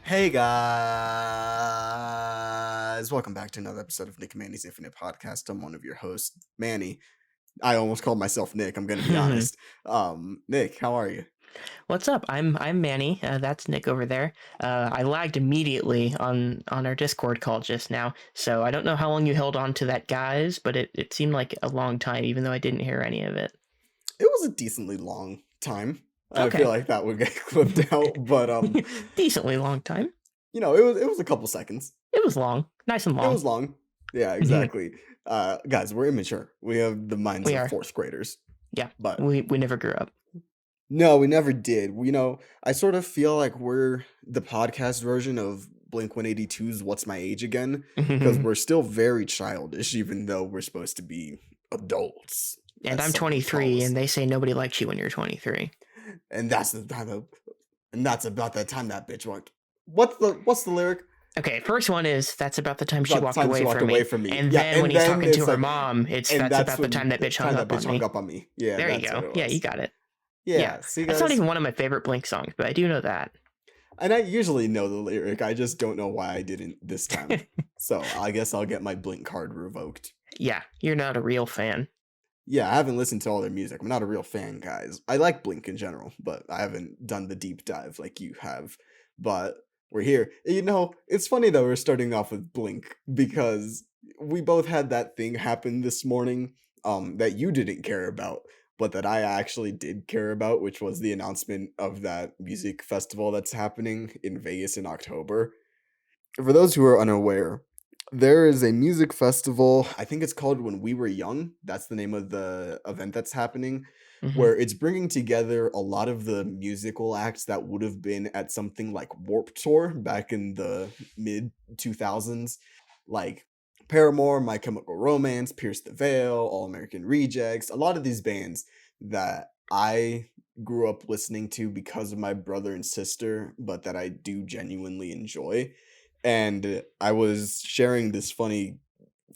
Hey guys, welcome back to another episode of Nick and Manny's Infinite Podcast. I'm one of your hosts, Manny. I almost called myself Nick, I'm gonna be honest. Nick, how are you? What's up? I'm Manny. That's Nick over there. I lagged immediately on our Discord call just now, so I don't know how long you held on to that, guys, but it seemed like a long time, even though I didn't hear any of it. It was a decently long time. I Okay. feel like that would get clipped out, but Decently long time. you know, it was a couple seconds. It was long, nice and long. It was long. Yeah, exactly. Guys, we're immature. We have the minds We of are. fourth graders. Yeah, But we never grew up. no, we never did. I sort of feel like we're the podcast version of Blink-182's What's My Age Again, because we're still very childish, even though we're supposed to be adults. And as I'm some would call 23, us. and they say nobody likes you when you're 23. And that's about the time that bitch walked. What's the lyric? Okay, first one is that's about the time she About the walked time away she walked from away me. from me. And Yeah, then and when he's then talking it's to her like- mom, And that's about the time that bitch hung up on me. Yeah, There you that's go. what it Yeah, was. you got it. Yeah, see, guys, That's not even one of my favorite Blink songs, but I do know that. and I usually know the lyric. I just don't know why I didn't this time. So I guess I'll get my Blink card revoked. Yeah, you're not a real fan. Yeah, I haven't listened to all their music. I'm not a real fan, guys. I like Blink in general, but I haven't done the deep dive like you have. But we're here. You know, it's funny that we're starting off with Blink because we both had that thing happen this morning that you didn't care about, but that I actually did care about, which was the announcement of that music festival that's happening in Vegas in October. For those who are unaware, there is a music festival. I think it's called When We Were Young. That's the name of the event that's happening, Mhm. where it's bringing together a lot of the musical acts that would have been at something like Warped Tour back in the mid 2000s, like Paramore, My Chemical Romance, Pierce the Veil, All American Rejects, a lot of these bands that I grew up listening to because of my brother and sister, but that I do genuinely enjoy. And I was sharing this funny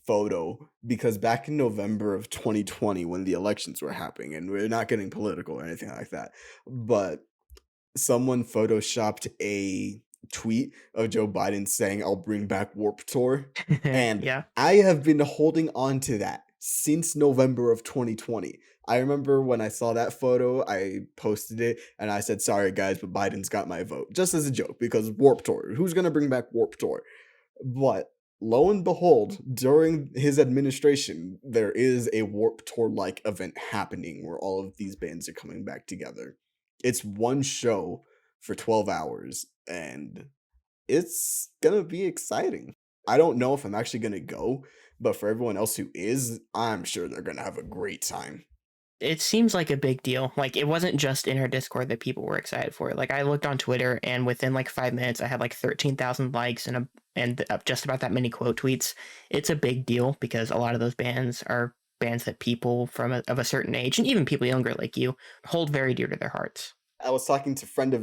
photo because back in November of 2020, when the elections were happening, and we're not getting political or anything like that, but someone photoshopped a tweet of Joe Biden saying, "I'll bring back Warped Tour." And yeah, I have been holding on to that since November of 2020. I remember when I saw that photo, I posted it and I said, "Sorry guys, but Biden's got my vote." Just as a joke, because Warped Tour, who's going to bring back Warped Tour? But lo and behold, during his administration, there is a Warped Tour like event happening where all of these bands are coming back together. It's one show for 12 hours and it's gonna be exciting. I don't know if I'm actually gonna go, but for everyone else who is, I'm sure they're gonna have a great time. it seems like a big deal. Like, it wasn't just in our Discord that people were excited for it. Like, I looked on Twitter, and within like 5 minutes, I had like 13,000 likes and just about that many quote tweets. It's a big deal because a lot of those bands are bands that people of a certain age, and even people younger like you, hold very dear to their hearts. I was talking to friends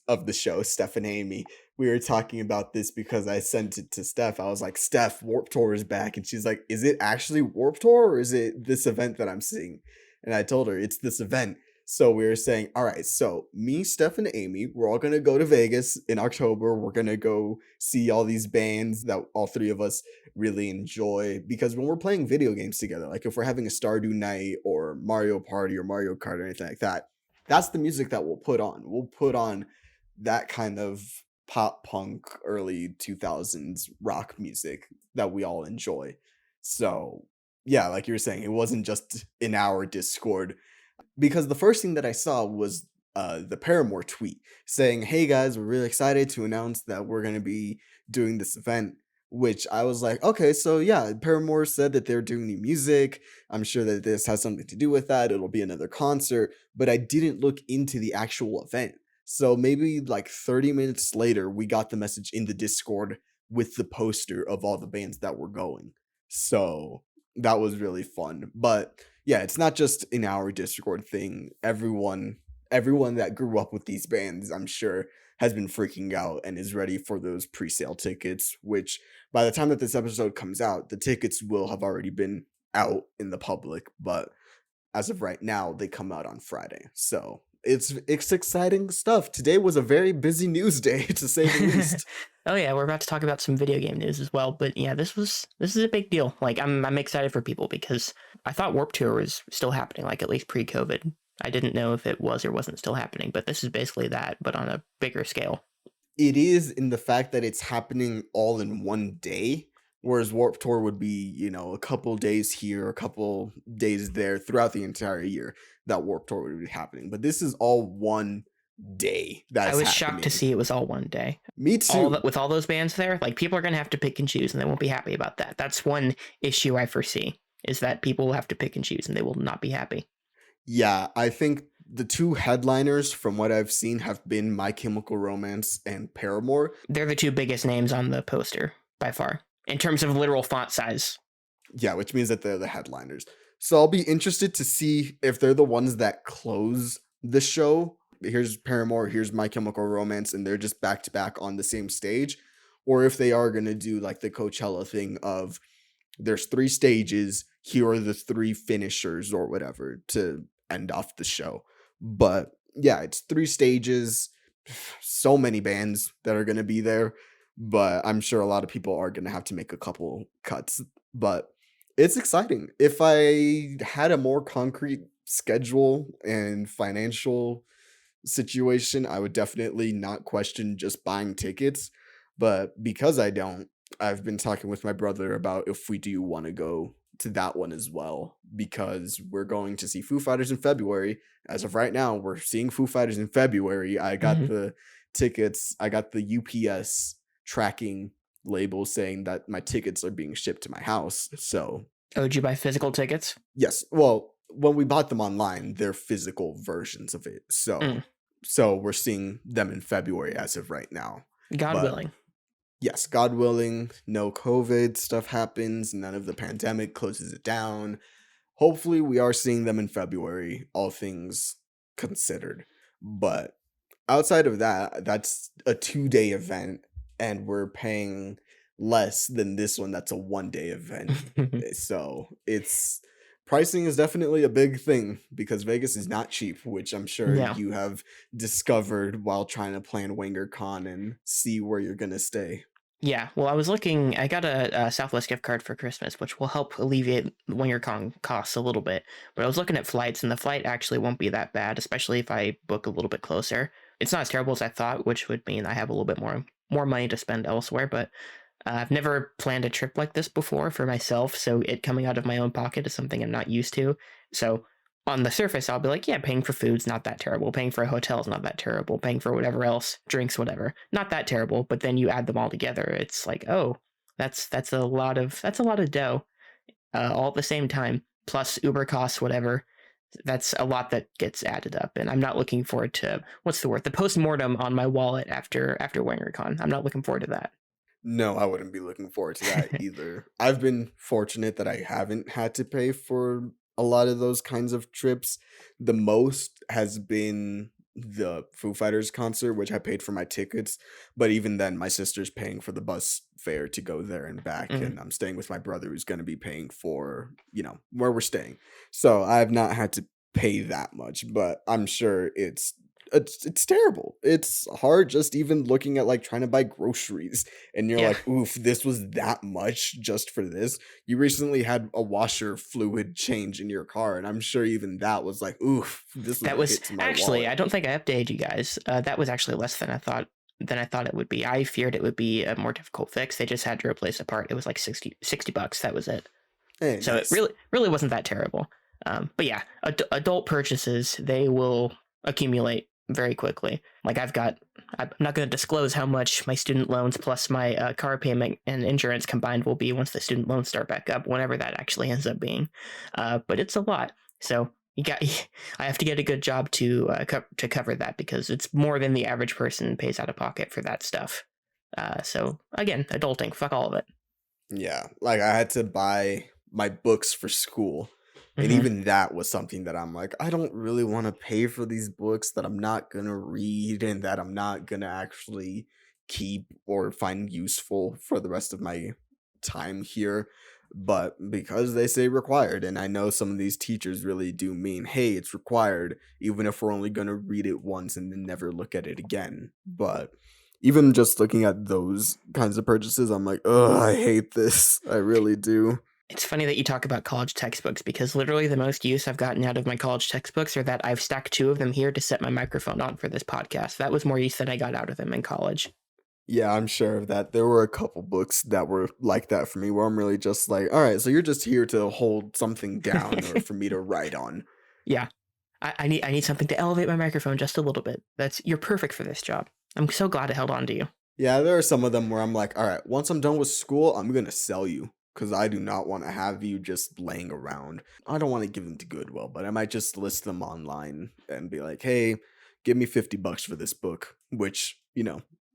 of the show, Steph and Amy. We were talking about this because I sent it to Steph. I was like, "Steph, Warped Tour is back," and she's like, "Is it actually Warped Tour or is it this event that I'm seeing?" And I told her it's this event. So we were saying, all right, so me, Steph, and Amy, we're all gonna go to Vegas in October. We're gonna go see all these bands that all three of us really enjoy. Because when we're playing video games together, like if we're having a Stardew night or Mario Party or Mario Kart or anything like that, that's the music that we'll put on. We'll put on that kind of pop punk early 2000s rock music that we all enjoy. So, yeah, like you were saying, it wasn't just in our Discord because the first thing that I saw was the Paramore tweet saying, "Hey guys, we're really excited to announce that we're going to be doing this event." Which I was like, okay, so yeah, Paramore said that they're doing new music. I'm sure that this has something to do with that. It'll be another concert, but I didn't look into the actual event. So maybe like 30 minutes later, we got the message in the Discord with the poster of all the bands that were going. So that was really fun. But yeah, it's not just an our Discord thing. Everyone that grew up with these bands, I'm sure, has been freaking out and is ready for those pre-sale tickets, which by the time that this episode comes out, the tickets will have already been out in the public, but as of right now, they come out on Friday. So it's exciting stuff. Today was a very busy news day, to say the least. Oh yeah, we're about to talk about some video game news as well. But yeah, this is a big deal. Like I'm excited for people because I thought Warp Tour was still happening, like at least pre-COVID. I didn't know if it was or wasn't still happening, but this is basically that, but on a bigger scale. It is in the fact that it's happening all in one day, whereas Warp Tour would be, a couple days here, a couple days there throughout the entire year that Warp Tour would be happening. But this is all one day I that's was shocked to happening. see it was all one day. Me too. With all those bands there, like people are going to have to pick and choose and they won't be happy about that. That's one issue I foresee, is that people will have to pick and choose and they will not be happy. Yeah, I think the two headliners from what I've seen have been My Chemical Romance and Paramore. They're the two biggest names on the poster by far in terms of literal font size. Yeah, which means that they're the headliners. So I'll be interested to see if they're the ones that close the show. Here's Paramore, here's My Chemical Romance, and they're just back to back on the same stage. Or if they are going to do like the Coachella thing of there's 3 stages, here are the 3 finishers or whatever to end off the show. But yeah, it's 3 stages, so many bands that are going to be there, but I'm sure a lot of people are going to have to make a couple cuts. But it's exciting. If I had a more concrete schedule and financial situation, I would definitely not question just buying tickets. But because I don't, I've been talking with my brother about if we do want to go to that one as well, because we're going to see Foo Fighters in February. As of right now, we're seeing Foo Fighters in February. I got the tickets. I got the UPS tracking label saying that my tickets are being shipped to my house. So, did you buy physical tickets? Yes. Well, when we bought them online, they're physical versions of it. So we're seeing them in February as of right now. God willing. Yes, God willing, no COVID stuff happens, none of the pandemic closes it down. Hopefully we are seeing them in February, all things considered. But outside of that, that's a 2-day event, and we're paying less than this one that's a 1-day event. So pricing is definitely a big thing because Vegas is not cheap, which I'm sure you have discovered while trying to plan WangerCon and see where you're going to stay. Yeah, well, I got a Southwest gift card for Christmas, which will help alleviate WangerCon costs a little bit. But I was looking at flights, and the flight actually won't be that bad, especially if I book a little bit closer. It's not as terrible as I thought, which would mean I have a little bit more money to spend elsewhere, but I've never planned a trip like this before for myself, so it coming out of my own pocket is something I'm not used to. So on the surface, I'll be like, yeah, paying for food's not that terrible. Paying for a hotel's not that terrible. Paying for whatever else, drinks, whatever, not that terrible. But then you add them all together, it's like, oh, that's a lot of dough, all at the same time. Plus Uber costs, whatever. That's a lot that gets added up, and I'm not looking forward to the post-mortem on my wallet after WangerCon. I'm not looking forward to that. No, I wouldn't be looking forward to that either. I've been fortunate that I haven't had to pay for a lot of those kinds of trips. The most has been the Foo Fighters concert, which I paid for my tickets. But even then, my sister's paying for the bus fare to go there and back. And I'm staying with my brother who's going to be paying for, where we're staying. So I have not had to pay that much, but I'm sure it's terrible. It's hard just even looking at like trying to buy groceries and you're like, oof, this was that much just for this. You recently had a washer fluid change in your car, and I'm sure even that was like, oof, this was actually wallet. I don't think I updated you guys. That was actually less than I thought it would be. I feared it would be a more difficult fix. They just had to replace a part. It was like $60. That was it. Hey, so nice. It really wasn't that terrible. But yeah, adult purchases, they will accumulate very quickly. Like I'm not going to disclose how much my student loans plus my car payment and insurance combined will be once the student loans start back up, whenever that actually ends up being. But it's a lot. So I have to get a good job to cover that, because it's more than the average person pays out of pocket for that stuff. So again, adulting, fuck all of it. Yeah, like I had to buy my books for school. And even that was something that I'm like, I don't really want to pay for these books that I'm not going to read and that I'm not going to actually keep or find useful for the rest of my time here, but because they say required, and I know some of these teachers really do mean, hey, it's required, even if we're only going to read it once and then never look at it again. But even just looking at those kinds of purchases, I'm like, oh, I hate this. I really do. It's funny that you talk about college textbooks because literally the most use I've gotten out of my college textbooks are that I've stacked 2 of them here to set my microphone on for this podcast. That was more use than I got out of them in college. Yeah, I'm sure of that. There were a couple books that were like that for me, where I'm really just like, all right, so you're just here to hold something down or for me to write on. Yeah. I need something to elevate my microphone just a little bit. You're perfect for this job. I'm so glad I held on to you. Yeah, there are some of them where I'm like, all right, once I'm done with school, I'm going to sell you because I do not want to have you just laying around. I don't want to give them to Goodwill, but I might just list them online and be like, hey, give me $50 for this book, which,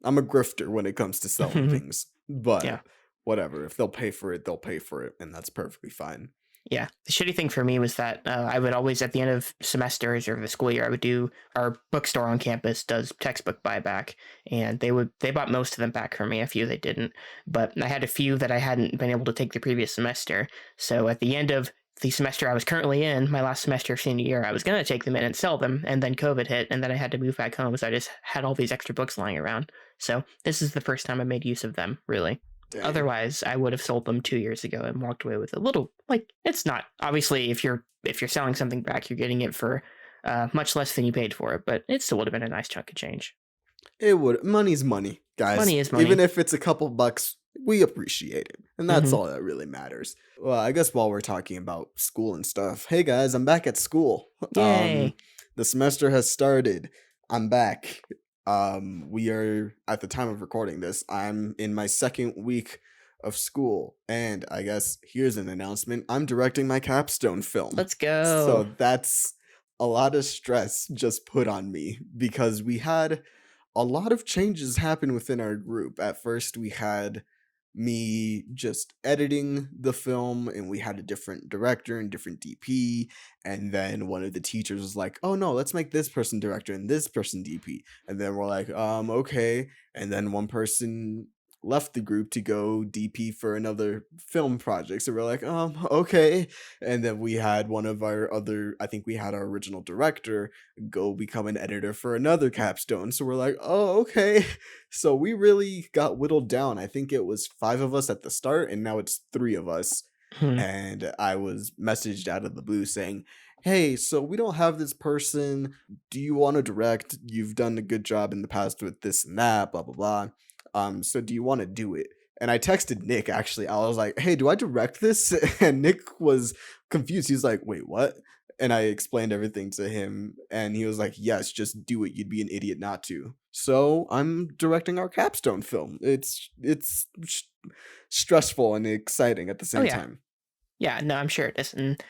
I'm a grifter when it comes to selling things, but Yeah. whatever. If they'll pay for it, they'll pay for it, and that's perfectly fine. Yeah. The shitty thing for me was that I would always, at the end of semesters or the school year, I would do, our bookstore on campus does textbook buyback, and they bought most of them back for me. A few they didn't, but I had a few that I hadn't been able to take the previous semester. So at the end of the semester I was currently in, my last semester of senior year, I was going to take them in and sell them, and then COVID hit, and then I had to move back home, so I just had all these extra books lying around. So this is the first time I made use of them, really. Dang. Otherwise, I would have sold them 2 years ago and walked away with a little, it's not, obviously, if you're selling something back, you're getting it for much less than you paid for it, but it still would have been a nice chunk of change. It would. Money's money, guys. Money is money. Even if it's a couple bucks, we appreciate it. And that's all that really matters. Well, I guess while we're talking about school and stuff, hey guys, I'm back at school. Yay. The semester has started. I'm back. We are, at the time of recording this, I'm in my second week of school, and I guess here's an announcement. I'm directing my capstone film. Let's go. So that's a lot of stress just put on me because we had a lot of changes happen within our group. At first, we had me just editing the film, and we had a different director and different DP. And then one of the teachers was like, oh no, let's make this person director and this person DP. And then we're like, okay. And then one person left the group to go DP for another film project. So we're like, okay. And then we had one of our other, I think we had our original director go become an editor for another capstone. So we're like, oh, okay. So we really got whittled down. I think it was 5 of us at the start, and now it's 3 of us. And I was messaged out of the blue saying, hey, so we don't have this person. Do you want to direct? You've done a good job in the past with this and that, blah, blah, blah. So do you want to do it? And I texted Nick, actually. I was like, hey, do I direct this? And Nick was confused. He's like, wait, what? And I explained everything to him, and he was like, yes, just do it. You'd be an idiot not to. So I'm directing our capstone film. It's stressful and exciting at the same time. Yeah, no, I'm sure it is. And,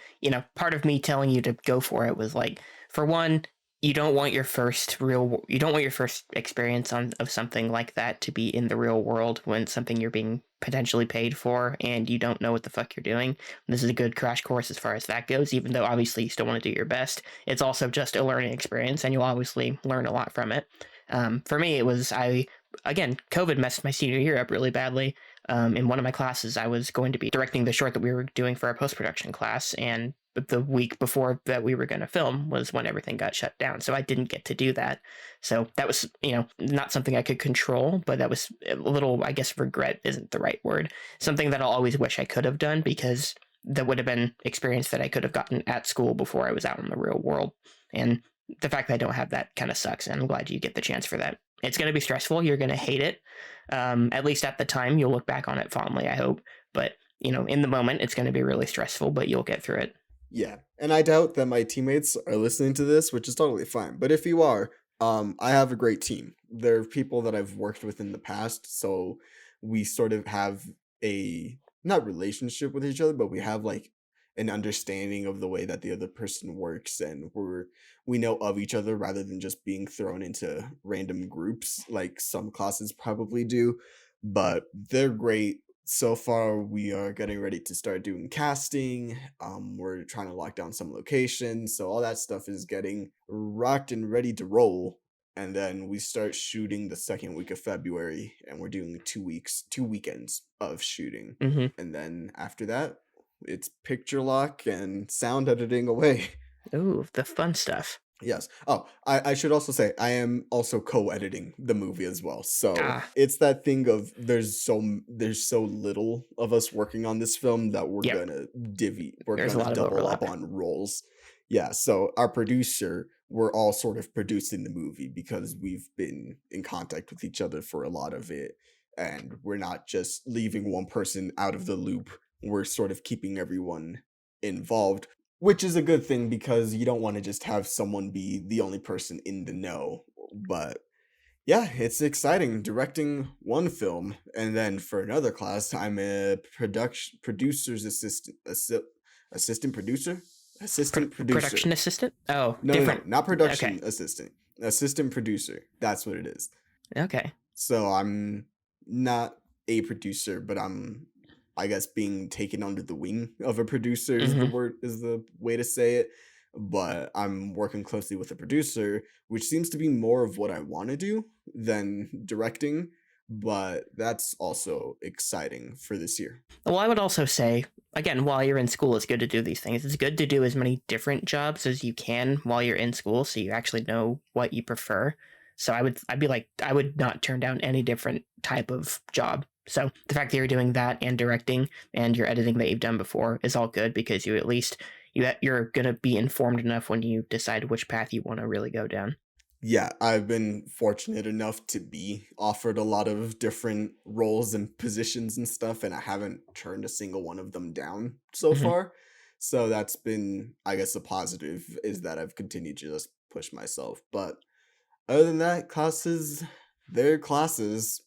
part of me telling you to go for it was like, for one, you don't want your first experience of something like that to be in the real world when it's something you're being potentially paid for and you don't know what the fuck you're doing. This is a good crash course as far as that goes, even though obviously you still want to do your best. It's also just a learning experience, and you'll obviously learn a lot from it. For me, it was, again, COVID messed my senior year up really badly. In one of my classes, I was going to be directing the short that we were doing for our post-production class, and the week before that we were going to film was when everything got shut down. So I didn't get to do that. So that was, not something I could control, but that was a little, I guess regret isn't the right word. Something that I'll always wish I could have done, because that would have been experience that I could have gotten at school before I was out in the real world. And the fact that I don't have that kind of sucks, and I'm glad you get the chance for that. It's going to be stressful. You're going to hate it. At least at the time, you'll look back on it fondly, I hope. But, in the moment, it's going to be really stressful, but you'll get through it. Yeah, and I doubt that my teammates are listening to this, which is totally fine. But if you are, I have a great team. They're people that I've worked with in the past, so we sort of have a, not relationship with each other, but we have like an understanding of the way that the other person works, and we know of each other rather than just being thrown into random groups like some classes probably do. But they're great. So far, we are getting ready to start doing casting. We're trying to lock down some locations, so all that stuff is getting rocked and ready to roll. and then we start shooting the second week of February, and we're doing 2 weekends of shooting. Mm-hmm. And then after that, it's picture lock and sound editing away. Ooh, the fun stuff. Yes. Oh, I should also say I am also co-editing the movie as well. So Ah, it's that thing of there's so little of us working on this film that we're yep. There's a gonna lot of double overlap. up on roles. Yeah. So our producer, we're all sort of producing the movie because we've been in contact with each other for a lot of it, and we're not just leaving one person out of the loop. We're sort of keeping everyone involved, which is a good thing because you don't want to just have someone be the only person in the know. But yeah, it's exciting directing one film, and then for another class, I'm a producer's assistant producer, assistant producer. Production assistant? Oh, No, different. not Okay. production assistant, assistant producer. That's what it is. Okay. So I'm not a producer, but I'm, I guess, being taken under the wing of a producer is Mm-hmm. the way to say it. But I'm working closely with a producer, which seems to be more of what I want to do than directing. But that's also exciting for this year. Well, I would also say, again, while you're in school, it's good to do these things. It's good to do as many different jobs as you can while you're in school, so you actually know what you prefer. So I would not turn down any different type of job. So the fact that you're doing that and directing and your editing that you've done before is all good because you at least you're gonna be informed enough when you decide which path you want to really go down. Yeah, I've been fortunate enough to be offered a lot of different roles and positions and stuff, and I haven't turned a single one of them down so Mm-hmm. far. So that's been, I guess, a positive is that I've continued to just push myself. But other than that, classes, they're classes.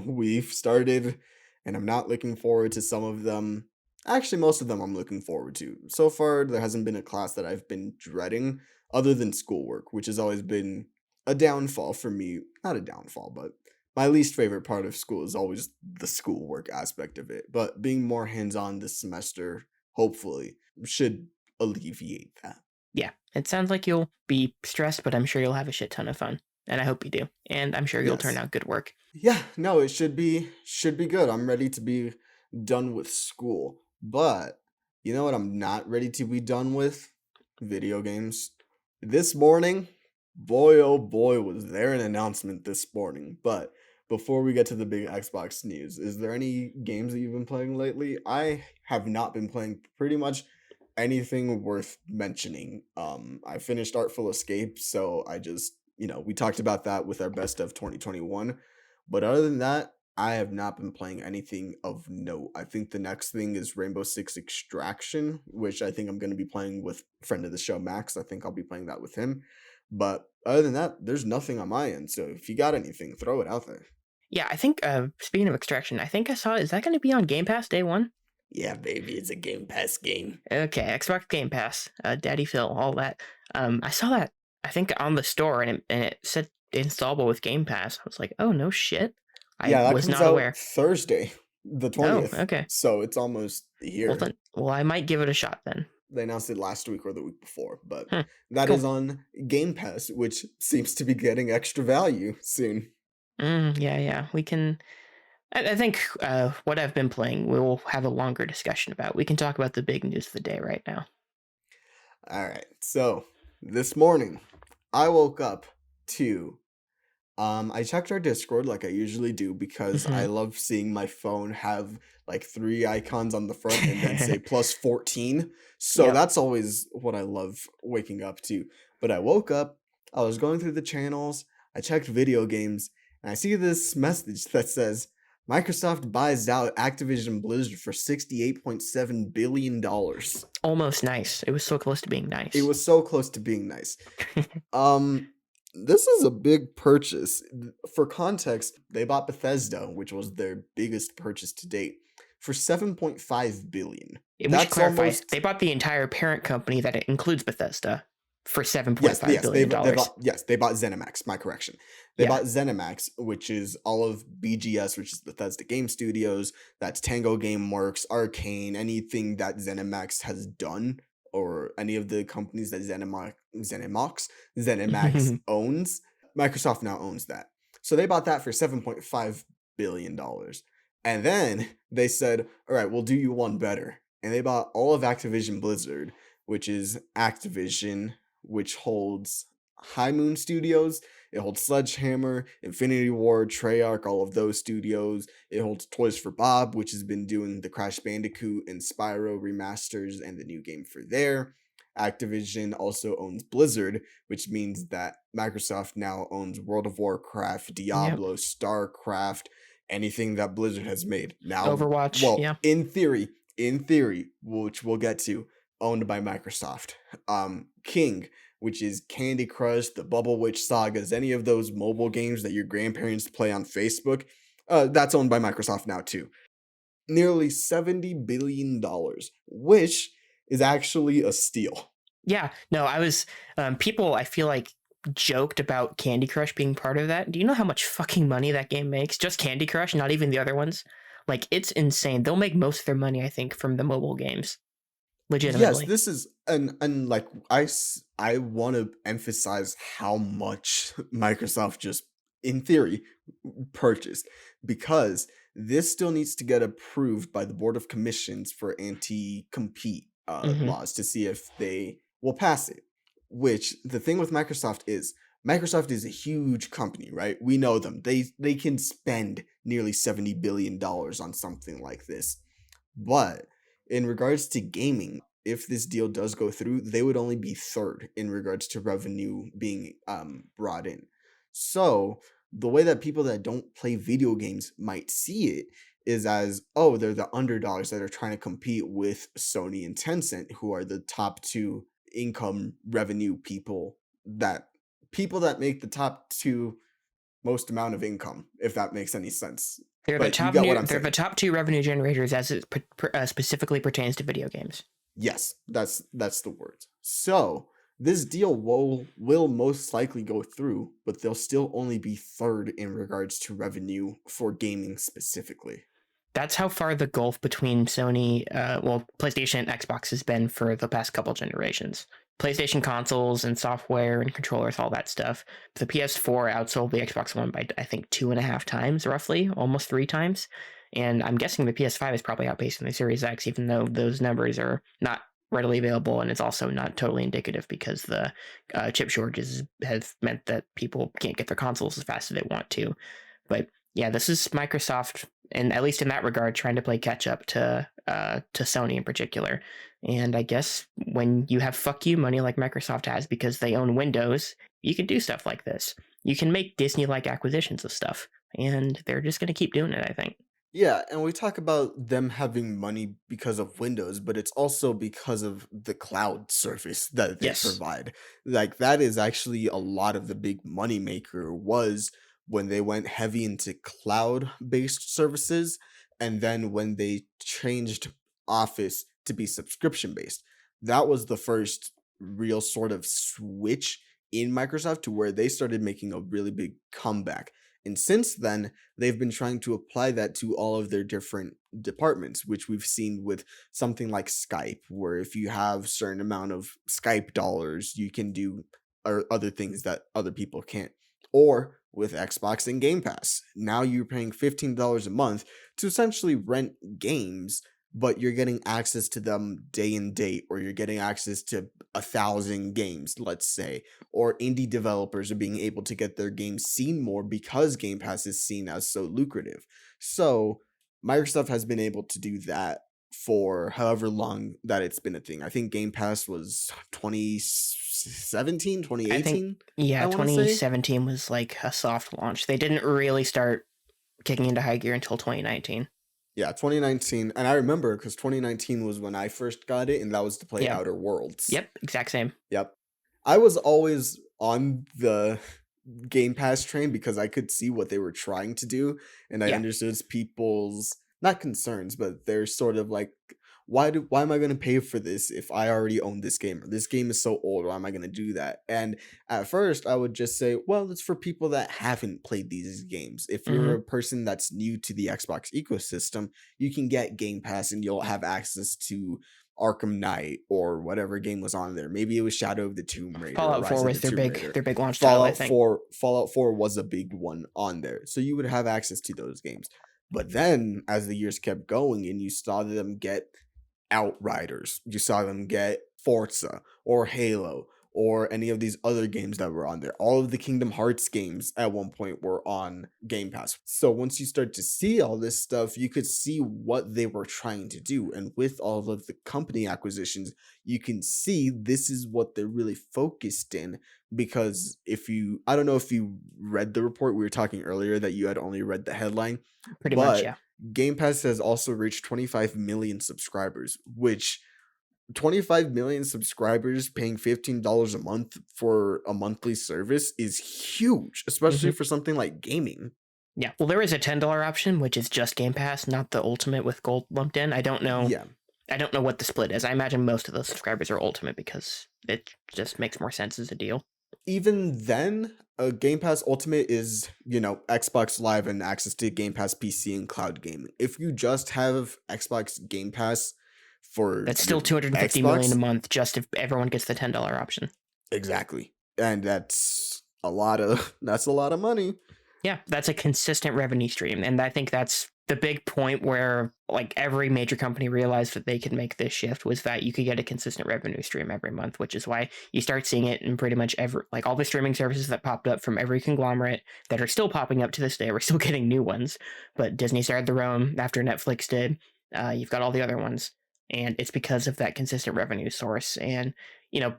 We've started, and I'm not looking forward to some of them. Actually, most of them I'm looking forward to. So far, there hasn't been a class that I've been dreading other than schoolwork, which has always been a downfall for me. Not a downfall, but my least favorite part of school is always the schoolwork aspect of it. But being more hands on this semester, hopefully, should alleviate that. Yeah, it sounds like you'll be stressed, but I'm sure you'll have a shit ton of fun, and I hope you do. And I'm sure you'll turn Yes. out good work. Yeah, no, it should be good. I'm ready to be done with school. But you know what I'm not ready to be done with? Video games. This morning, boy oh boy, was there an announcement this morning. But before we get to the big Xbox news, is there any games that you've been playing lately? I have not been playing pretty much anything worth mentioning. I finished Artful Escape, so I just, we talked about that with our best of 2021. But other than that, I have not been playing anything of note. I think the next thing is Rainbow Six Extraction, which I think I'm going to be playing with friend of the show, Max. I think I'll be playing that with him. But other than that, there's nothing on my end. So if you got anything, throw it out there. Yeah, I think, speaking of Extraction, I think I saw, is that going to be on Game Pass day one? Yeah, baby, it's a Game Pass game. Okay, Xbox Game Pass, Daddy Phil, all that. I saw that, I think, on the store, and it said installable with Game Pass. I was like, oh, no shit. I Yeah, that was comes not out aware. Thursday, the Oh, 20th. okay. So it's almost here. Well, I might give it a shot then. They announced it last week or the week before, but Hmm, that cool. is on Game Pass, which seems to be getting extra value soon. Yeah, we can. I think what I've been playing, we'll have a longer discussion about. We can talk about the big news of the day right now. All right. So this morning, I woke up to I checked our Discord like I usually do because I Mhm. love seeing my phone have like three icons on the front and then say plus 14. So Yep. that's always what I love waking up to. But I woke up, I was going through the channels, I checked video games, and I see this message that says Microsoft buys out Activision Blizzard for $68.7 billion. Almost nice. It was so close to being nice. It was so close to being nice. This is a big purchase. For context, they bought Bethesda, which was their biggest purchase to date, for 7.5 billion. We should That's clarify. almost They bought the entire parent company that includes Bethesda for yes, $7.5 yes, billion. they bought ZeniMax. My correction. They Yeah. bought ZeniMax, which is all of BGS, which is Bethesda Game Studios. That's Tango Gameworks, Arcane, anything that ZeniMax has done, or any of the companies that ZeniMax owns. Microsoft now owns that. So they bought that for $7.5 billion. And then they said, all right, we'll do you one better. And they bought all of Activision Blizzard, which is Activision, which holds High Moon Studios. It holds Sledgehammer, Infinity Ward, Treyarch, all of those studios. It holds Toys for Bob, which has been doing the Crash Bandicoot and Spyro remasters and the new game for there. Activision also owns Blizzard, which means that Microsoft now owns World of Warcraft, Diablo, StarCraft, anything that Blizzard has made. Now, Overwatch, well, yeah. in theory, which we'll get to, owned by Microsoft. King, which is Candy Crush, the Bubble Witch sagas, any of those mobile games that your grandparents play on Facebook, that's owned by Microsoft now too. Nearly $70 billion, which is actually a steal. Yeah, no, I was, people, I feel like, joked about Candy Crush being part of that. Do you know how much fucking money that game makes? Just Candy Crush, not even the other ones. Like, it's insane. They'll make most of their money, I think, from the mobile games. Legitimately. Yes, this is, and like, I want to emphasize how much Microsoft just, in theory, purchased, because this still needs to get approved by the Board of Commissions for anti-compete laws to see if they will pass it. Which, the thing with Microsoft is a huge company, right? We know them. They can spend nearly $70 billion on something like this. But in regards to gaming, if this deal does go through, they would only be third in regards to revenue being brought in. So the way that people that don't play video games might see it is as, oh, they're the underdogs that are trying to compete with Sony and Tencent, who are the top two income revenue people that make the top two most amount of income, if that makes any sense. They're the top. They're the top two revenue generators as it specifically pertains to video games. Yes, that's the word. So this deal will most likely go through, but they'll still only be third in regards to revenue for gaming specifically. That's how far the gulf between Sony, PlayStation and Xbox has been for the past couple generations. PlayStation consoles and software and controllers, all that stuff. The PS4 outsold the Xbox One by, I think, 2.5 times, roughly, almost 3 times. And I'm guessing the PS5 is probably outpacing the Series X, even though those numbers are not readily available, and it's also not totally indicative because the chip shortages have meant that people can't get their consoles as fast as they want to. But yeah, this is Microsoft, and at least in that regard, trying to play catch up to Sony in particular. And I guess when you have fuck you money like Microsoft has because they own Windows, you can do stuff like this. You can make Disney-like acquisitions of stuff, and they're just going to keep doing it, I think. Yeah, and we talk about them having money because of Windows, but it's also because of the cloud service that they provide. Like, that is actually a lot of the big money maker was when they went heavy into cloud-based services, and then when they changed Office to be subscription-based. That was the first real sort of switch in Microsoft to where they started making a really big comeback. And since then, they've been trying to apply that to all of their different departments, which we've seen with something like Skype, where if you have a certain amount of Skype dollars, you can do other things that other people can't. Or with Xbox and Game Pass. Now you're paying $15 a month to essentially rent games, but you're getting access to them day and date, or you're getting access to 1,000 games, let's say, or indie developers are being able to get their games seen more because Game Pass is seen as so lucrative. So Microsoft has been able to do that for however long that it's been a thing. I think Game Pass was 2017, 2018? I think, yeah, 2017 was like a soft launch. They didn't really start kicking into high gear until 2019. Yeah, 2019. And I remember because 2019 was when I first got it, and that was to play Outer Worlds. Yep, exact same. Yep. I was always on the Game Pass train because I could see what they were trying to do, and I understood people's, not concerns, but they're sort of like, why am I going to pay for this if I already own this game? This game is so old. Why am I going to do that? And at first, I would just say, well, it's for people that haven't played these games. If you're a person that's new to the Xbox ecosystem, you can get Game Pass and you'll have access to Arkham Knight or whatever game was on there. Maybe it was Shadow of the Tomb Raider, or Fallout Rise 4 of was the Tomb Raider. their big launch title, I think. Fallout 4 was a big one on there. So you would have access to those games. But then as the years kept going and you saw them get Outriders, you saw them get Forza or Halo or any of these other games that were on there. All of the Kingdom Hearts games at one point were on Game Pass. So once you start to see all this stuff, you could see what they were trying to do. And with all of the company acquisitions, you can see this is what they're really focused in. Because I don't know if you read the report, we were talking earlier that you had only read the headline. Pretty much, yeah. Game Pass has also reached 25 million subscribers, which 25 million subscribers paying $15 a month for a monthly service is huge, especially for something like gaming. Yeah, well, there is a $10 option, which is just Game Pass, not the Ultimate with gold lumped in. I don't know. Yeah. I don't know what the split is. I imagine most of those subscribers are Ultimate because it just makes more sense as a deal. Even then, Game Pass Ultimate is, Xbox Live and access to Game Pass PC and cloud gaming. If you just have Xbox Game Pass that's still 250 million a month just if everyone gets the $10 option. Exactly. And that's a lot of money. Yeah, that's a consistent revenue stream. And I think that's the big point where like every major company realized that they could make this shift was that you could get a consistent revenue stream every month, which is why you start seeing it in pretty much like all the streaming services that popped up from every conglomerate that are still popping up to this day. We're still getting new ones, but Disney started their own after Netflix did. You've got all the other ones. And it's because of that consistent revenue source. And,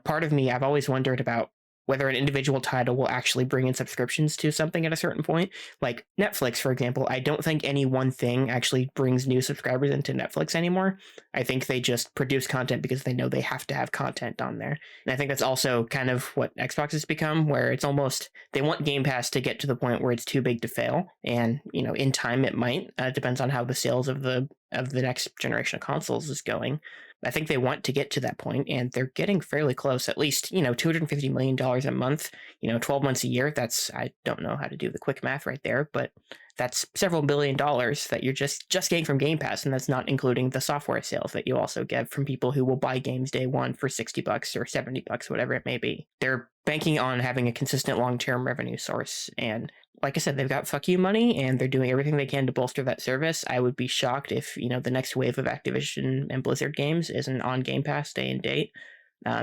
part of me, I've always wondered about whether an individual title will actually bring in subscriptions to something at a certain point. Like Netflix, for example, I don't think any one thing actually brings new subscribers into Netflix anymore. I think they just produce content because they know they have to have content on there. And I think that's also kind of what Xbox has become, where it's almost, they want Game Pass to get to the point where it's too big to fail. And, in time it might, depends on how the sales of the next generation of consoles is going. I think they want to get to that point, and they're getting fairly close. At least, $250 million a month, 12 months a year. I don't know how to do the quick math right there, but that's several $1 billion that you're just getting from Game Pass, and that's not including the software sales that you also get from people who will buy games day one for $60 or $70, whatever it may be. They're banking on having a consistent long-term revenue source, and like I said, they've got fuck you money, and they're doing everything they can to bolster that service. I would be shocked if, the next wave of Activision and Blizzard games isn't on Game Pass day and date.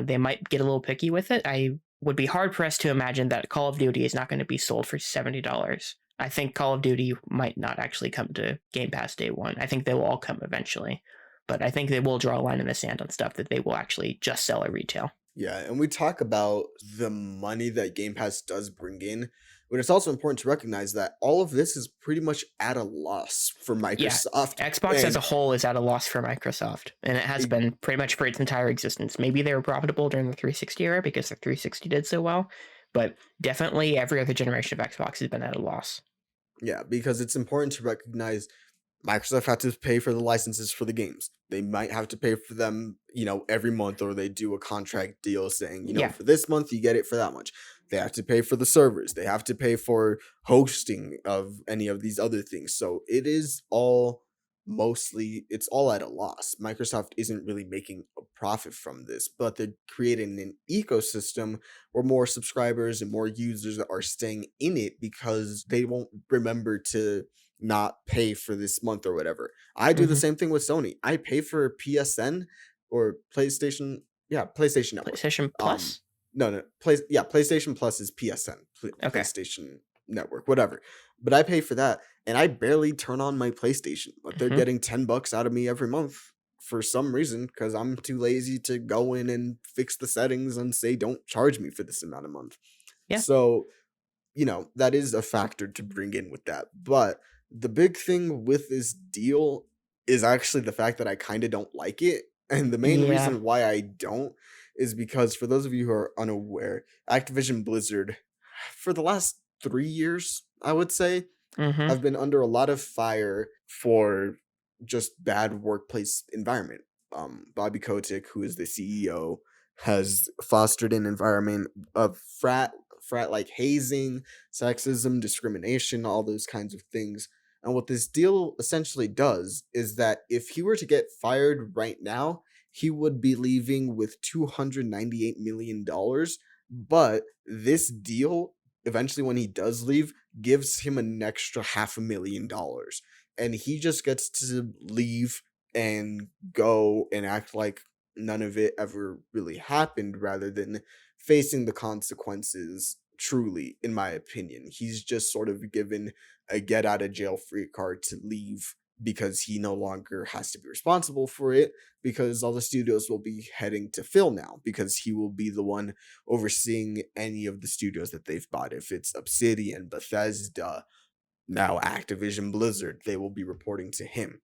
They might get a little picky with it. I would be hard-pressed to imagine that Call of Duty is not going to be sold for $70. I think Call of Duty might not actually come to Game Pass day one. I think they will all come eventually. But I think they will draw a line in the sand on stuff that they will actually just sell at retail. Yeah, and we talk about the money that Game Pass does bring in, but it's also important to recognize that all of this is pretty much at a loss for Microsoft. Yeah, Xbox as a whole is at a loss for Microsoft, and it has been pretty much for its entire existence. Maybe they were profitable during the 360 era because the 360 did so well, but definitely every other generation of Xbox has been at a loss. Yeah, because it's important to recognize Microsoft had to pay for the licenses for the games. They might have to pay for them, every month, or they do a contract deal saying, for this month you get it for that much. They have to pay for the servers. They have to pay for hosting of any of these other things. So it is all it's all at a loss. Microsoft isn't really making a profit from this, but they're creating an ecosystem where more subscribers and more users are staying in it because they won't remember to not pay for this month or whatever. I do the same thing with Sony. I pay for PSN or PlayStation. Yeah, PlayStation Network. PlayStation Plus? PlayStation Plus is PSN. Okay. PlayStation Network, whatever. But I pay for that, and I barely turn on my PlayStation. But they're getting $10 out of me every month for some reason because I'm too lazy to go in and fix the settings and say don't charge me for this amount a month. Yeah. So, that is a factor to bring in with that. But the big thing with this deal is actually the fact that I kind of don't like it. And the main reason why I don't is because, for those of you who are unaware, Activision Blizzard, for the last 3 years, I would say, have been under a lot of fire for just bad workplace environment. Bobby Kotick, who is the CEO, has fostered an environment of frat-like hazing, sexism, discrimination, all those kinds of things. And what this deal essentially does is that if he were to get fired right now, he would be leaving with $298 million. But this deal, eventually, when he does leave, gives him an extra $500,000. And he just gets to leave and go and act like none of it ever really happened rather than facing the consequences truly, in my opinion. He's just sort of given a get out of jail free card to leave because he no longer has to be responsible for it, because all the studios will be heading to Phil now, because he will be the one overseeing any of the studios that they've bought. If it's Obsidian, Bethesda, now Activision Blizzard, they will be reporting to him.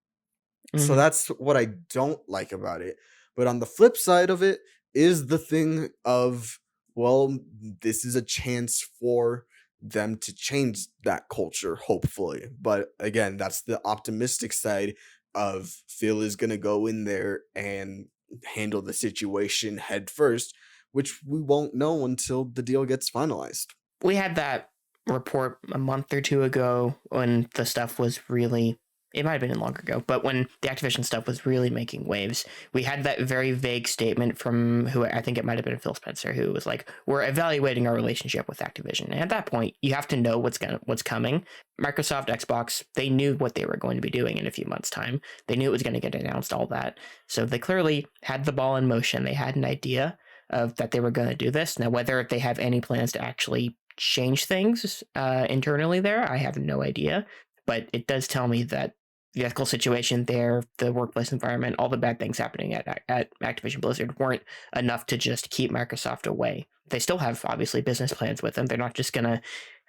So Mhm. that's what I don't like about it. But on the flip side of it is the thing of, well, this is a chance for them to change that culture, hopefully. But again, that's the optimistic side of Phil is going to go in there and handle the situation head first, which we won't know until the deal gets finalized. We had that report a month or two ago when the stuff was really, it might have been longer ago, but when the Activision stuff was really making waves, we had that very vague statement from who, I think it might have been Phil Spencer, who was like, "We're evaluating our relationship with Activision." And at that point, you have to know what's coming. Microsoft, Xbox, they knew what they were going to be doing in a few months' time. They knew it was going to get announced, all that. So they clearly had the ball in motion. They had an idea of that they were going to do this. Now, whether they have any plans to actually change things internally there, I have no idea. But it does tell me that the ethical situation there, the workplace environment, all the bad things happening at Activision Blizzard weren't enough to just keep Microsoft away. They still have, obviously, business plans with them. They're not just going to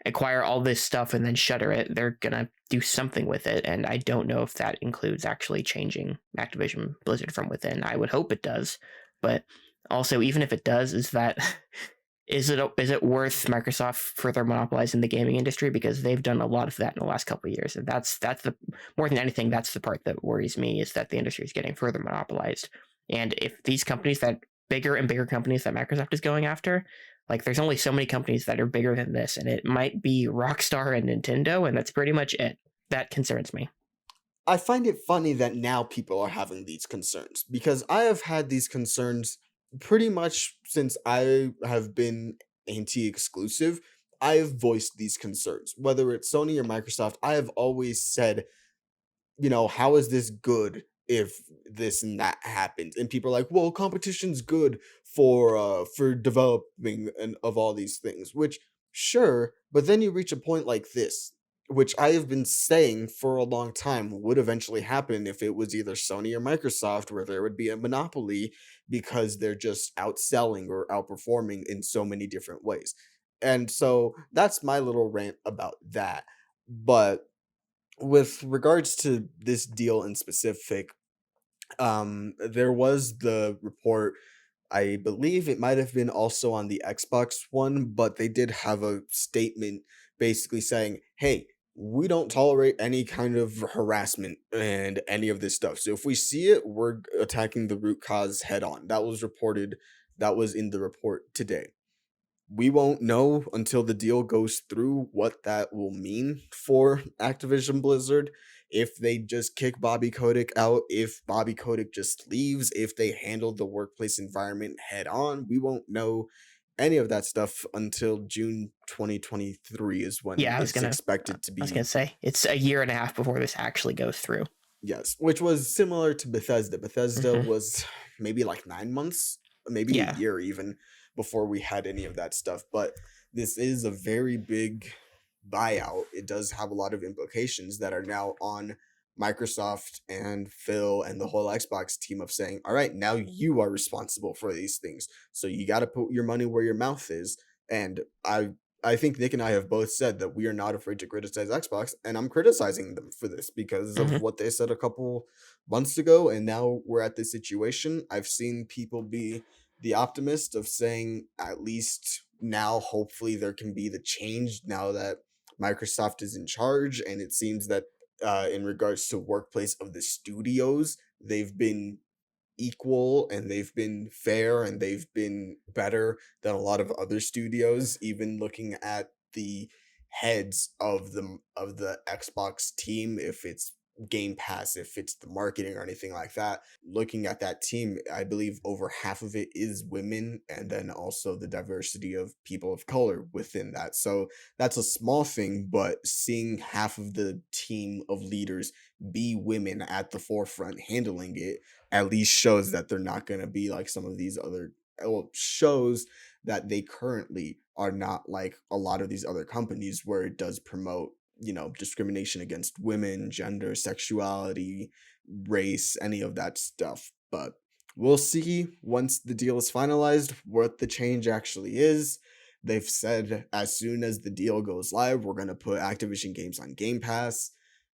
acquire all this stuff and then shutter it. They're going to do something with it. And I don't know if that includes actually changing Activision Blizzard from within. I would hope it does. But also, even if it does, is it worth Microsoft further monopolizing the gaming industry, because they've done a lot of that in the last couple of years, and that's the more than anything, that's the part that worries me, is that the industry is getting further monopolized. And if these companies, that bigger and bigger companies that Microsoft is going after, like, there's only so many companies that are bigger than this, and it might be Rockstar and Nintendo, and that's pretty much it. That concerns me. I find it funny that now people are having these concerns, because I have had these concerns pretty much since I have been anti exclusive. I have voiced these concerns, whether it's Sony or Microsoft. I have always said, how is this good if this and that happens? And people are like, well, competition's good for developing and of all these things, which sure, but then you reach a point like this, which I have been saying for a long time would eventually happen if it was either Sony or Microsoft, where there would be a monopoly because they're just outselling or outperforming in so many different ways. And so that's my little rant about that. But with regards to this deal in specific, there was the report. I believe it might have been also on the Xbox one, but they did have a statement basically saying, hey, we don't tolerate any kind of harassment and any of this stuff. So if we see it, we're attacking the root cause head on. That was reported, that was in the report today. We won't know until the deal goes through what that will mean for Activision Blizzard. If they just kick Bobby Kotick out, if Bobby Kotick just leaves, if they handle the workplace environment head on, we won't know any of that stuff until June 2023 is when Yeah, it's expected to I was gonna be. say it's a year and a half before this actually goes through. Yes, which was similar to Bethesda. Bethesda Hmm. was maybe like 9 months, maybe a Yeah, year even, before we had any of that stuff. But this is a very big buyout. It does have a lot of implications that are now on Microsoft and Phil and the whole Xbox team of saying, all right, now you are responsible for these things. So you got to put your money where your mouth is. And I think Nick and I have both said that we are not afraid to criticize Xbox, and I'm criticizing them for this because of hmm what they said a couple months ago, and now we're at this situation. I've seen people be the optimist of saying, at least now, hopefully, there can be the change now that Microsoft is in charge, and it seems that in regards to workplace of the studios, they've been equal and they've been fair and they've been better than a lot of other studios, even looking at the heads of the Xbox team. If it's Game Pass, if it's the marketing or anything like that. Looking at that team, I believe over half of it is women, and then also the diversity of people of color within that. So that's a small thing, but seeing half of the team of leaders be women at the forefront handling it at least shows that they're not going to be like some of these other, well, shows that they currently are not like a lot of these other companies where it does promote, discrimination against women, gender, sexuality, race, any of that stuff. But we'll see once the deal is finalized what the change actually is. They've said as soon as the deal goes live, we're going to put Activision games on Game Pass.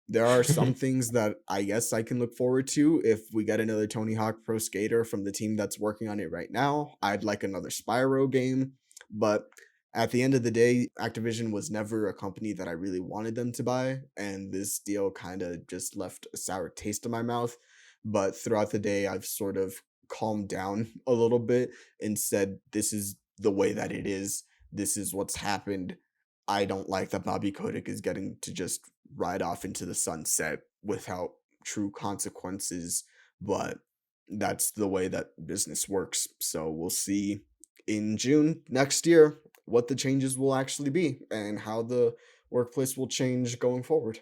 There are some things that I guess I can look forward to. If we get another Tony Hawk Pro Skater from the team that's working on it right now, I'd like another Spyro game. But at the end of the day, Activision was never a company that I really wanted them to buy, and this deal kind of just left a sour taste in my mouth. But throughout the day, I've sort of calmed down a little bit and said, this is the way that it is. This is what's happened. I don't like that Bobby Kotick is getting to just ride off into the sunset without true consequences, but that's the way that business works. So we'll see in June next year what the changes will actually be and how the workplace will change going forward.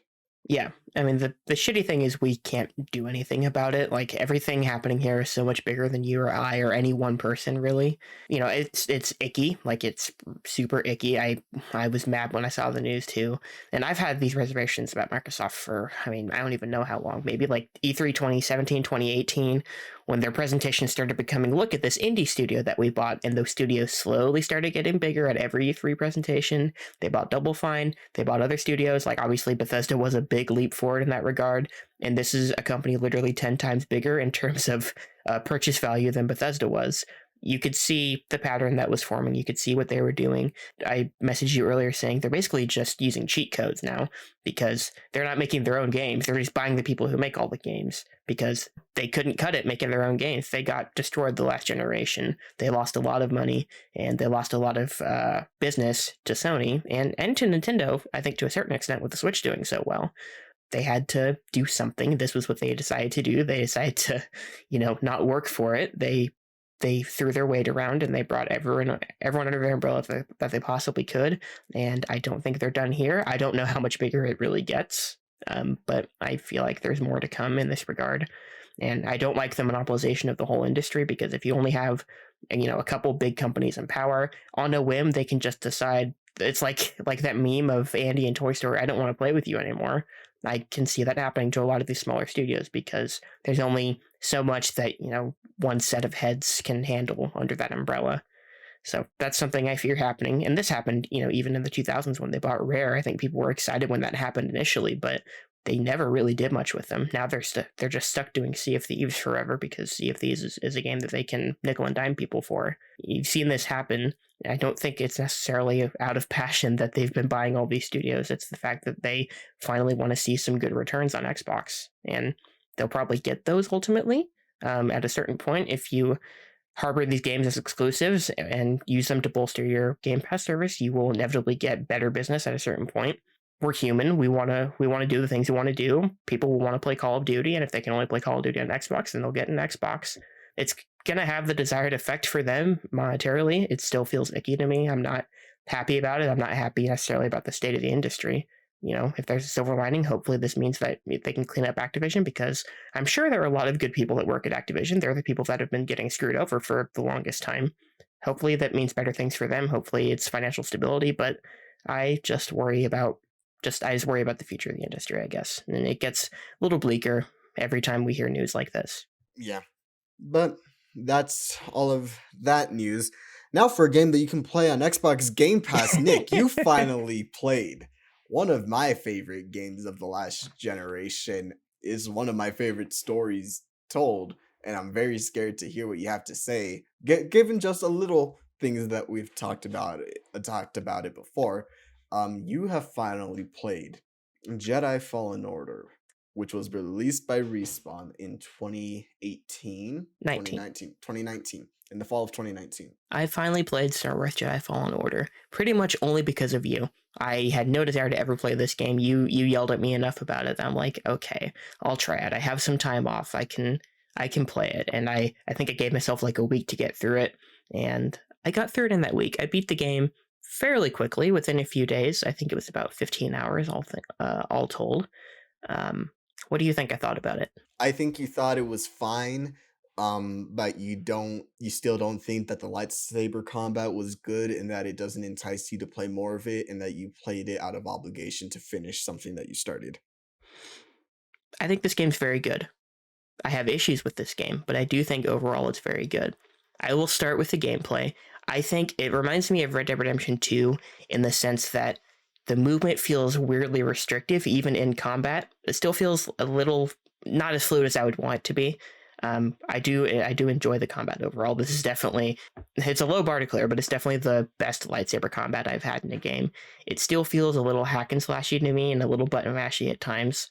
Yeah, I mean the shitty thing is we can't do anything about it. Like everything happening here is so much bigger than you or I or any one person really. It's icky, like it's super icky. I was mad when I saw the news too. And I've had these reservations about Microsoft for, I mean, I don't even know how long. Maybe like E3 2017, 2018 when their presentation started becoming, look at this indie studio that we bought, and those studios slowly started getting bigger at every E3 presentation. They bought Double Fine, they bought other studios, like obviously Bethesda was a big leap forward in that regard, and this is a company literally 10 times bigger in terms of purchase value than Bethesda was. You could see the pattern that was forming. You could see what they were doing. I messaged you earlier saying they're basically just using cheat codes now because they're not making their own games. They're just buying the people who make all the games because they couldn't cut it making their own games. They got destroyed the last generation. They lost a lot of money and they lost a lot of business to Sony and to Nintendo, I think to a certain extent with the Switch doing so well. They had to do something. This was what they decided to do. They decided to, not work for it. They threw their weight around and they brought everyone under their umbrella that they possibly could. And I don't think they're done here. I don't know how much bigger it really gets, but I feel like there's more to come in this regard. And I don't like the monopolization of the whole industry because if you only have, a couple big companies in power, on a whim, they can just decide. It's like that meme of Andy in Toy Story, I don't want to play with you anymore. I can see that happening to a lot of these smaller studios because there's only so much that, one set of heads can handle under that umbrella. So that's something I fear happening. And this happened, even in the 2000s when they bought Rare. I think people were excited when that happened initially, but they never really did much with them. Now they're just stuck doing Sea of Thieves forever because Sea of Thieves is a game that they can nickel and dime people for. You've seen this happen. I don't think it's necessarily out of passion that they've been buying all these studios. It's the fact that they finally want to see some good returns on Xbox. And they'll probably get those ultimately at a certain point if you harbor these games as exclusives and use them to bolster your Game Pass service. You will inevitably get better business at a certain point. We're human. We want to do the things we want to do. People will want to play Call of Duty, and if they can only play Call of Duty on Xbox, then they'll get an Xbox. It's going to have the desired effect for them monetarily. It still feels icky to me. I'm not happy about it. I'm not happy necessarily about the state of the industry. If there's a silver lining, hopefully this means that they can clean up Activision because I'm sure there are a lot of good people that work at Activision. They're the people that have been getting screwed over for the longest time. Hopefully that means better things for them. Hopefully it's financial stability, but I just worry about the future of the industry, I guess. And it gets a little bleaker every time we hear news like this. Yeah. But that's all of that news. Now for a game that you can play on Xbox Game Pass, Nick, you finally played one of my favorite games of the last generation. Is one of my favorite stories told, and I'm very scared to hear what you have to say. Given just a little things that we've talked about it before, you have finally played Jedi Fallen Order. which was released by Respawn in 2018, 19. 2019, in the fall of 2019. I finally played Star Wars Jedi Fallen Order, pretty much only because of you. I had no desire to ever play this game. You yelled at me enough about it that I'm like, okay, I'll try it. I have some time off. I can play it. And I think I gave myself like a week to get through it. And I got through it in that week. I beat the game fairly quickly, within a few days. I think it was about 15 hours all told. What do you think I thought about it? I think you thought it was fine, but you still don't think that the lightsaber combat was good, and that it doesn't entice you to play more of it, and that you played it out of obligation to finish something that you started. I think this game's very good. I have issues with this game, but I do think overall it's very good. I will start with the gameplay. I think it reminds me of Red Dead Redemption 2 in the sense that the movement feels weirdly restrictive, even in combat. It still feels a little not as fluid as I would want it to be. I do enjoy the combat overall. This is definitely, it's a low bar to clear, but it's definitely the best lightsaber combat I've had in a game. It still feels a little hack and slashy to me and a little button mashy at times.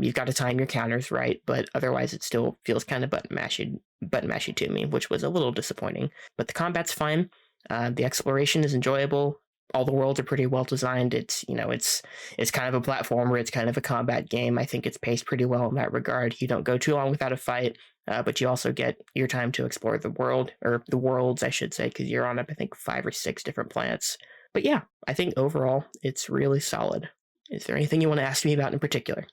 You've got to time your counters right, but otherwise it still feels kind of button mashy to me, which was a little disappointing. But the combat's fine. The exploration is enjoyable. All the worlds are pretty well designed. It's kind of a platformer. It's kind of a combat game. I think it's paced pretty well in that regard. You don't go too long without a fight, but you also get your time to explore the world, or the worlds, I should say, because you're on up, I think, 5 or 6 different planets. But yeah, I think overall it's really solid. Is there anything you want to ask me about in particular?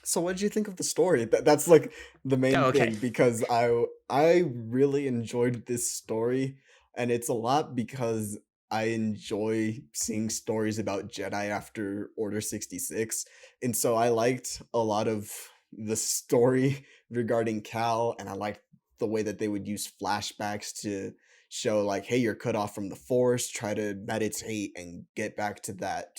So what did you think of the story? That's like the main thing, because I really enjoyed this story, and it's a lot because I enjoy seeing stories about Jedi after Order 66. And so I liked a lot of the story regarding Cal, and I liked the way that they would use flashbacks to show like, hey, you're cut off from the Force, try to meditate and get back to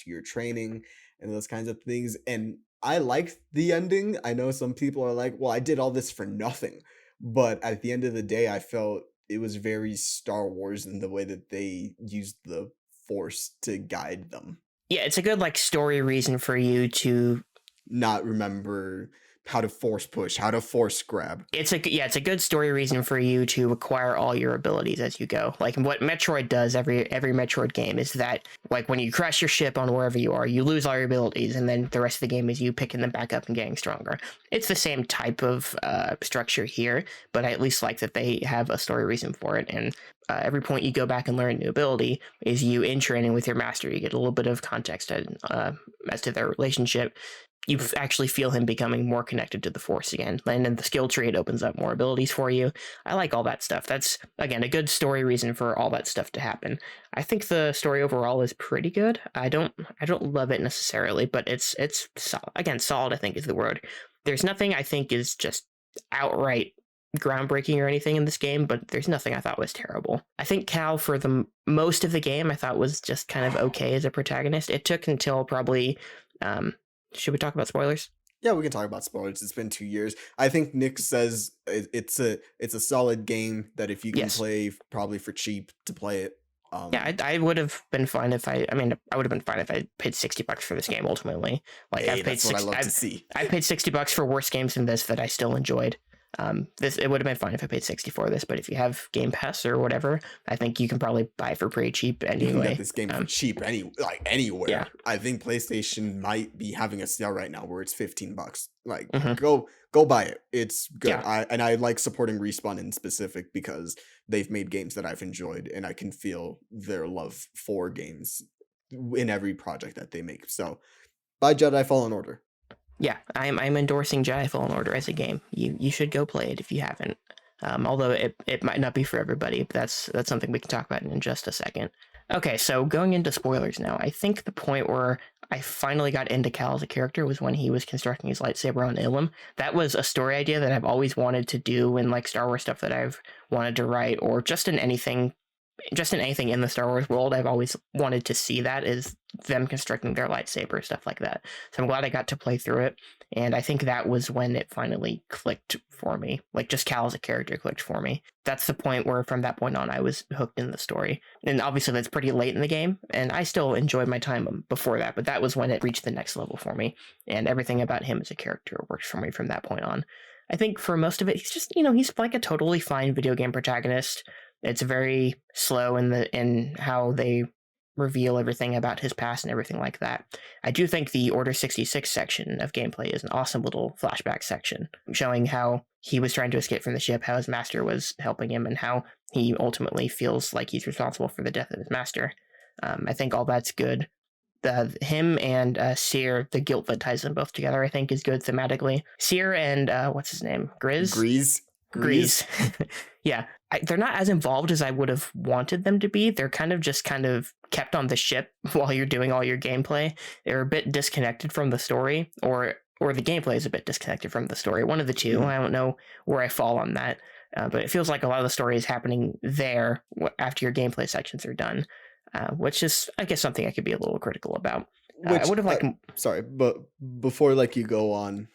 your training and those kinds of things. And I liked the ending. I know some people are like, well, I did all this for nothing. But at the end of the day, I felt it was very Star Wars in the way that they used the Force to guide them. Yeah, it's a good like story reason for you to not remember how to force push, how to force grab. It's a good story reason for you to acquire all your abilities as you go. Like what Metroid does, every Metroid game, is that like when you crash your ship on wherever you are, you lose all your abilities, and then the rest of the game is you picking them back up and getting stronger. It's the same type of structure here, but I at least like that they have a story reason for it. And every point you go back and learn a new ability is you in training with your master. You get a little bit of context as to their relationship. You actually feel him becoming more connected to the Force again. And in the skill tree, it opens up more abilities for you. I like all that stuff. That's, again, a good story reason for all that stuff to happen. I think the story overall is pretty good. I don't love it necessarily, but it's solid. Again, solid, I think, is the word. There's nothing I think is just outright groundbreaking or anything in this game, but there's nothing I thought was terrible. I think Cal, for the most of the game, I thought was just kind of okay as a protagonist. It took until probably... should we talk about spoilers? Yeah, we can talk about spoilers. It's been 2 years. I think Nick says it's a solid game that if you can play probably for cheap to play it. I would have been fine if I would have been fine if I paid $60 for this game ultimately. Like hey, that's what I love to see. I paid $60 for worse games than this that I still enjoyed. It would have been fine if I paid $60 for this, but if you have Game Pass or whatever, I think you can probably buy it for pretty cheap anyway. You can get this game for cheap anywhere. Yeah. I think PlayStation might be having a sale right now where it's $15. Like go buy it. It's good. Yeah. I like supporting Respawn in specific because they've made games that I've enjoyed, and I can feel their love for games in every project that they make. So buy Jedi Fallen Order. Yeah, I'm endorsing Jedi Fallen Order as a game. You should go play it if you haven't. Although it might not be for everybody, but that's something we can talk about in just a second. Okay, so going into spoilers now, I think the point where I finally got into Cal as a character was when he was constructing his lightsaber on Ilum. That was a story idea that I've always wanted to do in like Star Wars stuff that I've wanted to write, or just in anything in the Star Wars world. I've always wanted to see that, is them constructing their lightsaber, stuff like that. So I'm glad I got to play through it. And I think that was when it finally clicked for me. Like, just Cal as a character clicked for me. That's the point where, from that point on, I was hooked in the story. And obviously, that's pretty late in the game, and I still enjoyed my time before that, but that was when it reached the next level for me. And everything about him as a character worked for me from that point on. I think for most of it, he's just, he's like a totally fine video game protagonist. It's very slow in how they reveal everything about his past and everything like that. I do think the Order 66 section of gameplay is an awesome little flashback section, showing how he was trying to escape from the ship, how his master was helping him, and how he ultimately feels like he's responsible for the death of his master. I think all that's good. Him and Seer, the guilt that ties them both together, I think is good thematically. Seer and what's his name? Grease? Grease. Yeah. They're not as involved as I would have wanted them to be. They're kind of kept on the ship while you're doing all your gameplay. They're a bit disconnected from the story, or the gameplay is a bit disconnected from the story. One of the two. I don't know where I fall on that, but it feels like a lot of the story is happening there after your gameplay sections are done, which is, I guess, something I could be a little critical about. I would have liked. Sorry, but before you go on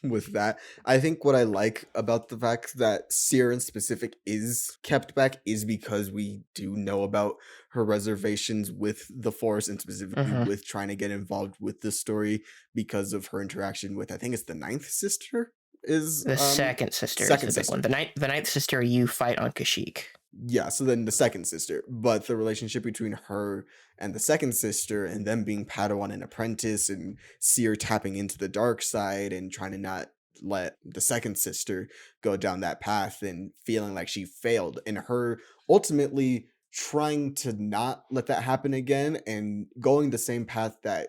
with that, I think what I like about the fact that Seer in specific is kept back is because we do know about her reservations with the Force, and specifically with trying to get involved with the story because of her interaction with, I think it's the ninth sister. Is the second sister is the big one. The ninth sister you fight on Kashyyyk. Yeah, so then the second sister, but the relationship between her and the second sister, and them being Padawan and apprentice, and Seer tapping into the dark side and trying to not let the second sister go down that path, and feeling like she failed, and her ultimately trying to not let that happen again, and going the same path that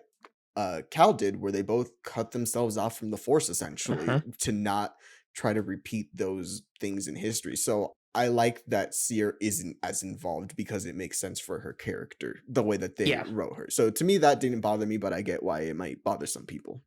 Cal did, where they both cut themselves off from the Force essentially to not try to repeat those things in history. So I like that Seer isn't as involved because it makes sense for her character, the way that they wrote her. So to me, that didn't bother me, but I get why it might bother some people.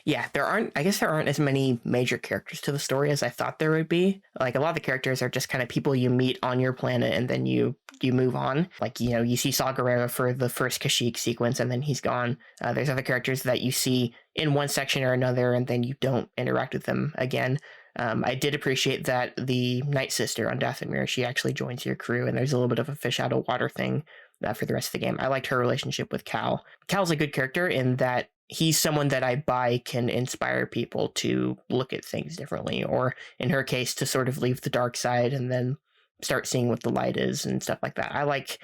Yeah, there aren't as many major characters to the story as I thought there would be. Like, a lot of the characters are just kind of people you meet on your planet and then you move on. Like, you see Saw Gerrera for the first Kashyyyk sequence and then he's gone. There's other characters that you see in one section or another and then you don't interact with them again. I did appreciate that the Night Sister on Dathomir, she actually joins your crew, and there's a little bit of a fish out of water thing for the rest of the game. I liked her relationship with Cal. Cal's a good character in that he's someone that I buy can inspire people to look at things differently, or in her case, to sort of leave the dark side and then start seeing what the light is and stuff like that. I like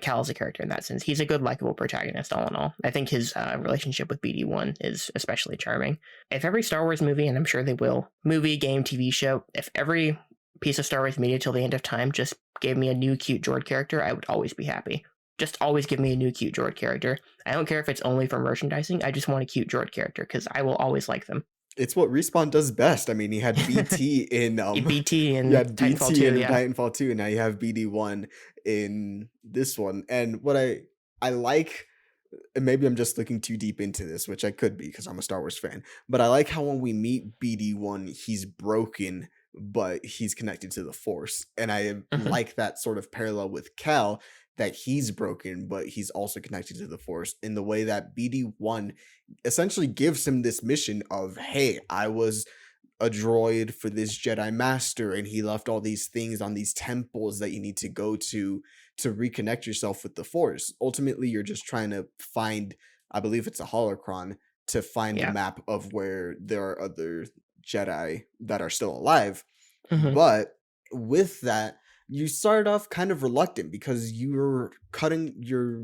Cal as a character in that sense. He's a good, likable protagonist, all in all. I think his relationship with BD1 is especially charming. If every Star Wars movie, and I'm sure they will, movie, game, TV show, if every piece of Star Wars media till the end of time just gave me a new cute Jord character, I would always be happy. Just always give me a new cute Jord character. I don't care if it's only for merchandising. I just want a cute Jord character because I will always like them. It's what Respawn does best. I mean, he had BT in BT in Titanfall 2, Titanfall 2, and now you have BD1 in this one. And what I like, and maybe I'm just looking too deep into this, which I could be because I'm a Star Wars fan, but I like how when we meet BD1, he's broken, but he's connected to the Force. And I like that sort of parallel with Cal, that he's broken, but he's also connected to the Force, in the way that BD1 essentially gives him this mission of, hey, I was a droid for this Jedi Master, and he left all these things on these temples that you need to go to reconnect yourself with the Force. Ultimately, you're just trying to find, I believe it's a holocron, to find the map of where there are other Jedi that are still alive. But with that, you start off kind of reluctant because you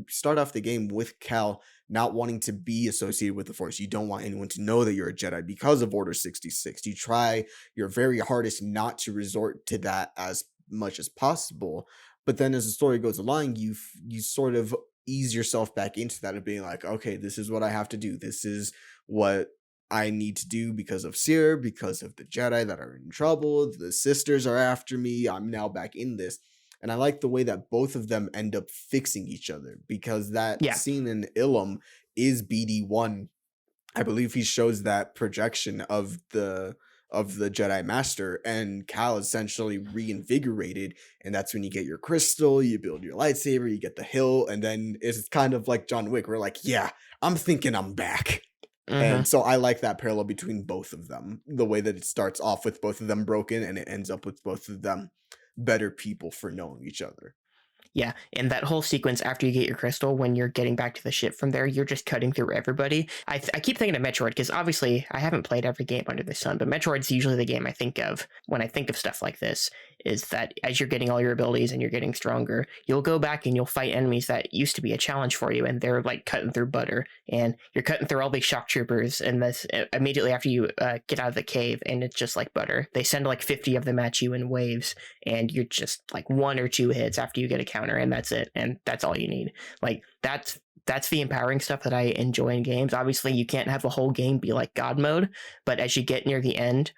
start off the game with Cal not wanting to be associated with the Force. You don't want anyone to know that you're a Jedi because of Order 66. You try your very hardest not to resort to that as much as possible. But then as the story goes along, you sort of ease yourself back into that of being like, okay, this is what I have to do. This is what I need to do because of Seer, because of the Jedi that are in trouble. The sisters are after me. I'm now back in this. And I like the way that both of them end up fixing each other, because that scene in Ilum is BD1. I believe he shows that projection of of the Jedi Master, and Cal essentially reinvigorated, and that's when you get your crystal, you build your lightsaber, you get the hilt, and then it's kind of like John Wick. We're like, yeah, I'm thinking I'm back. Mm-hmm. And so I like that parallel between both of them, the way that it starts off with both of them broken and it ends up with both of them better people for knowing each other. Yeah, and that whole sequence after you get your crystal, when you're getting back to the ship from there, you're just cutting through everybody. I keep thinking of Metroid because obviously I haven't played every game under the sun, but Metroid's usually the game I think of when I think of stuff like this, is that as you're getting all your abilities and you're getting stronger, you'll go back and you'll fight enemies that used to be a challenge for you, and they're like cutting through butter, and you're cutting through all these shock troopers, and this immediately after you get out of the cave, and it's just like butter. They send like 50 of them at you in waves, and you're just like 1 or 2 hits after you get a counter, and that's it, and that's all you need. Like that's the empowering stuff that I enjoy in games. Obviously you can't have the whole game be like God mode, but as you get near the end,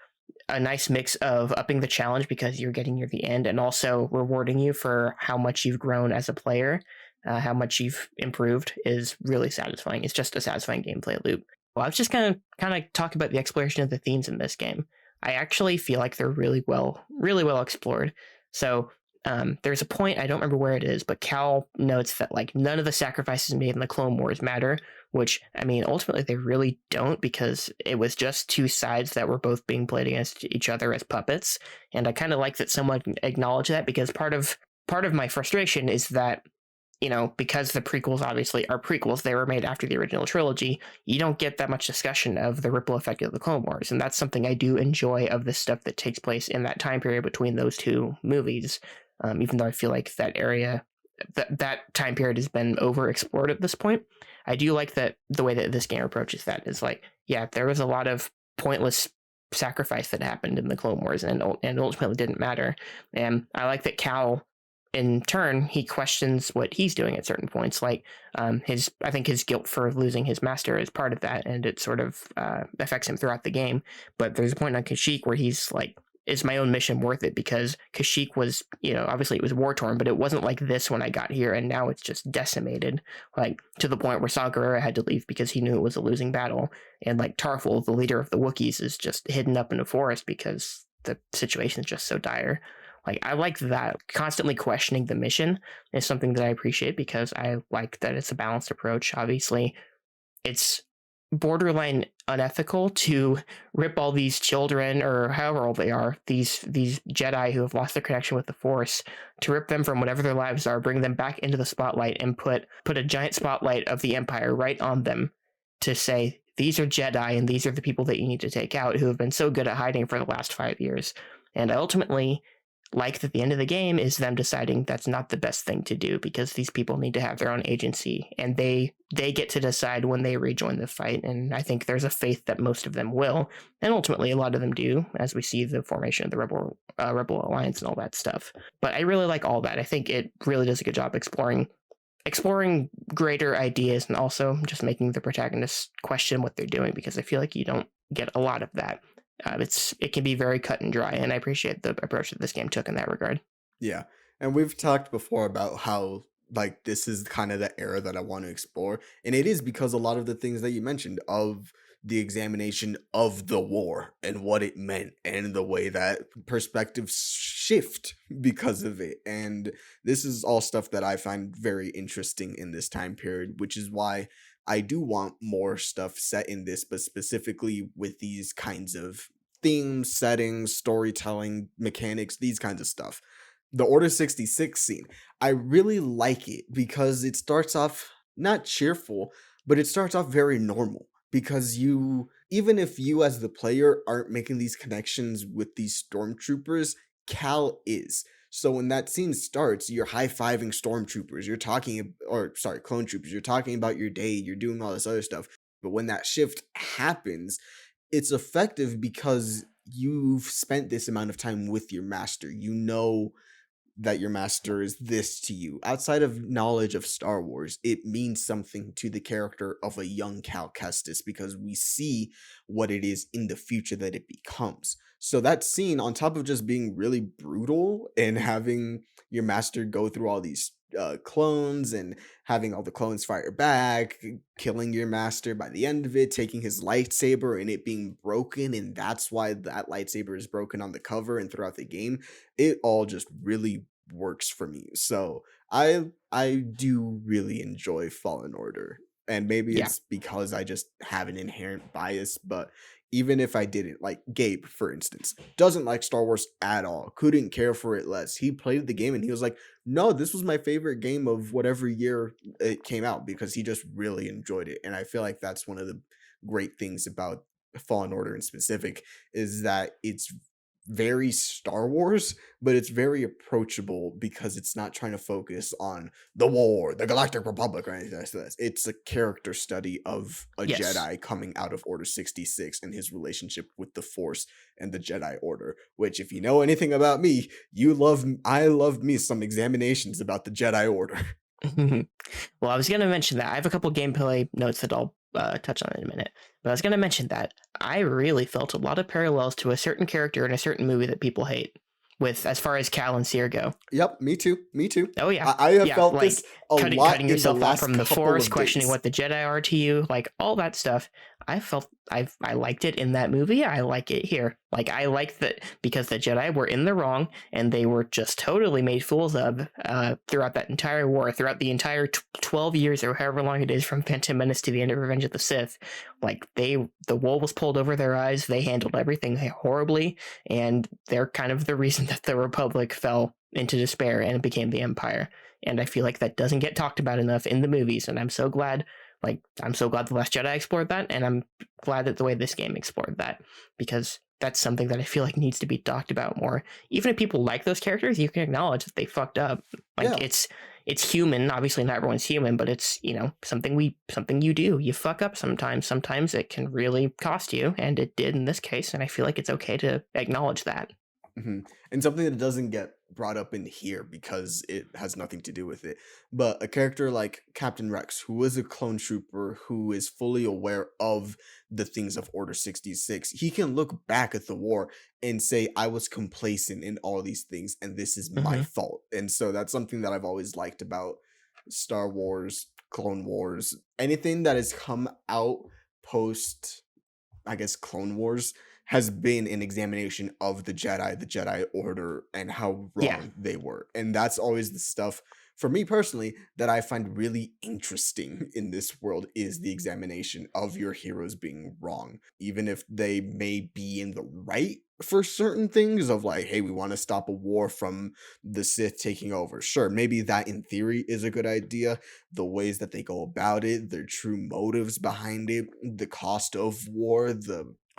a nice mix of upping the challenge because you're getting near the end and also rewarding you for how much you've grown as a player, how much you've improved, is really satisfying. It's just a satisfying gameplay loop. Well, I was just kind of talking about the exploration of the themes in this game. I actually feel like they're really well explored. So there's a point, I don't remember where it is, but Cal notes that like none of the sacrifices made in the Clone Wars matter, which, I mean, ultimately they really don't, because it was just 2 sides that were both being played against each other as puppets. And I kind of like that someone acknowledged that, because part of my frustration is that, you know, because the prequels obviously are prequels, they were made after the original trilogy, you don't get that much discussion of the ripple effect of the Clone Wars. And that's something I do enjoy of the stuff that takes place in that time period between those 2 movies. Even though I feel like that area, that time period has been overexplored at this point, I do like that the way that this game approaches that is like, yeah, there was a lot of pointless sacrifice that happened in the Clone Wars, and ultimately didn't matter. And I like that Cal, in turn, he questions what he's doing at certain points. Like I think his guilt for losing his master is part of that, and it sort of affects him throughout the game. But there's a point on Kashyyyk where he's like, is my own mission worth it? Because Kashyyyk was, you know, obviously it was war torn, but it wasn't like this when I got here, and now it's just decimated, like to the point where Saw Gerrera had to leave because he knew it was a losing battle, and like Tarful, the leader of the Wookiees, is just hidden up in a forest because the situation is just so dire. Like, I like that constantly questioning the mission is something that I appreciate, because I like that it's a balanced approach. Obviously, it's borderline unethical to rip all these children, or however old they are, these Jedi who have lost their connection with the Force, to rip them from whatever their lives are, bring them back into the spotlight, and put a giant spotlight of the Empire right on them to say, these are Jedi, and these are the people that you need to take out, who have been so good at hiding for the last 5 years. And I ultimately like that the end of the game is them deciding that's not the best thing to do, because these people need to have their own agency, and they get to decide when they rejoin the fight. And I think there's a faith that most of them will, and ultimately a lot of them do, as we see the formation of the Rebel Alliance and all that stuff. But I really like all that. I think it really does a good job exploring greater ideas, and also just making the protagonists question what they're doing, because I feel like you don't get a lot of that. It can be very cut and dry, and I appreciate the approach that this game took in that regard. Yeah. And we've talked before about how like this is kind of the era that I want to explore. And it is because a lot of the things that you mentioned of the examination of the war and what it meant, and the way that perspectives shift because of it. And this is all stuff that I find very interesting in this time period, which is why I do want more stuff set in this, but specifically with these kinds of themes, settings, storytelling, mechanics, these kinds of stuff. The Order 66 scene, I really like it because it starts off not cheerful, but it starts off very normal. Because even if you as the player aren't making these connections with these stormtroopers, Cal is. So when that scene starts, you're high-fiving stormtroopers, clone troopers, you're talking about your day, you're doing all this other stuff. But when that shift happens, it's effective because you've spent this amount of time with your master. You know that your master is this to you. Outside of knowledge of Star Wars, it means something to the character of a young Cal Kestis, because we see what it is in the future that it becomes. So that scene, on top of just being really brutal and having your master go through all these clones and having all the clones fire back, killing your master by the end of it, taking his lightsaber and it being broken, and that's why that lightsaber is broken on the cover and throughout the game. It all just really works for me. So I do really enjoy Fallen Order. And maybe Yeah. it's because I just have an inherent bias, but even if I didn't, like Gabe, for instance, doesn't like Star Wars at all, couldn't care for it less. He played the game and he was like, no, this was my favorite game of whatever year it came out because he just really enjoyed it. And I feel like that's one of the great things about Fallen Order in specific is that it's very Star Wars, but it's very approachable because it's not trying to focus on the war, the Galactic Republic, or anything like that. It's a character study of a Yes. Jedi coming out of Order 66 and his relationship with the Force and the Jedi Order. Which, if you know anything about me, I love me some examinations about the Jedi Order. Well, I was going to mention that. I have a couple gameplay notes that I'll touch on in a minute. But I was going to mention that I really felt a lot of parallels to a certain character in a certain movie that people hate, with as far as Cal and Seer go. Yep, me too. Me too. Oh yeah, I have yeah, felt like this a lot cutting in the yourself off last from the couple Force, of questioning days. what the Jedi are to you, like all that stuff. I liked it in that movie. I like it here. Like I like that because the Jedi were in the wrong and they were just totally made fools of throughout that entire war, throughout the entire 12 years or however long it is from Phantom Menace to the end of Revenge of the Sith. Like the wool was pulled over their eyes. They handled everything horribly, and they're kind of the reason that the Republic fell into despair and it became the Empire. And I feel like that doesn't get talked about enough in the movies, and I'm so glad. Like, I'm so glad The Last Jedi explored that, and I'm glad that the way this game explored that, because that's something that I feel like needs to be talked about more. Even if people like those characters, you can acknowledge that they fucked up. Like, Yeah. it's human. Obviously, not everyone's human, but it's, something you do. You fuck up sometimes. Sometimes it can really cost you, and it did in this case, and I feel like it's okay to acknowledge that. And something that doesn't get brought up in here because it has nothing to do with it. But a character like Captain Rex, who is a clone trooper who is fully aware of the things of Order 66, he can look back at the war and say, I was complacent in all these things, and this is my Mm-hmm. fault. And so that's something that I've always liked about Star Wars, Clone Wars, anything that has come out post, I guess, Clone Wars has been an examination of the Jedi Order, and how Yeah. wrong they were. And that's always the stuff, for me personally, that I find really interesting in this world is the examination of your heroes being wrong. Even if they may be in the right for certain things of like, hey, we want to stop a war from the Sith taking over. Sure, maybe that in theory is a good idea. The ways that they go about it, their true motives behind it, the cost of war,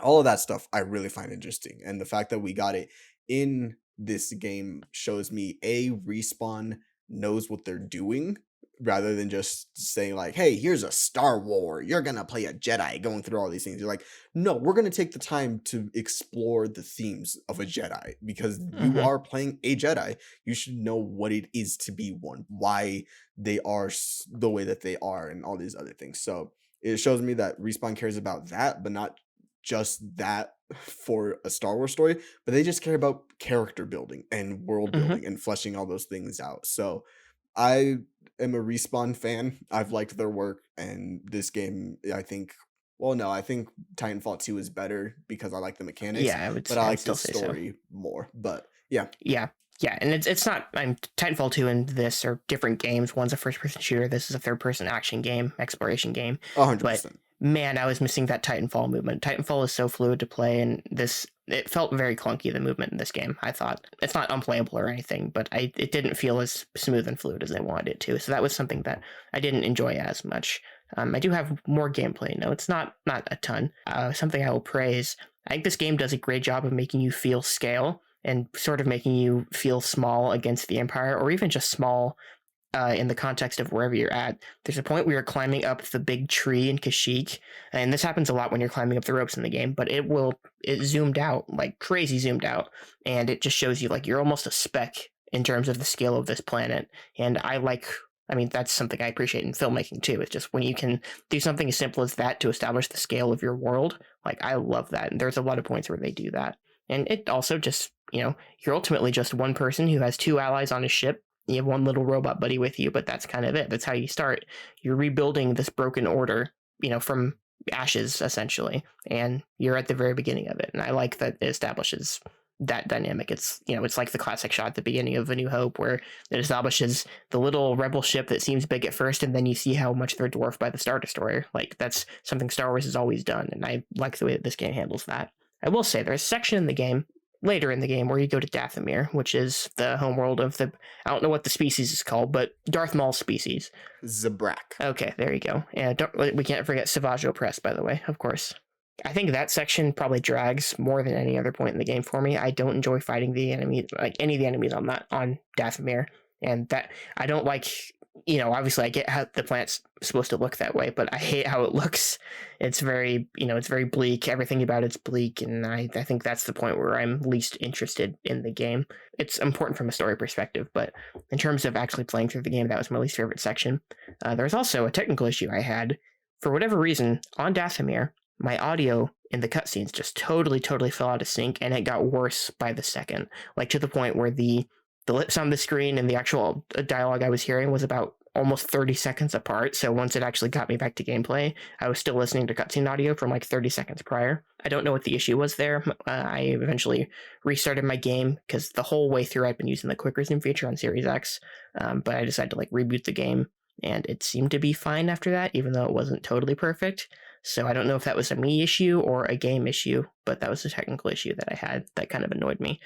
all of that stuff I really find interesting. And the fact that we got it in this game shows me Respawn knows what they're doing rather than just saying like, hey, here's a Star War, you're gonna play a Jedi going through all these things. You're like, no, we're gonna take the time to explore the themes of a Jedi because you are playing a Jedi. You should know what it is to be one, why they are the way that they are, and all these other things. So it shows me that Respawn cares about that, but not just that for a Star Wars story, but they just care about character building and world building and fleshing all those things out. So I am a Respawn fan. I've liked their work, and this game, I think, well, no, I think Titanfall 2 is better because I like the mechanics, Yeah, but I I'd like still the say so. story more. But yeah, Yeah, yeah, and it's not. Titanfall 2 and this are different games. One's a first-person shooter. This is a third-person action game, exploration game. 100%. But man, I was missing that Titanfall movement. Titanfall is so fluid to play, and it felt very clunky, the movement in this game. I thought it's not unplayable or anything, but it didn't feel as smooth and fluid as I wanted it to. So that was something that I didn't enjoy as much. I do have more gameplay notes, not a ton. Something I will praise. I think this game does a great job of making you feel scale and sort of making you feel small against the Empire, or even just small in the context of wherever you're at. There's a point where you're climbing up the big tree in Kashyyyk, and this happens a lot when you're climbing up the ropes in the game, but it zoomed out, like crazy zoomed out, and it just shows you like you're almost a speck in terms of the scale of this planet. And that's something I appreciate in filmmaking too. It's just when you can do something as simple as that to establish the scale of your world, like I love that. And there's a lot of points where they do that. And it also just, you're ultimately just one person who has two allies on a ship. You have one little robot buddy with you, but that's kind of it. That's how you start. You're rebuilding this broken order, from ashes, essentially. And you're at the very beginning of it. And I like that it establishes that dynamic. It's, it's like the classic shot at the beginning of A New Hope, where it establishes the little rebel ship that seems big at first, and then you see how much they're dwarfed by the Star Destroyer. Like, that's something Star Wars has always done, and I like the way that this game handles that. I will say there's a section in the game, later in the game, where you go to Dathomir, which is the homeworld of I don't know what the species is called, but Darth Maul's species. Zabrak. Okay, there you go. And we can't forget Savage Opress, by the way, of course. I think that section probably drags more than any other point in the game for me. I don't enjoy fighting the enemy, like any of the enemies on Dathomir, and that I don't like. Obviously I get how the planet's supposed to look that way, but I hate how it looks. It's very, it's very bleak. Everything about it's bleak, and I think that's the point where I'm least interested in the game. It's important from a story perspective, but in terms of actually playing through the game, that was my least favorite section. There was also a technical issue I had. For whatever reason, on Dathomir, my audio in the cutscenes just totally fell out of sync, and it got worse by the second, like to the point where the lips on the screen and the actual dialogue I was hearing was about almost 30 seconds apart. So once it actually got me back to gameplay, I was still listening to cutscene audio from like 30 seconds prior. I don't know what the issue was there. I eventually restarted my game because the whole way through I've been using the quick resume feature on Series X, but I decided to reboot the game, and it seemed to be fine after that, even though it wasn't totally perfect. So I don't know if that was a me issue or a game issue, but that was a technical issue that I had that kind of annoyed me.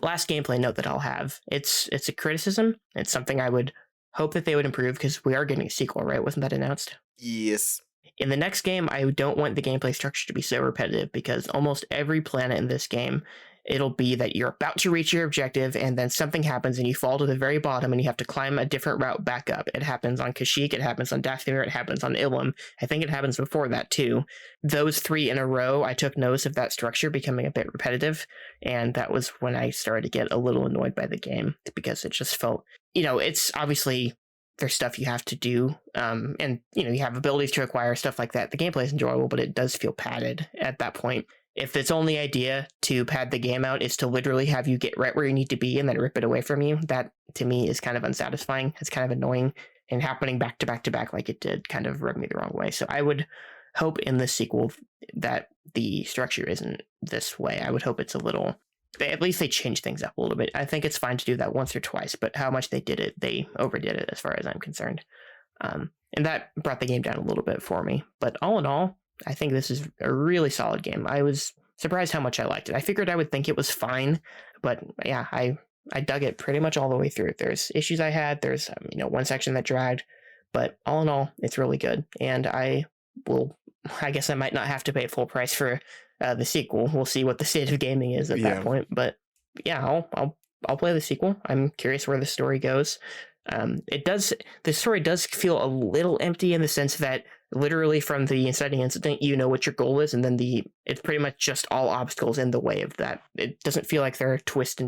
Last gameplay note that I'll have, it's a criticism. It's something I would hope that they would improve, because we are getting a sequel, right? Wasn't that announced? Yes. In the next game, I don't want the gameplay structure to be so repetitive, because almost every planet in this game, it'll be that you're about to reach your objective and then something happens and you fall to the very bottom and you have to climb a different route back up. It happens on Kashyyyk, it happens on Dathomir, it happens on Ilum. I think it happens before that too. Those three in a row, I took notice of that structure becoming a bit repetitive, and that was when I started to get a little annoyed by the game, because it just felt, it's obviously there's stuff you have to do, and you have abilities to acquire, stuff like that. The gameplay is enjoyable, but it does feel padded at that point. If its only idea to pad the game out is to literally have you get right where you need to be and then rip it away from you, that to me is kind of unsatisfying. It's kind of annoying, and happening back to back to back like it did kind of rubbed me the wrong way. So I would hope in this sequel that the structure isn't this way. I would hope it's a little, at least they change things up a little bit. I think it's fine to do that once or twice, but how much they did it, they overdid it as far as I'm concerned. And that brought the game down a little bit for me. But all in all, I think this is a really solid game. I was surprised how much I liked it. I figured I would think it was fine, but yeah, I dug it pretty much all the way through. There's issues I had. There's one section that dragged, but all in all, it's really good. And I guess I might not have to pay full price for the sequel. We'll see what the state of gaming is at that point. But yeah, I'll play the sequel. I'm curious where the story goes. The story does feel a little empty in the sense that literally from the inciting incident, what your goal is, and then it's pretty much just all obstacles in the way of that. It doesn't feel like there are twists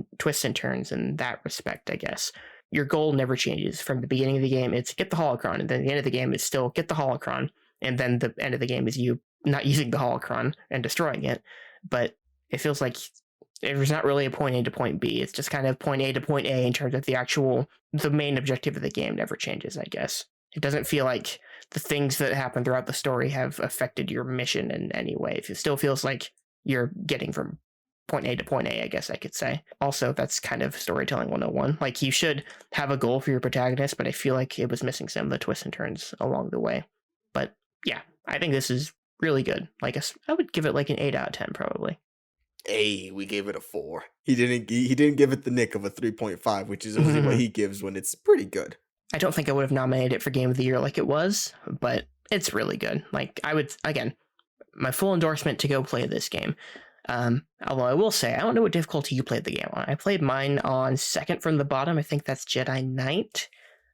and turns in that respect, I guess. Your goal never changes from the beginning of the game. It's get the holocron, and then the end of the game is still get the holocron, and then the end of the game is you not using the holocron and destroying it. But it feels like there's not really a point A to point B. It's just kind of point A to point A in terms of the main objective of the game never changes, I guess. It doesn't feel like the things that happen throughout the story have affected your mission in any way. It still feels like you're getting from point A to point A, I guess I could say. Also, that's kind of storytelling 101. Like, you should have a goal for your protagonist, but I feel like it was missing some of the twists and turns along the way. But yeah, I think this is really good. I would give it an 8 out of 10 probably. Hey, we gave it a 4. He didn't give it the nick of a 3.5, which is usually what he gives when it's pretty good. I don't think I would have nominated it for Game of the Year like it was, but it's really good. I would, again, my full endorsement to go play this game. Although I will say, I don't know what difficulty you played the game on. I played mine on second from the bottom. I think that's Jedi Knight.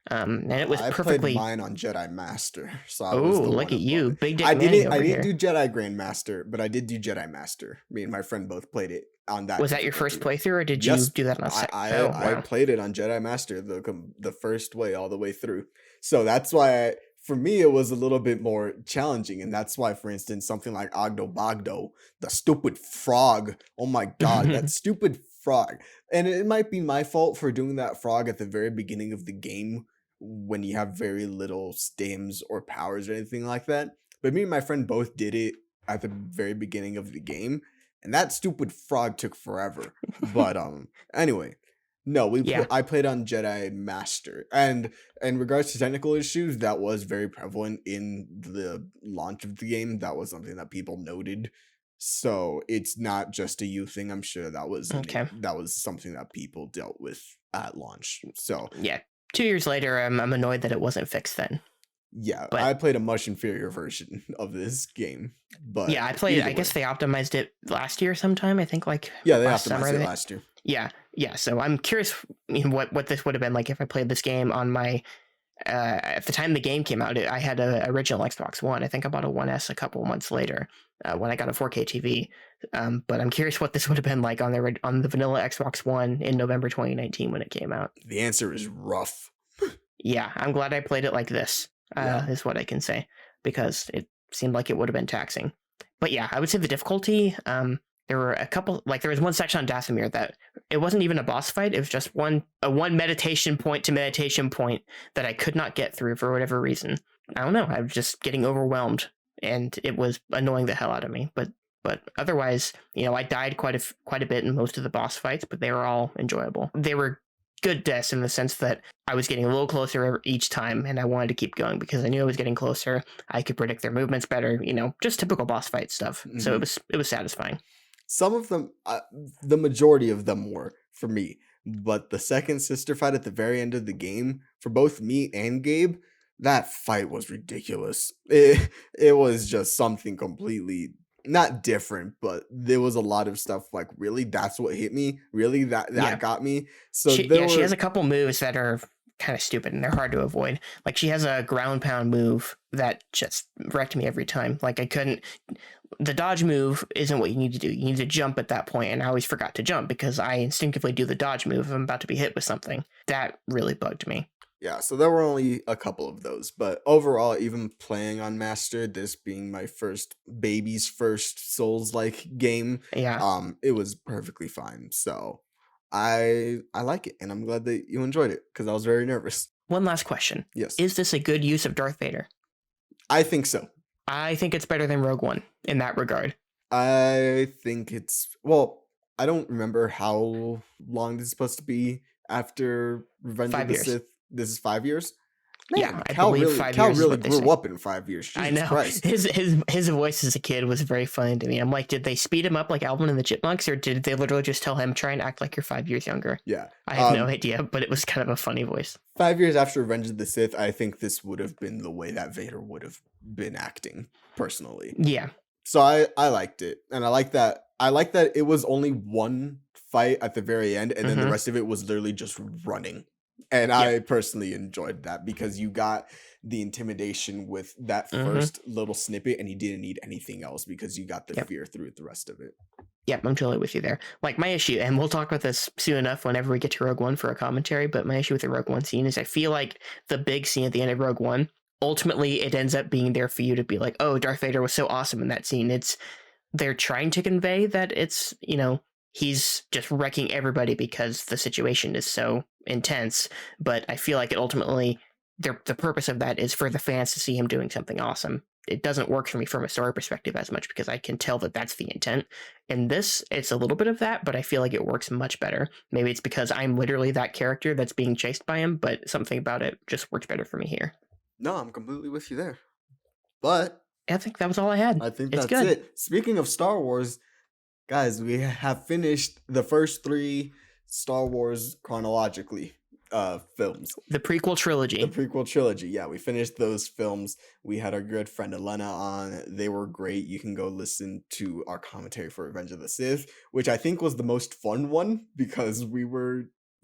And it was perfectly. I played mine on Jedi Master. So look at you, big dick. I didn't do Jedi Grandmaster, but I did do Jedi Master. Me and my friend both played it on that. Was that your first playthrough, or did you do that on a second? I played it on Jedi Master the first way all the way through. So that's why for me, it was a little bit more challenging, and that's why, for instance, something like Ogdo Bogdo, the stupid frog. Oh my god, that stupid frog. And it might be my fault for doing that frog at the very beginning of the game when you have very little stims or powers or anything like that. But me and my friend both did it at the very beginning of the game, and that stupid frog took forever. But anyway, no, Yeah. I played on Jedi Master, and in regards to technical issues, that was very prevalent in the launch of the game. That was something that people noted. So it's not just a you thing. I'm sure Okay. that was something that people dealt with at launch. So Yeah. 2 years later, I'm annoyed that it wasn't fixed then. yeah, But I played a much inferior version of this game. But yeah, I played. I guess they optimized it last year sometime. I think like yeah, they last optimized summer. it last year. Yeah, yeah. So I'm curious, what this would have been like if I played this game on my. At the time the game came out, I had a original Xbox One. I think I bought a 1S a couple months later when I got a 4K TV. But I'm curious what this would have been like on the vanilla Xbox One in November 2019 when it came out. The answer is rough. Yeah, I'm glad I played it like this. Is what I can say, because it seemed like it would have been taxing. But yeah, I would say the difficulty. There were a couple, like there was one section on Dathomir that it wasn't even a boss fight. It was just one meditation point to meditation point that I could not get through for whatever reason. I don't know. I was just getting overwhelmed, and it was annoying the hell out of me. But otherwise, I died quite a bit in most of the boss fights, but they were all enjoyable. They were good deaths in the sense that I was getting a little closer each time, and I wanted to keep going because I knew I was getting closer. I could predict their movements better, just typical boss fight stuff. Mm-hmm. So it was satisfying. Some of them, the majority of them were for me, but the second sister fight at the very end of the game, for both me and Gabe, that fight was ridiculous. It was just something completely not different, but there was a lot of stuff like, really, that's what hit me. Really, that got me. So she has a couple moves that are kind of stupid and they're hard to avoid. Like she has a ground pound move that just wrecked me every time. Like I couldn't. The dodge move isn't what you need to do. You need to jump at that point, and I always forgot to jump because I instinctively do the dodge move if I'm about to be hit with something. That really bugged me. Yeah, so there were only a couple of those, but overall, even playing on Master, this being my baby's first Souls-like game, it was perfectly fine. So I like it, and I'm glad that you enjoyed it because I was very nervous. One last question. Yes. Is this a good use of Darth Vader? I think so. I think it's better than Rogue One in that regard. I think I don't remember how long this is supposed to be after Revenge of the Sith. This is 5 years? Man, yeah, I believe 5 years. Cal really grew up in 5 years. Jesus I know. Christ. His voice as a kid was very funny to me. I'm like, did they speed him up like Alvin and the Chipmunks, or did they literally just tell him, try and act like you're 5 years younger? Yeah. I have no idea, but it was kind of a funny voice. 5 years after Revenge of the Sith, I think this would have been the way that Vader would have been acting, personally. Yeah. So I liked it. And I like that it was only one fight at the very end, and then the rest of it was literally just running. And I personally enjoyed that because you got the intimidation with that first little snippet, and you didn't need anything else because you got the fear through the rest of it. Yep, I'm totally with you there. Like my issue, and we'll talk about this soon enough whenever we get to Rogue One for a commentary, but my issue with the Rogue One scene is I feel like the big scene at the end of Rogue One, ultimately it ends up being there for you to be like, oh, Darth Vader was so awesome in that scene. They're trying to convey that it's, he's just wrecking everybody because the situation is so intense, but I feel like it ultimately, the purpose of that is for the fans to see him doing something awesome. It doesn't work for me from a story perspective as much because I can tell that that's the intent. In this, it's a little bit of that, but I feel like it works much better. Maybe it's because I'm literally that character that's being chased by him, but something about it just works better for me here. No, I'm completely with you there. But I think that was all I had. I think that's it. Speaking of Star Wars, guys, we have finished the first 3 Star Wars chronologically films. The prequel trilogy. Yeah, we finished those films. We had our good friend Elena on. They were great. You can go listen to our commentary for Revenge of the Sith, which I think was the most fun one because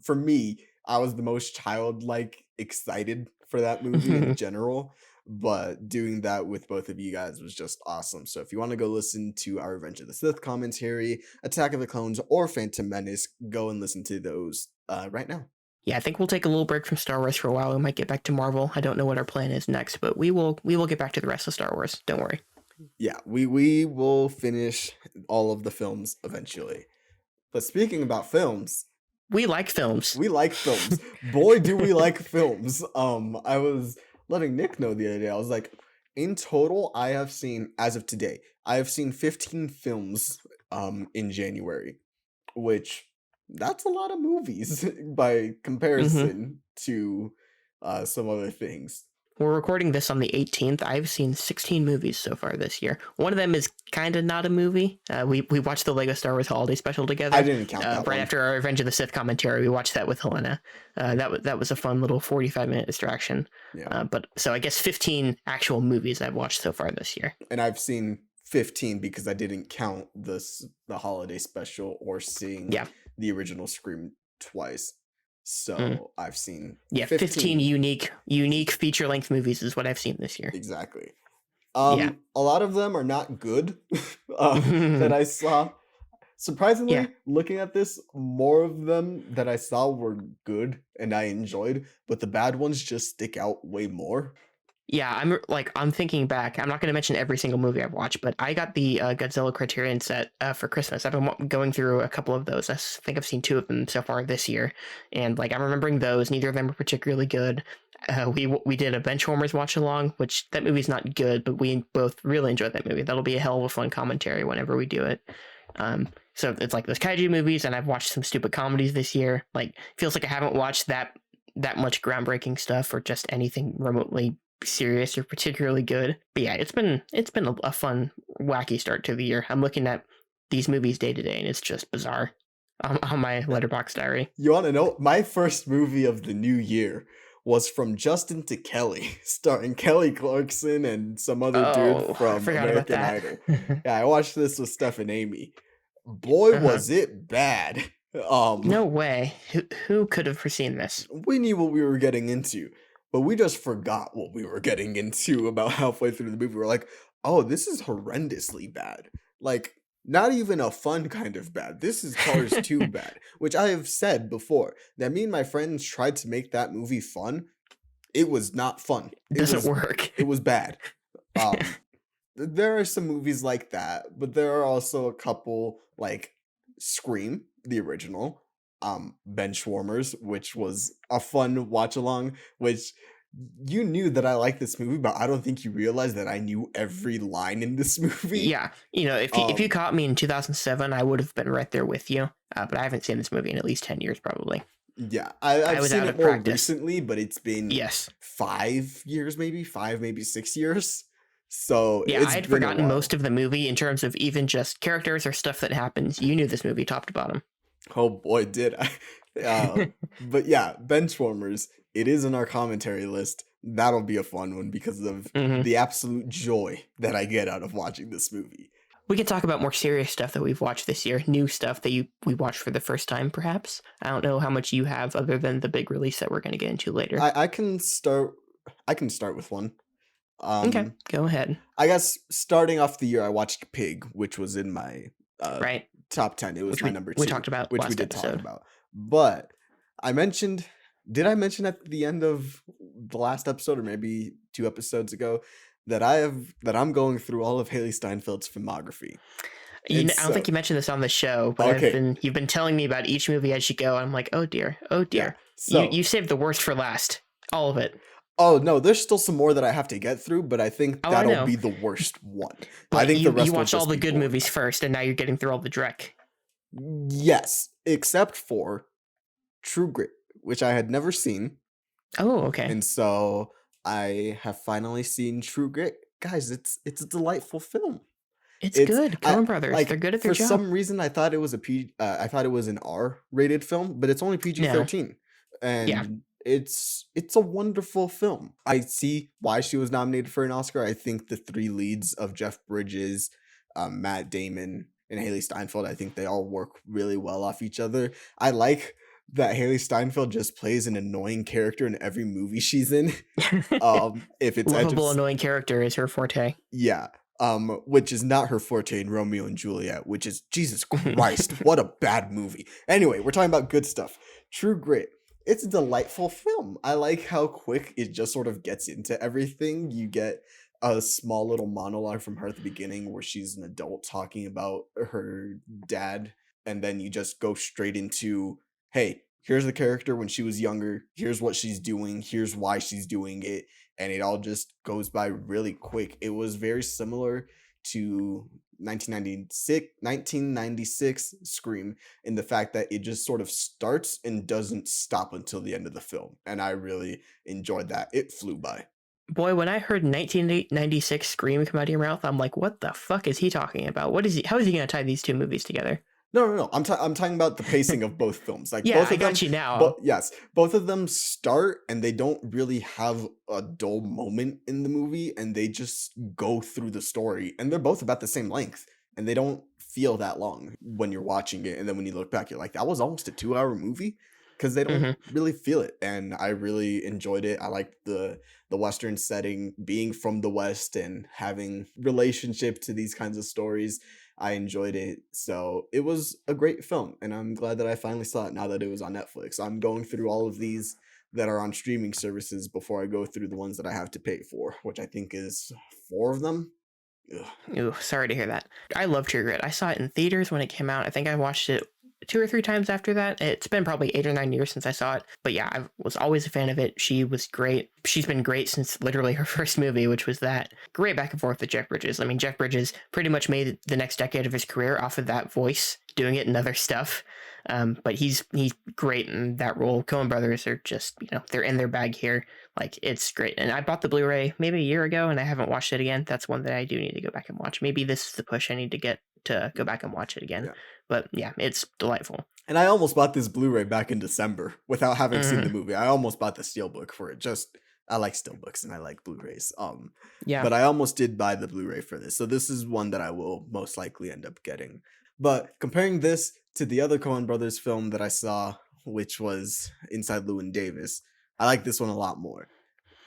for me, I was the most childlike excited for that movie in general. But doing that with both of you guys was just awesome. So if you want to go listen to our Revenge of the Sith commentary, Attack of the Clones, or Phantom Menace, go and listen to those right now. Yeah, I think we'll take a little break from Star Wars for a while. We might get back to Marvel. I don't know what our plan is next, but we will get back to the rest of Star Wars. Don't worry. Yeah, we will finish all of the films eventually. But speaking about films, we like films. We like films. Boy, do we like films. I was letting Nick know the other day. I was like, in total, I have seen, as of today, I have seen 15 films in January, which that's a lot of movies by comparison to some other things. We're recording this on the 18th. I've seen 16 movies so far this year. One of them is kind of not a movie. We watched the Lego Star Wars Holiday Special together. I didn't count that right one. after our Revenge of the Sith commentary. We watched that with Helena. That was a fun little 45-minute distraction. Yeah. But so I guess 15 actual movies I've watched so far this year. And I've seen 15 because I didn't count the Holiday Special or seeing the original Scream twice. So I've seen 15 unique feature-length movies is what I've seen this year. Exactly. A lot of them are not good that I saw. Surprisingly, looking at this, more of them that I saw were good and I enjoyed, but the bad ones just stick out way more. Yeah, I'm thinking back. I'm not going to mention every single movie I've watched, but I got the Godzilla Criterion set for Christmas. I've been going through a couple of those. I think I've seen 2 of them so far this year, and I'm remembering those. Neither of them were particularly good. We did a Benchwarmers watch along, which that movie's not good, but we both really enjoyed that movie. That'll be a hell of a fun commentary whenever we do it. So it's like those kaiju movies, and I've watched some stupid comedies this year. Feels like I haven't watched that much groundbreaking stuff or just anything remotely serious or particularly good. But yeah, it's been a fun, wacky start to the year. I'm looking at these movies day to day, and it's just bizarre on my Letterboxd diary. You want to know? My first movie of the new year was From Justin to Kelly, starring Kelly Clarkson and some other dude from American Idol. Yeah, I watched this with Steph and Amy. Boy, was it bad. No way. Who could have foreseen this? We knew what we were getting into, but we just forgot what we were getting into about halfway through the movie. We're like, oh, this is horrendously bad. Not even a fun kind of bad. This is Cars 2 bad, which I have said before, that me and my friends tried to make that movie fun. It was not fun. It doesn't work. It was bad. There are some movies like that, but there are also a couple like Scream, the original, Benchwarmers, which was a fun watch along, which you knew that I liked this movie, but I don't think you realized that I knew every line in this movie. Yeah, if you caught me in 2007, I would have been right there with you. But I haven't seen this movie in at least 10 years, probably. Yeah, I've seen it more recently, but it's been 5 years, maybe 6 years. So yeah, I had forgotten most of the movie in terms of even just characters or stuff that happens. You knew this movie top to bottom. Oh boy, did I! But yeah, Benchwarmers. It is in our commentary list. That'll be a fun one because of the absolute joy that I get out of watching this movie. We can talk about more serious stuff that we've watched this year, new stuff that we watched for the first time, perhaps. I don't know how much you have other than the big release that we're going to get into later. I can start with one. Okay, go ahead. I guess starting off the year, I watched Pig, which was in my top 10. It was my number 2. We talked about which last we did episode. talk about. But did I mention at the end of the last episode, or maybe 2 episodes ago, that I'm going through all of Haley Steinfeld's filmography? I don't think you mentioned this on the show, but you've been telling me about each movie as you go. I'm like, oh dear. Yeah. So, you saved the worst for last. All of it. Oh no, there's still some more that I have to get through, but I think that'll be the worst one. But I think the rest you watched all the good movies first, and now you're getting through all the dreck. Yes, except for True Grit, which I had never seen. Oh, okay. And so I have finally seen True Grit. Guys, it's a delightful film. It's good. Coen Brothers, they're good at their job. For some reason, I thought it was an R-rated film, but it's only PG-13, and it's a wonderful film. I see why she was nominated for an Oscar. I think the 3 leads of Jeff Bridges, Matt Damon, and Haley Steinfeld, I think they all work really well off each other. I like that Haley Steinfeld just plays an annoying character in every movie she's in. If it's lovable, annoying character is her forte. Yeah. Which is not her forte in Romeo and Juliet, which is, Jesus Christ, what a bad movie. Anyway, we're talking about good stuff. True Grit. It's a delightful film. I like how quick it just sort of gets into everything. You get a small little monologue from her at the beginning where she's an adult talking about her dad, and then you just go straight into, hey, here's the character when she was younger, here's what she's doing, here's why she's doing it, and it all just goes by really quick. It was very similar to 1996 Scream in the fact that it just sort of starts and doesn't stop until the end of the film. And I really enjoyed that. It flew by. Boy, when I heard 1996 Scream come out of your mouth, I'm like, what the fuck is he talking about? What is he? How is he going to tie these two movies together? No. I'm talking about the pacing of both films. Like Yeah, both I of them, got you now. but yes, both of them start and they don't really have a dull moment in the movie, and they just go through the story, and they're both about the same length, and they don't feel that long when you're watching it. And then when you look back, you're like, that was almost a 2-hour movie, because they don't Mhm. really feel it. And I really enjoyed it. I liked the Western setting, being from the West and having relationship to these kinds of stories. I enjoyed it. So it was a great film, and I'm glad that I finally saw it now that it was on Netflix. I'm going through all of these that are on streaming services before I go through the ones that I have to pay for, which I think is 4 of them. Ugh. Ooh, sorry to hear that. I love True Grit. I saw it in theaters when it came out. I think I watched it 2 or 3 times after that. It's been probably 8 or 9 years since I saw it. But yeah, I was always a fan of it. She was great. She's been great since literally her first movie, which was that. Great back and forth with Jeff Bridges. I mean, Jeff Bridges pretty much made the next decade of his career off of that voice, doing it in other stuff. But he's great in that role. Coen Brothers are just, they're in their bag here. Like, it's great. And I bought the Blu-ray maybe a year ago, and I haven't watched it again. That's one that I do need to go back and watch. Maybe this is the push I need to get to go back and watch it again. Yeah. But yeah, it's delightful. And I almost bought this Blu-ray back in December without having seen the Mhm. movie. I almost bought the Steelbook for it. Just I like Steelbooks and I like Blu-rays. Yeah. But I almost did buy the Blu-ray for this. So this is one that I will most likely end up getting. But comparing this to the other Coen Brothers film that I saw, which was Inside Llewyn Davis, I like this one a lot more.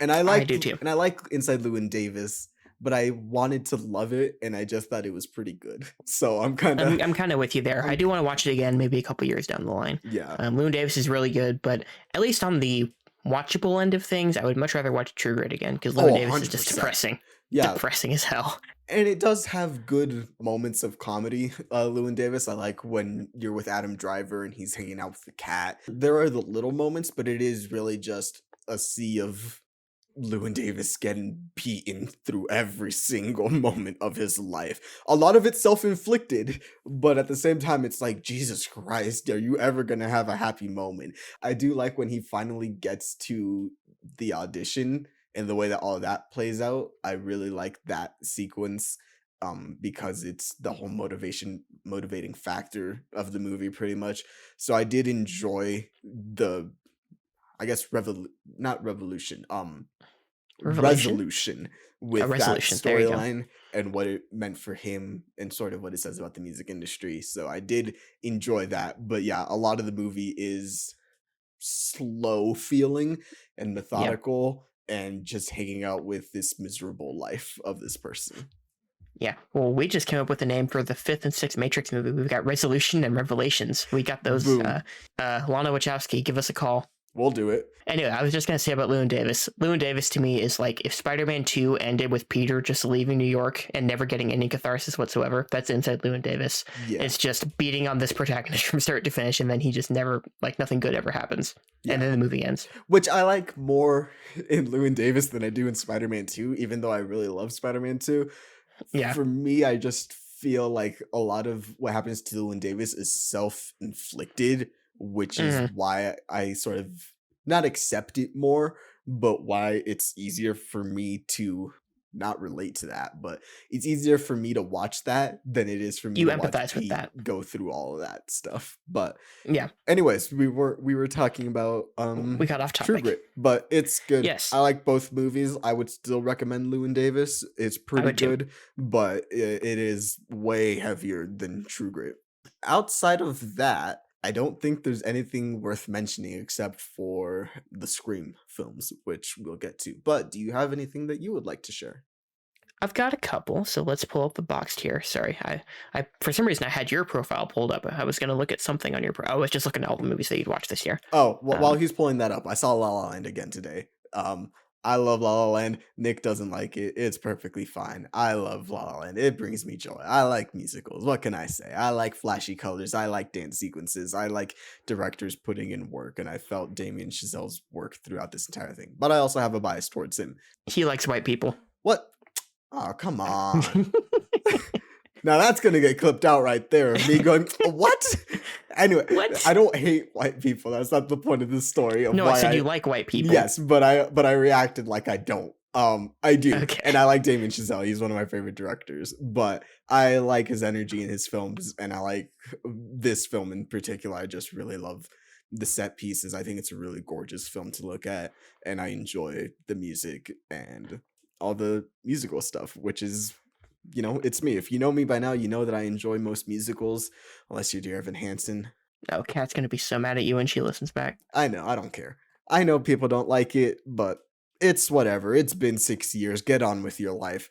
And I do too. I like Inside Llewyn Davis, but I wanted to love it, and I just thought it was pretty good. So I'm kind of I'm kind of with you there. I do want to watch it again, maybe a couple years down the line. yeah. Llewyn Davis is really good, but at least on the watchable end of things, I would much rather watch True Grit again, because Llewyn Davis is just 100%. depressing. Yeah. Depressing as hell. And it does have good moments of comedy, Llewyn Davis. I like when you're with Adam Driver and he's hanging out with the cat. There are the little moments, but it is really just a sea of Llewyn Davis getting beaten through every single moment of his life. A lot of it's self-inflicted, but at the same time, it's like, Jesus Christ, are you ever gonna have a happy moment? I do like when he finally gets to the audition and the way that all of that plays out. I really like that sequence because it's the whole motivating factor of the movie pretty much. So I did enjoy the, I guess, not revolution, resolution with that resolution. There you go. storyline and what it meant for him and sort of what it says about the music industry. So I did enjoy that. But yeah, a lot of the movie is slow feeling and methodical and just hanging out with this miserable life of this person. Yeah. Well, we just came up with a name for the 5th and 6th Matrix movie. We've got Resolution and Revelations. We got those. Boom. Lana Wachowski, give us a call. We'll do it. Anyway, I was just going to say about Llewyn Davis. Llewyn Davis to me is like if Spider-Man 2 ended with Peter just leaving New York and never getting any catharsis whatsoever. That's Inside Llewyn Davis. Yeah. It's just beating on this protagonist from start to finish, and then he just never, like, nothing good ever happens. Yeah. And then the movie ends. Which I like more in Llewyn Davis than I do in Spider-Man 2, even though I really love Spider-Man 2. Yeah. For me, I just feel like a lot of what happens to Llewyn Davis is self-inflicted, which is why I sort of not accept it more, but why it's easier for me to not relate to that. But it's easier for me to watch that than it is for me to empathize watch with Pete that. go through all of that stuff. But yeah. Anyways, we were talking about we got off True topic. Grit, but it's good. Yes. I like both movies. I would still recommend Llewyn Davis. It's pretty good, but it is way heavier than True Grit. Outside of that, I don't think there's anything worth mentioning except for the Scream films, which we'll get to. But do you have anything that you would like to share? I've got a couple, so let's pull up the box here. Sorry, I for some reason I had your profile pulled up. I was going to look at something on your I was just looking at all the movies that you'd watched this year. Oh, while he's pulling that up, I saw La La Land again today. I love La La Land. Nick doesn't like it. It's perfectly fine. I love La La Land. It brings me joy. I like musicals. What can I say? I like flashy colors. I like dance sequences. I like directors putting in work, and I felt Damien Chazelle's work throughout this entire thing. But I also have a bias towards him. He likes white people. What? Oh, come on. Now that's going to get clipped out right there. Me going, what? Anyway, What? I don't hate white people. That's not the point of this story. No, I said you like white people. Yes, but I reacted like I don't. I do. Okay. And I like Damien Chazelle. He's one of my favorite directors. But I like his energy in his films, and I like this film in particular. I just really love the set pieces. I think it's a really gorgeous film to look at, and I enjoy the music and all the musical stuff, which is, you know, it's me. If you know me by now, you know that I enjoy most musicals, unless you're Dear Evan Hansen. Oh, Kat's going to be so mad at you when she listens back. I know, I don't care. I know people don't like it, but it's whatever. It's been 6 years. Get on with your life.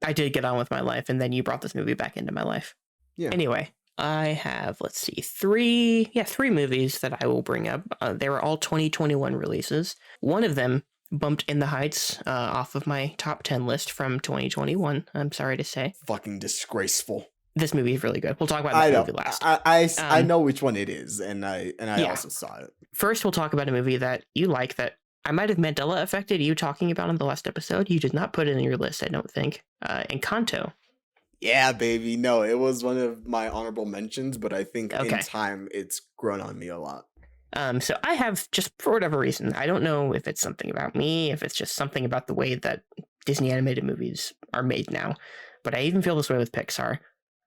I did get on with my life, and then you brought this movie back into my life. Yeah. Anyway, I have, let's see, three movies that I will bring up. They were all 2021 releases. One of them bumped In the Heights off of my top 10 list from 2021, I'm sorry to say. Fucking disgraceful. This movie is really good. We'll talk about this movie last. I know which one it is, and I also saw it. First, we'll talk about a movie that you like that I might have Mandela affected you talking about in the last episode. You did not put it in your list, I don't think. Encanto. Yeah, baby. No, it was one of my honorable mentions, but I think in time it's grown on me a lot. So I have, just for whatever reason, I don't know if it's something about me, if it's just something about the way that Disney animated movies are made now, but I even feel this way with Pixar.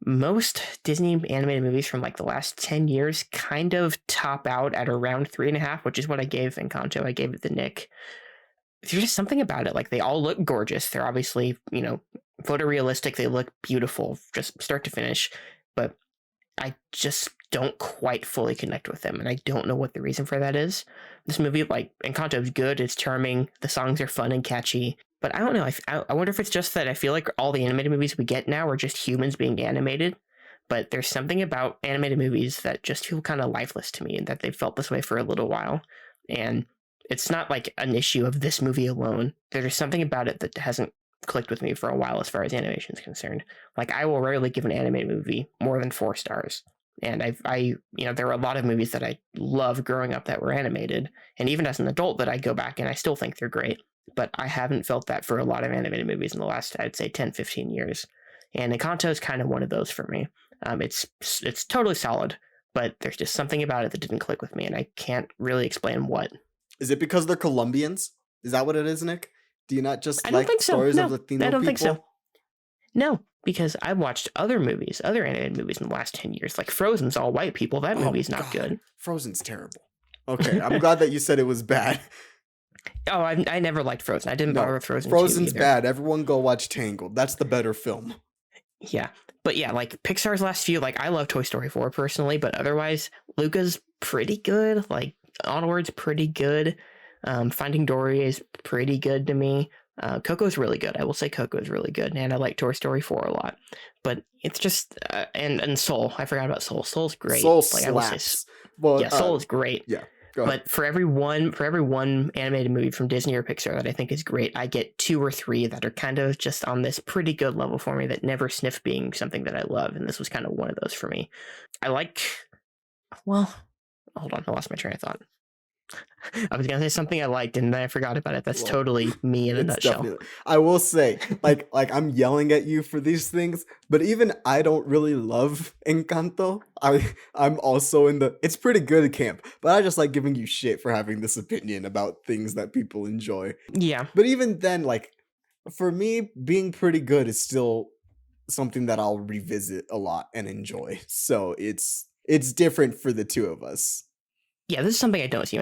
Most Disney animated movies from like the last 10 years kind of top out at around 3.5, which is what I gave Encanto. I gave it to Nick. There's just something about it. Like, they all look gorgeous. They're obviously, you know, photorealistic. They look beautiful, just start to finish. But I just don't quite fully connect with them, and I don't know what the reason for that is. This movie, like, Encanto is good, it's charming, the songs are fun and catchy, but I don't know, I wonder if it's just that I feel like all the animated movies we get now are just humans being animated, but there's something about animated movies that just feel kind of lifeless to me, and that they've felt this way for a little while, and it's not like an issue of this movie alone. There's something about it that hasn't clicked with me for a while as far as animation is concerned. Like, I will rarely give an animated movie more than 4 stars. And I you know, there were a lot of movies that I loved growing up that were animated, and even as an adult that I go back and I still think they're great. But I haven't felt that for a lot of animated movies in the last, I'd say, 10, 15 years. And Encanto is kind of one of those for me. It's totally solid, but there's just something about it that didn't click with me, and I can't really explain what. Is it because they're Colombians? Is that what it is, Nick? Do you not just like stories of Latino people? I don't think so. No, because I've watched other animated movies in the last 10 years. Like Frozen's all white people. That movie's not good. Frozen's terrible. Okay, I'm glad that you said it was bad. Oh, I never liked Frozen. I didn't bother with Frozen. Frozen's bad. Everyone go watch Tangled. That's the better film. Yeah. But yeah, like Pixar's last few, like I love Toy Story 4 personally, but otherwise, Luca's pretty good. Like Onward's pretty good. Finding Dory is pretty good to me. Coco's really good. I will say Coco's really good, and I like Toy Story 4 a lot. But it's just and Soul. I forgot about Soul. Soul's great. Soul slaps. Soul is great. Yeah. Go ahead. But for every one animated movie from Disney or Pixar that I think is great, I get 2 or 3 that are kind of just on this pretty good level for me that never sniff being something that I love, and this was kind of one of those for me. Hold on, I lost my train of thought. I was gonna say something I liked and then I forgot about it. That's totally me in a nutshell. Definitely. I will say, like I'm yelling at you for these things, but even I don't really love Encanto. I'm also in the it's pretty good camp, but I just like giving you shit for having this opinion about things that people enjoy. Yeah. But even then, like, for me, being pretty good is still something that I'll revisit a lot and enjoy. So it's different for the two of us. Yeah, this is something I don't see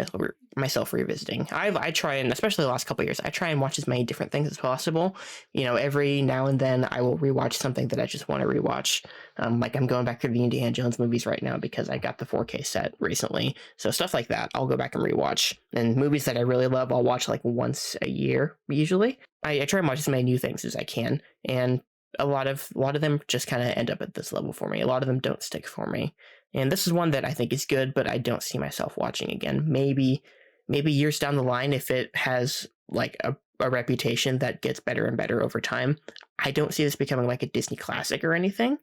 myself revisiting. I try, and especially the last couple of years, I try and watch as many different things as possible. You know, every now and then I will rewatch something that I just want to rewatch. Like I'm going back through the Indiana Jones movies right now because I got the 4K set recently. So stuff like that, I'll go back and rewatch. And movies that I really love, I'll watch like once a year, usually. I try to watch as many new things as I can, and a lot of them just kind of end up at this level for me. A lot of them don't stick for me, and this is one that I think is good, but I don't see myself watching again. Maybe years down the line, if it has like a reputation that gets better and better over time. I don't see this becoming like a Disney classic or anything.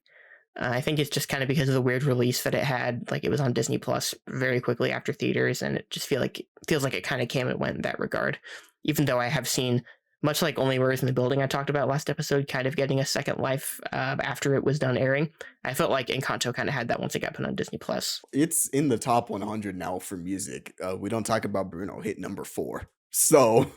I think it's just kind of because of the weird release that it had. Like, it was on Disney Plus very quickly after theaters, and it just feels like it kind of came and went in that regard. Even though I have seen, much like Only Murders in the Building I talked about last episode, kind of getting a second life after it was done airing, I felt like Encanto kind of had that once it got put on Disney Plus. It's in the top 100 now for music. We don't talk about Bruno hit number 4. So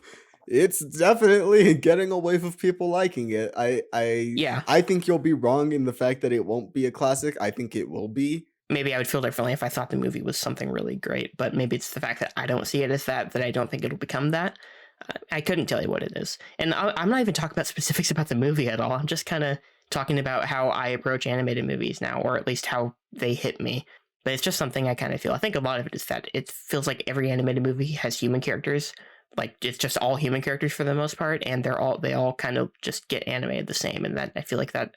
it's definitely getting a wave of people liking it. I think you'll be wrong in the fact that it won't be a classic. I think it will be. Maybe I would feel differently if I thought the movie was something really great, but maybe it's the fact that I don't see it as that I don't think it'll become that. I couldn't tell you what it is. And I'm not even talking about specifics about the movie at all. I'm just kind of talking about how I approach animated movies now, or at least how they hit me. But it's just something I kind of feel. I think a lot of it is that it feels like every animated movie has human characters. Like, it's just all human characters for the most part, and they all kind of just get animated the same, and that I feel like that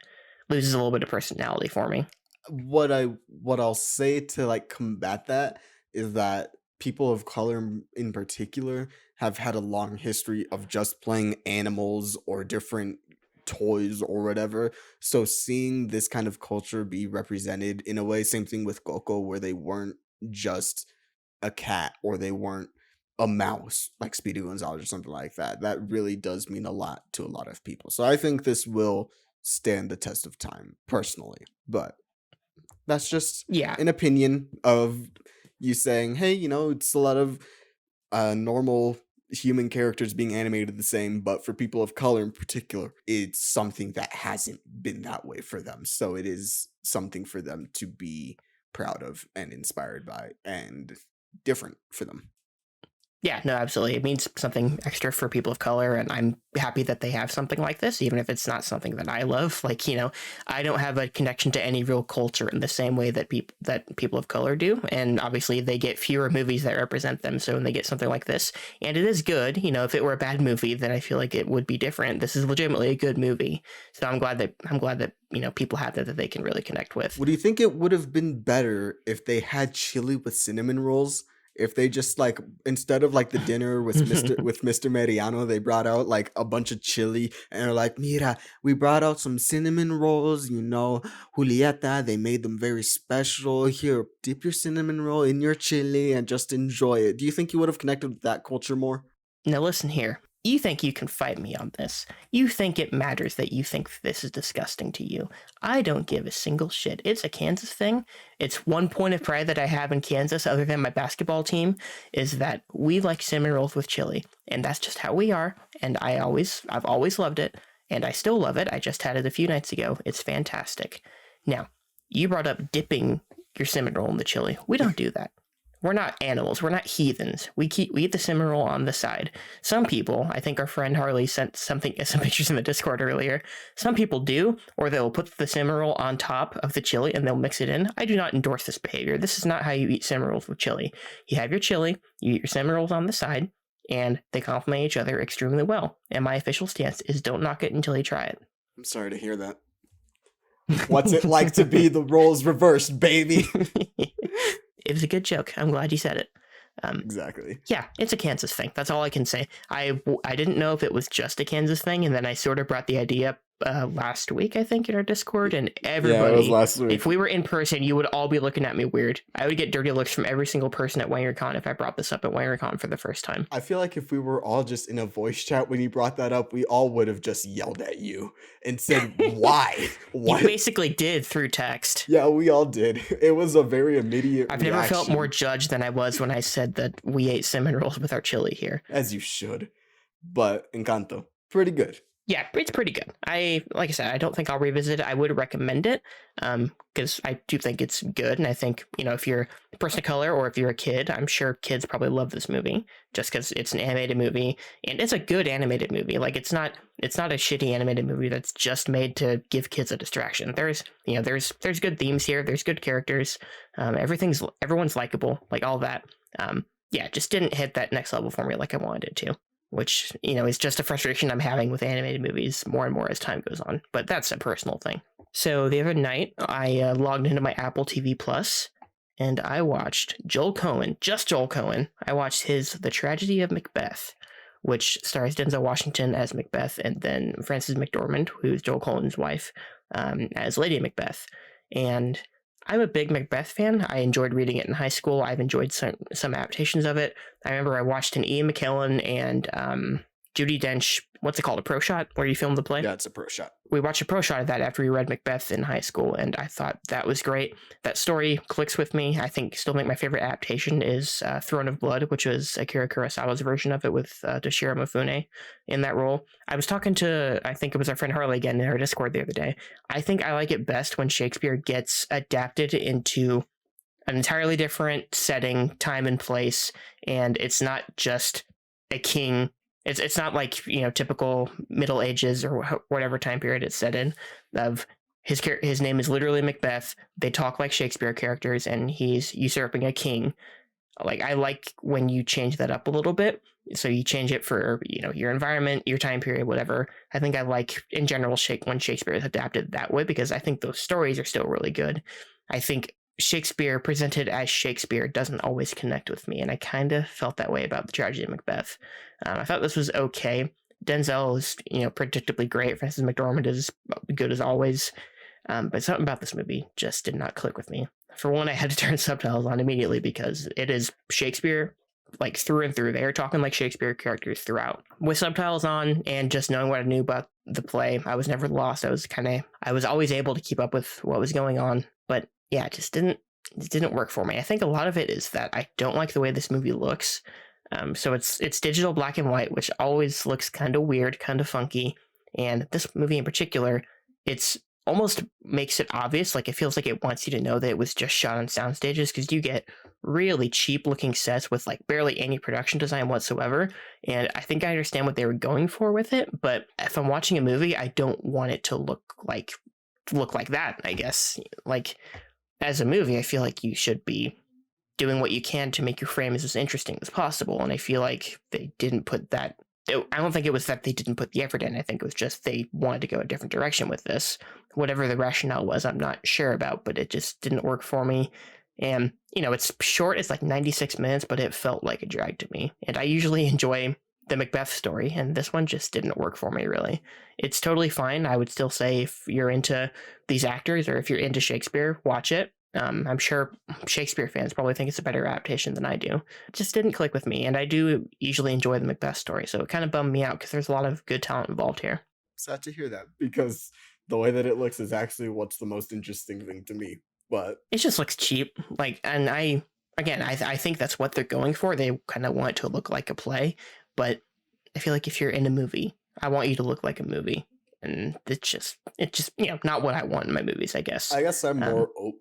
loses a little bit of personality for me. What I'll say to like combat that is that people of color in particular have had a long history of just playing animals or different toys or whatever. So seeing this kind of culture be represented in a way, same thing with Coco, where they weren't just a cat or they weren't a mouse like Speedy Gonzales or something like that. That really does mean a lot to a lot of people. So I think this will stand the test of time personally, but that's just an opinion of you saying, hey, it's a lot of normal human characters being animated the same, but for people of color in particular, it's something that hasn't been that way for them. So it is something for them to be proud of and inspired by and different for them. Yeah, no, absolutely. It means something extra for people of color, and I'm happy that they have something like this, even if it's not something that I love. Like, I don't have a connection to any real culture in the same way that people of color do, and obviously they get fewer movies that represent them, so when they get something like this, and it is good, if it were a bad movie, then I feel like it would be different. This is legitimately a good movie, so I'm glad that people have that they can really connect with. Would you think it would have been better if they had chili with cinnamon rolls? If they just like, instead of like the dinner with Mr. Mariano, they brought out like a bunch of chili and they're like, mira, we brought out some cinnamon rolls, Julieta, they made them very special. Here, dip your cinnamon roll in your chili and just enjoy it. Do you think you would have connected with that culture more? Now listen here. You think you can fight me on this. You think it matters that you think this is disgusting to you. I don't give a single shit. It's a Kansas thing. It's one point of pride that I have in Kansas, other than my basketball team, is that we like cinnamon rolls with chili. And that's just how we are. And I've always loved it. And I still love it. I just had it a few nights ago. It's fantastic. Now, you brought up dipping your cinnamon roll in the chili. We don't do that. We're not animals. We're not heathens. We eat the cinnamon roll on the side. Some people, I think our friend Harley sent some pictures in the Discord earlier. Some people do, or they'll put the cinnamon roll on top of the chili and they'll mix it in. I do not endorse this behavior. This is not how you eat cinnamon rolls with chili. You have your chili, you eat your cinnamon rolls on the side, and they complement each other extremely well. And my official stance is don't knock it until you try it. I'm sorry to hear that. What's it like to be the roles reversed, baby? It was a good joke. I'm glad you said it. Exactly. Yeah, it's a Kansas thing. That's all I can say. I didn't know if it was just a Kansas thing, and then I sort of brought the idea up last week, I think, in our Discord, and everybody, it was last week. If we were in person, you would all be looking at me weird. I would get dirty looks from every single person at WangerCon if I brought this up at WangerCon for the first time. I feel like if we were all just in a voice chat when you brought that up, we all would have just yelled at you and said, why? What? You basically did through text. Yeah, we all did. It was a very immediate I've never felt more judged than I was when I said that we ate cinnamon rolls with our chili here. As you should. But Encanto, pretty good. Yeah, it's pretty good. Like I said, I don't think I'll revisit it. I would recommend it because I do think it's good. And I think, if you're a person of color or if you're a kid, I'm sure kids probably love this movie just because it's an animated movie and it's a good animated movie. Like, it's not a shitty animated movie that's just made to give kids a distraction. There's good themes here. There's good characters. Everyone's likable, like all that. Yeah, it just didn't hit that next level for me like I wanted it to. which, is just a frustration I'm having with animated movies more and more as time goes on. But that's a personal thing. So the other night, I logged into my Apple TV Plus, and I watched just Joel Cohen. I watched his The Tragedy of Macbeth, which stars Denzel Washington as Macbeth, and then Frances McDormand, who's Joel Cohen's wife, as Lady Macbeth. And I'm a big Macbeth fan. I enjoyed reading it in high school. I've enjoyed some adaptations of it. I remember I watched an Ian McKellen and Judi Dench, what's it called, a pro shot, where you filmed the play? Yeah, it's a pro shot. We watched a pro shot of that after we read Macbeth in high school, and I thought that was great. That story clicks with me. I still think my favorite adaptation is Throne of Blood, which was Akira Kurosawa's version of it with Toshiro Mifune in that role. I was talking to, I think it was our friend Harley again in our Discord the other day. I think I like it best when Shakespeare gets adapted into an entirely different setting, time and place, and it's not just a king. It's not like, typical Middle Ages or whatever time period it's set in. Of his name is literally Macbeth. They talk like Shakespeare characters, and he's usurping a king. Like, I like when you change that up a little bit. So you change it for, your environment, your time period, whatever. I think I like, in general, when Shakespeare is adapted that way, because I think those stories are still really good. I think Shakespeare presented as Shakespeare doesn't always connect with me, and I kind of felt that way about The Tragedy of Macbeth. I thought this was okay. Denzel is, predictably great. Frances McDormand is good as always. But something about this movie just did not click with me. For one, I had to turn subtitles on immediately because it is Shakespeare, like through and through. They are talking like Shakespeare characters throughout. With subtitles on and just knowing what I knew about the play, I was never lost. I was always able to keep up with what was going on. But yeah, it didn't work for me. I think a lot of it is that I don't like the way this movie looks. So it's digital black and white, which always looks kind of weird, kind of funky. And this movie in particular, it's almost makes it obvious. Like, it feels like it wants you to know that it was just shot on sound stages, because you get really cheap looking sets with like barely any production design whatsoever. And I think I understand what they were going for with it, but if I'm watching a movie, I don't want it to look like that, I guess. Like, as a movie, I feel like you should be doing what you can to make your frame as interesting as possible. And I feel like they didn't put that. I don't think it was that they didn't put the effort in. I think it was just they wanted to go a different direction with this. Whatever the rationale was, I'm not sure about, but it just didn't work for me. And, it's short. It's like 96 minutes, but it felt like a drag to me. And I usually enjoy the Macbeth story, and this one just didn't work for me, really. It's totally fine. I would still say if you're into these actors or if you're into Shakespeare, watch it. I'm sure Shakespeare fans probably think it's a better adaptation than I do. It just didn't click with me, and I do usually enjoy the Macbeth story, so it kind of bummed me out because there's a lot of good talent involved here. Sad to hear that, because the way that it looks is actually what's the most interesting thing to me. But it just looks cheap. Like, and I think that's what they're going for. They kind of want it to look like a play, but I feel like if you're in a movie, I want you to look like a movie. And it's just not what I want in my movies, I guess. I guess I'm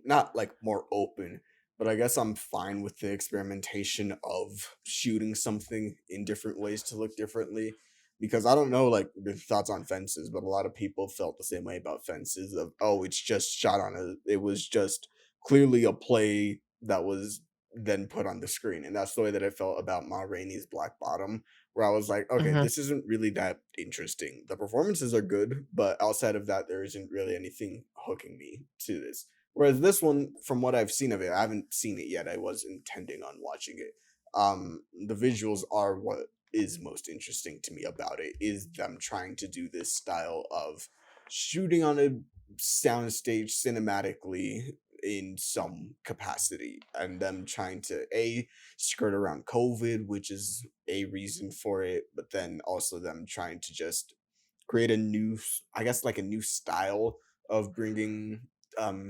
not like more open, but I guess I'm fine with the experimentation of shooting something in different ways to look differently. Because I don't know, like, your thoughts on Fences, but a lot of people felt the same way about Fences of, it's just shot on it was just clearly a play that was then put on the screen. And that's the way that I felt about Ma Rainey's Black Bottom, where I was like, okay, this isn't really that interesting. The performances are good, but outside of that, there isn't really anything hooking me to this. Whereas this one, from what I've seen of it, I haven't seen it yet. I was intending on watching it. The visuals are what is most interesting to me about it, is them trying to do this style of shooting on a soundstage cinematically in some capacity, and them trying to skirt around COVID, which is a reason for it, but then also them trying to just create a new, I guess, like a new style of bringing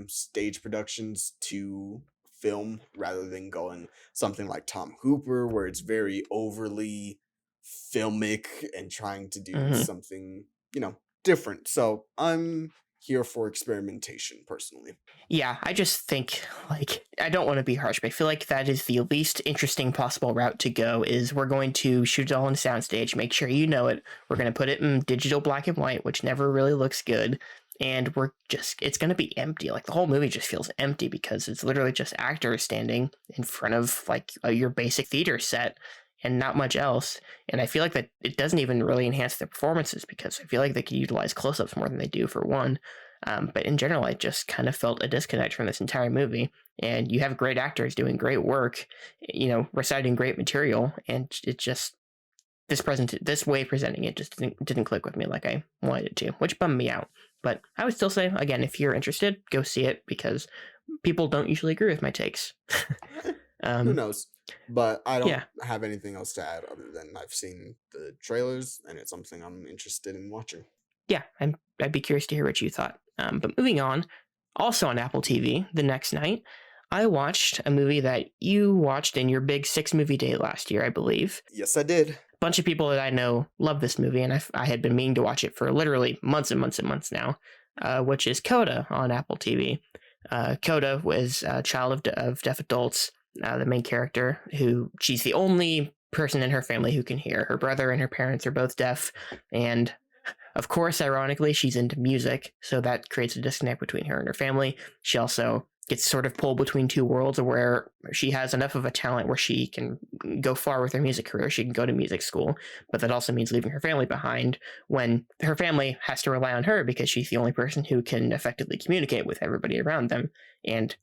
stage productions to film, rather than going something like Tom Hooper, where it's very overly filmic and trying to do something, different. So I'm here for experimentation, personally. Yeah, I just think, like, I don't want to be harsh, but I feel like that is the least interesting possible route to go, is we're going to shoot it all on a soundstage, make sure you know it, we're going to put it in digital black and white, which never really looks good, and it's going to be empty. Like, the whole movie just feels empty because it's literally just actors standing in front of, like, your basic theater set, and not much else. And I feel like that it doesn't even really enhance the performances, because I feel like they could utilize close-ups more than they do, for one. But in general, I just kind of felt a disconnect from this entire movie. And you have great actors doing great work, reciting great material, and it just this way of presenting it just didn't click with me like I wanted it to, which bummed me out. But I would still say, again, if you're interested, go see it, because people don't usually agree with my takes. Who knows? But I don't have anything else to add other than I've seen the trailers and it's something I'm interested in watching. Yeah, I'd be curious to hear what you thought. But moving on, also on Apple TV the next night, I watched a movie that you watched in your big 6-movie day last year, I believe. Yes, I did. A bunch of people that I know love this movie, and I had been meaning to watch it for literally months and months and months now, which is Coda on Apple TV. Coda was a child of deaf adults, the main character, she's the only person in her family who can hear. Her brother and her parents are both deaf, and of course, ironically, she's into music, so that creates a disconnect between her and her family. She also gets sort of pulled between two worlds, where she has enough of a talent where she can go far with her music career. She can go to music school, but that also means leaving her family behind when her family has to rely on her because she's the only person who can effectively communicate with everybody around them. And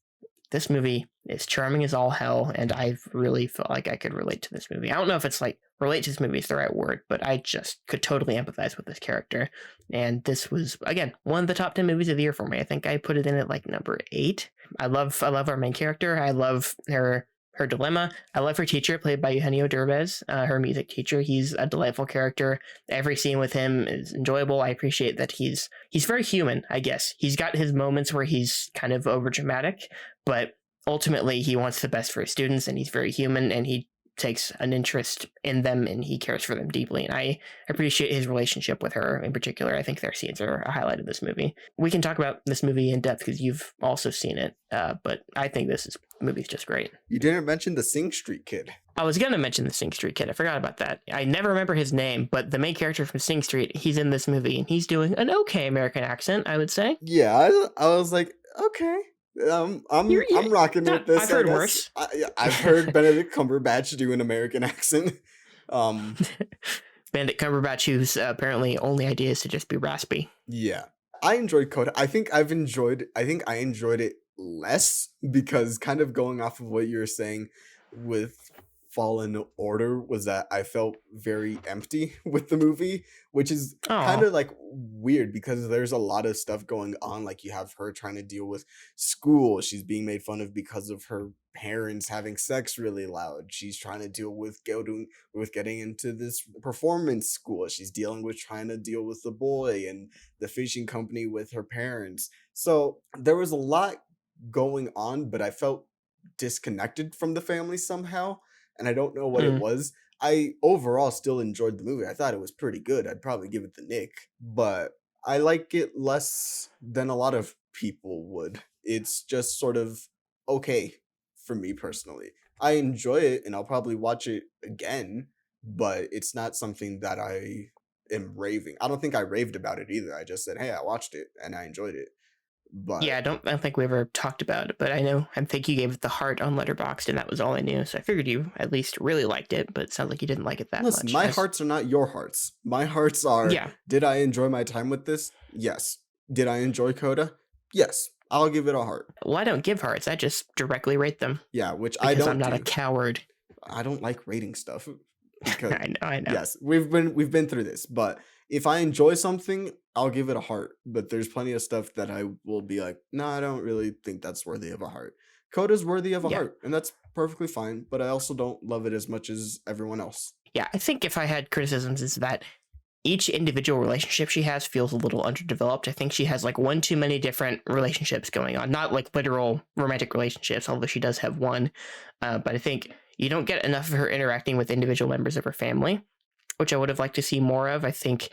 this movie is charming as all hell, and I really felt like I could relate to this movie. I don't know if it's like relate to this movie is the right word, but I just could totally empathize with this character. And this was, again, one of the top 10 movies of the year for me. I think I put it in at like number 8. I love our main character. I love her dilemma. I love her teacher, played by Eugenio Derbez, her music teacher. He's a delightful character. Every scene with him is enjoyable. I appreciate that he's very human, I guess. He's got his moments where he's kind of overdramatic, but ultimately he wants the best for his students, and he's very human, and he takes an interest in them, and he cares for them deeply. And I appreciate his relationship with her in particular. I think their scenes are a highlight of this movie. We can talk about this movie in depth because you've also seen it, but I think this movie's just great. You didn't mention the Sing Street Kid. I was going to mention the Sing Street Kid. I forgot about that. I never remember his name, but the main character from Sing Street, he's in this movie, and he's doing an okay American accent, I would say. Yeah, I was like, okay. I'm rocking with this. I've heard worse. I've heard Benedict Cumberbatch do an American accent. Benedict Cumberbatch, whose apparently only idea is to just be raspy. Yeah, I enjoyed Coda. I think I enjoyed it less because, kind of going off of what you were saying with Fallen Order, was that I felt very empty with the movie, which is kind of like weird because there's a lot of stuff going on. Like, you have her trying to deal with school. She's being made fun of because of her parents having sex really loud. She's trying to deal with getting into this performance school. She's trying to deal with the boy and the fishing company with her parents. So there was a lot going on, but I felt disconnected from the family somehow. And I don't know what it was. I overall still enjoyed the movie. I thought it was pretty good. I'd probably give it the Nick, but I like it less than a lot of people would. It's just sort of okay for me personally. I enjoy it and I'll probably watch it again, but it's not something that I am raving. I don't think I raved about it either. I just said, hey, I watched it and I enjoyed it. But yeah, I don't think we ever talked about it, but I think you gave it the heart on Letterboxd, and that was all I knew. So I figured you at least really liked it, but it sounds like you didn't like it that much. My hearts are not your hearts. My hearts are, did I enjoy my time with this? Yes. Did I enjoy Coda? Yes. I'll give it a heart. Well, I don't give hearts. I just directly rate them. Yeah, which I don't. I'm not do. A coward. I don't like rating stuff. Because I know. Yes, we've been through this, but if I enjoy something, I'll give it a heart. But there's plenty of stuff that I will be like, no, I don't really think that's worthy of a heart. Coda's worthy of a heart, and that's perfectly fine. But I also don't love it as much as everyone else. Yeah, I think if I had criticisms, is that each individual relationship she has feels a little underdeveloped. I think she has like one too many different relationships going on, not like literal romantic relationships, although she does have one. But I think you don't get enough of her interacting with individual members of her family, which I would have liked to see more of. I think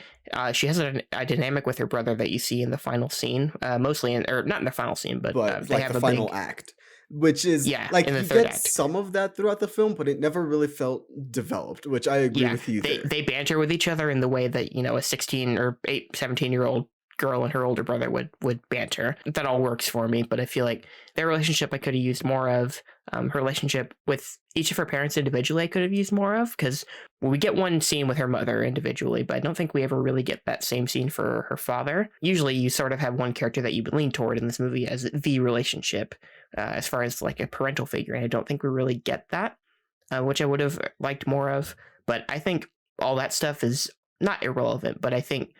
she has a dynamic with her brother that you see in the final scene, mostly or not in the final scene, but they like have the final act, which is like in the you third get act. Some of that throughout the film, but it never really felt developed, which I agree with you. They banter with each other in the way that, a 16 or 17-year-old girl and her older brother would banter. That all works for me, but I feel like their relationship I could have used more of. Her relationship with each of her parents individually I could have used more of, because we get one scene with her mother individually, but I don't think we ever really get that same scene for her father. Usually you sort of have one character that you lean toward in this movie as the relationship, as far as like a parental figure, and I don't think we really get that, which I would have liked more of. But I think all that stuff is not irrelevant, but I think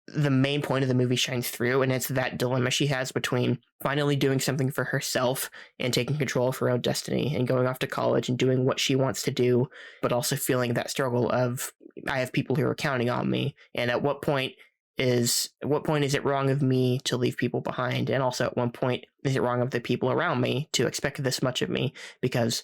the main point of the movie shines through, and it's that dilemma she has between finally doing something for herself and taking control of her own destiny and going off to college and doing what she wants to do, but also feeling that struggle of, I have people who are counting on me, and at what point is it wrong of me to leave people behind, and also at what point is it wrong of the people around me to expect this much of me? Because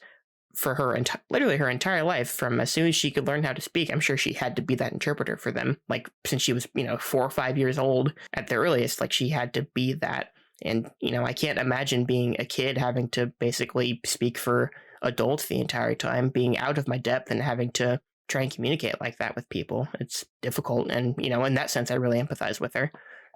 for her, literally her entire life, from as soon as she could learn how to speak, I'm sure she had to be that interpreter for them. Like, since she was, 4 or 5 years old at the earliest, like, she had to be that. And, I can't imagine being a kid having to basically speak for adults the entire time, being out of my depth and having to try and communicate like that with people. It's difficult. And, in that sense, I really empathize with her.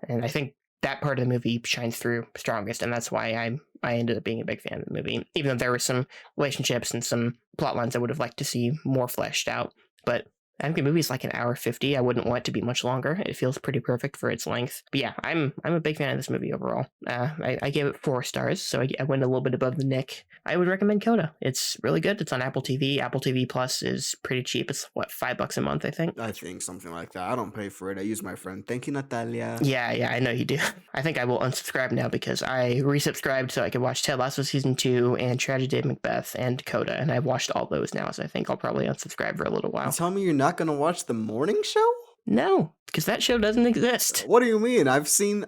And I think that part of the movie shines through strongest, and that's why I ended up being a big fan of the movie, even though there were some relationships and some plot lines I would have liked to see more fleshed out. But I think the movie's like an hour 50. I wouldn't want it to be much longer. It feels pretty perfect for its length. But yeah, I'm a big fan of this movie overall. I gave it 4 stars, so I went a little bit above the Nick. I would recommend Coda. It's really good. It's on Apple TV. Apple TV Plus is pretty cheap. It's $5 a month, I think. I think something like that. I don't pay for it. I use my friend. Thank you, Natalia. Yeah, I know you do. I think I will unsubscribe now because I resubscribed so I could watch Ted Lasso Season 2 and Tragedy of Macbeth and Coda, and I've watched all those now, so I think I'll probably unsubscribe for a little while. You tell me you're not going to watch the morning show? No, because that show doesn't exist. What do you mean? I've seen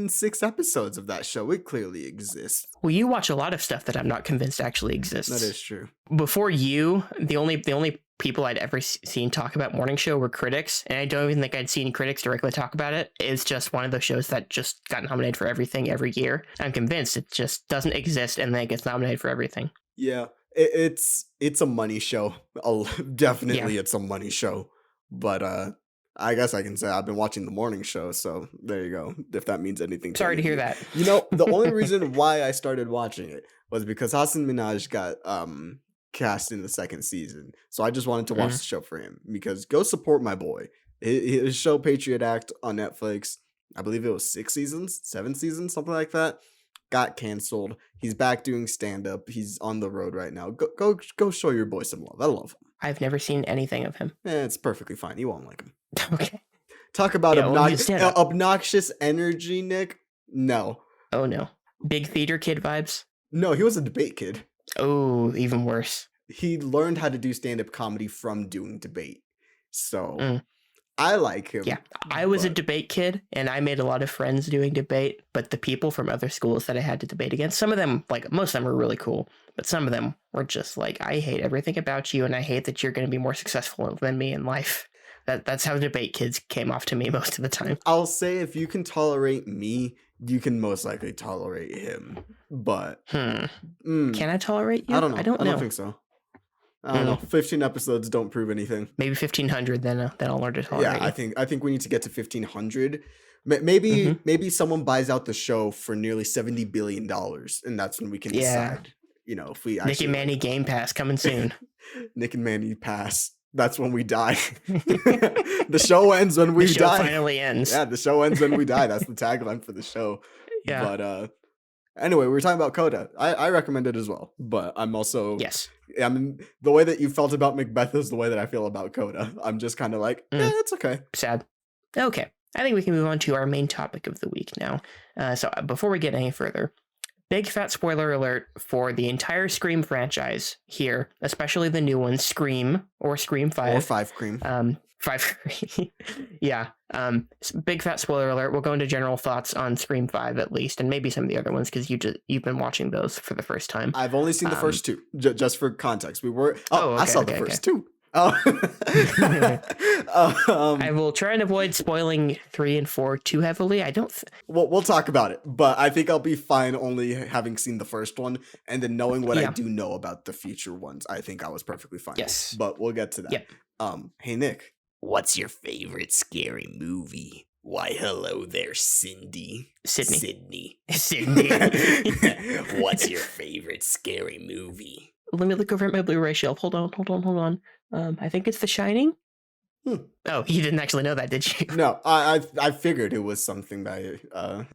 6 episodes of that show. It clearly exists. Well, you watch a lot of stuff that I'm not convinced actually exists. That is true. Before you, the only people I'd ever seen talk about morning show were critics, and I don't even think I'd seen critics directly talk about it. It's just one of those shows that just got nominated for everything every year. I'm convinced it just doesn't exist, and then it gets nominated for everything. Yeah, it's a money show. Definitely, yeah. It's a money show. But I guess I can say I've been watching the morning show, so there you go. If that means anything. Sorry to hear that. The only reason why I started watching it was because Hassan Minhaj got cast in the 2nd season, so I just wanted to watch the show for him, because go support my boy. His show Patriot Act on Netflix, I believe it was 7 seasons, something like that, got canceled. He's back doing stand-up. He's on the road right now. Go show your boy some love. I love him. I've never seen anything of him. It's perfectly fine. You won't like him. Okay. Talk about obnoxious energy, Nick. No. Oh no. Big theater kid vibes? No, he was a debate kid. Oh, even worse. He learned how to do stand-up comedy from doing debate. So I like him. Yeah, I was a debate kid, and I made a lot of friends doing debate, but the people from other schools that I had to debate against, some of them, like, most of them were really cool, but some of them were just like, I hate everything about you, and I hate that you're going to be more successful than me in life. That's how debate kids came off to me most of the time. I'll say, if you can tolerate me, you can most likely tolerate him. But can I tolerate you? I don't know. I don't think so. I don't know. 15 episodes don't prove anything. Maybe 1,500, then I'll learn to tolerate. Yeah, I think we need to get to 1,500. Maybe someone buys out the show for nearly $70 billion, and that's when we can decide. If we actually, Nick and Manny Game Pass coming soon. Nick and Manny Pass. That's when we die. The show ends when we die. The show finally ends. Yeah, the show ends when we die. That's the tagline for the show. Yeah. But anyway, we were talking about Coda. I recommend it as well. But I'm also... Yes. I mean, the way that you felt about Macbeth is the way that I feel about Coda. I'm just kind of like, it's okay. Sad. Okay. I think we can move on to our main topic of the week now. So before we get any further, big fat spoiler alert for the entire Scream franchise here, especially the new one, Scream or Scream 5. Or 5 Cream. 5 yeah. Big fat spoiler alert. We'll go into general thoughts on Scream 5 at least, and maybe some of the other ones because you've been watching those for the first time. I've only seen the first 2, just for context. Okay, I saw the first 2. I will try and avoid spoiling 3 and 4 too heavily. I don't. We'll talk about it, but I think I'll be fine only having seen the first one and then knowing what I do know about the future ones. I think I was perfectly fine. Yes, but we'll get to that. Yep. Hey Nick, what's your favorite scary movie? Why, hello there, Cindy. Sydney. Sydney. What's your favorite scary movie? Let me look over at my Blu-ray shelf. Hold on. I think it's The Shining. Oh, you didn't actually know that, did you? No, I figured it was something by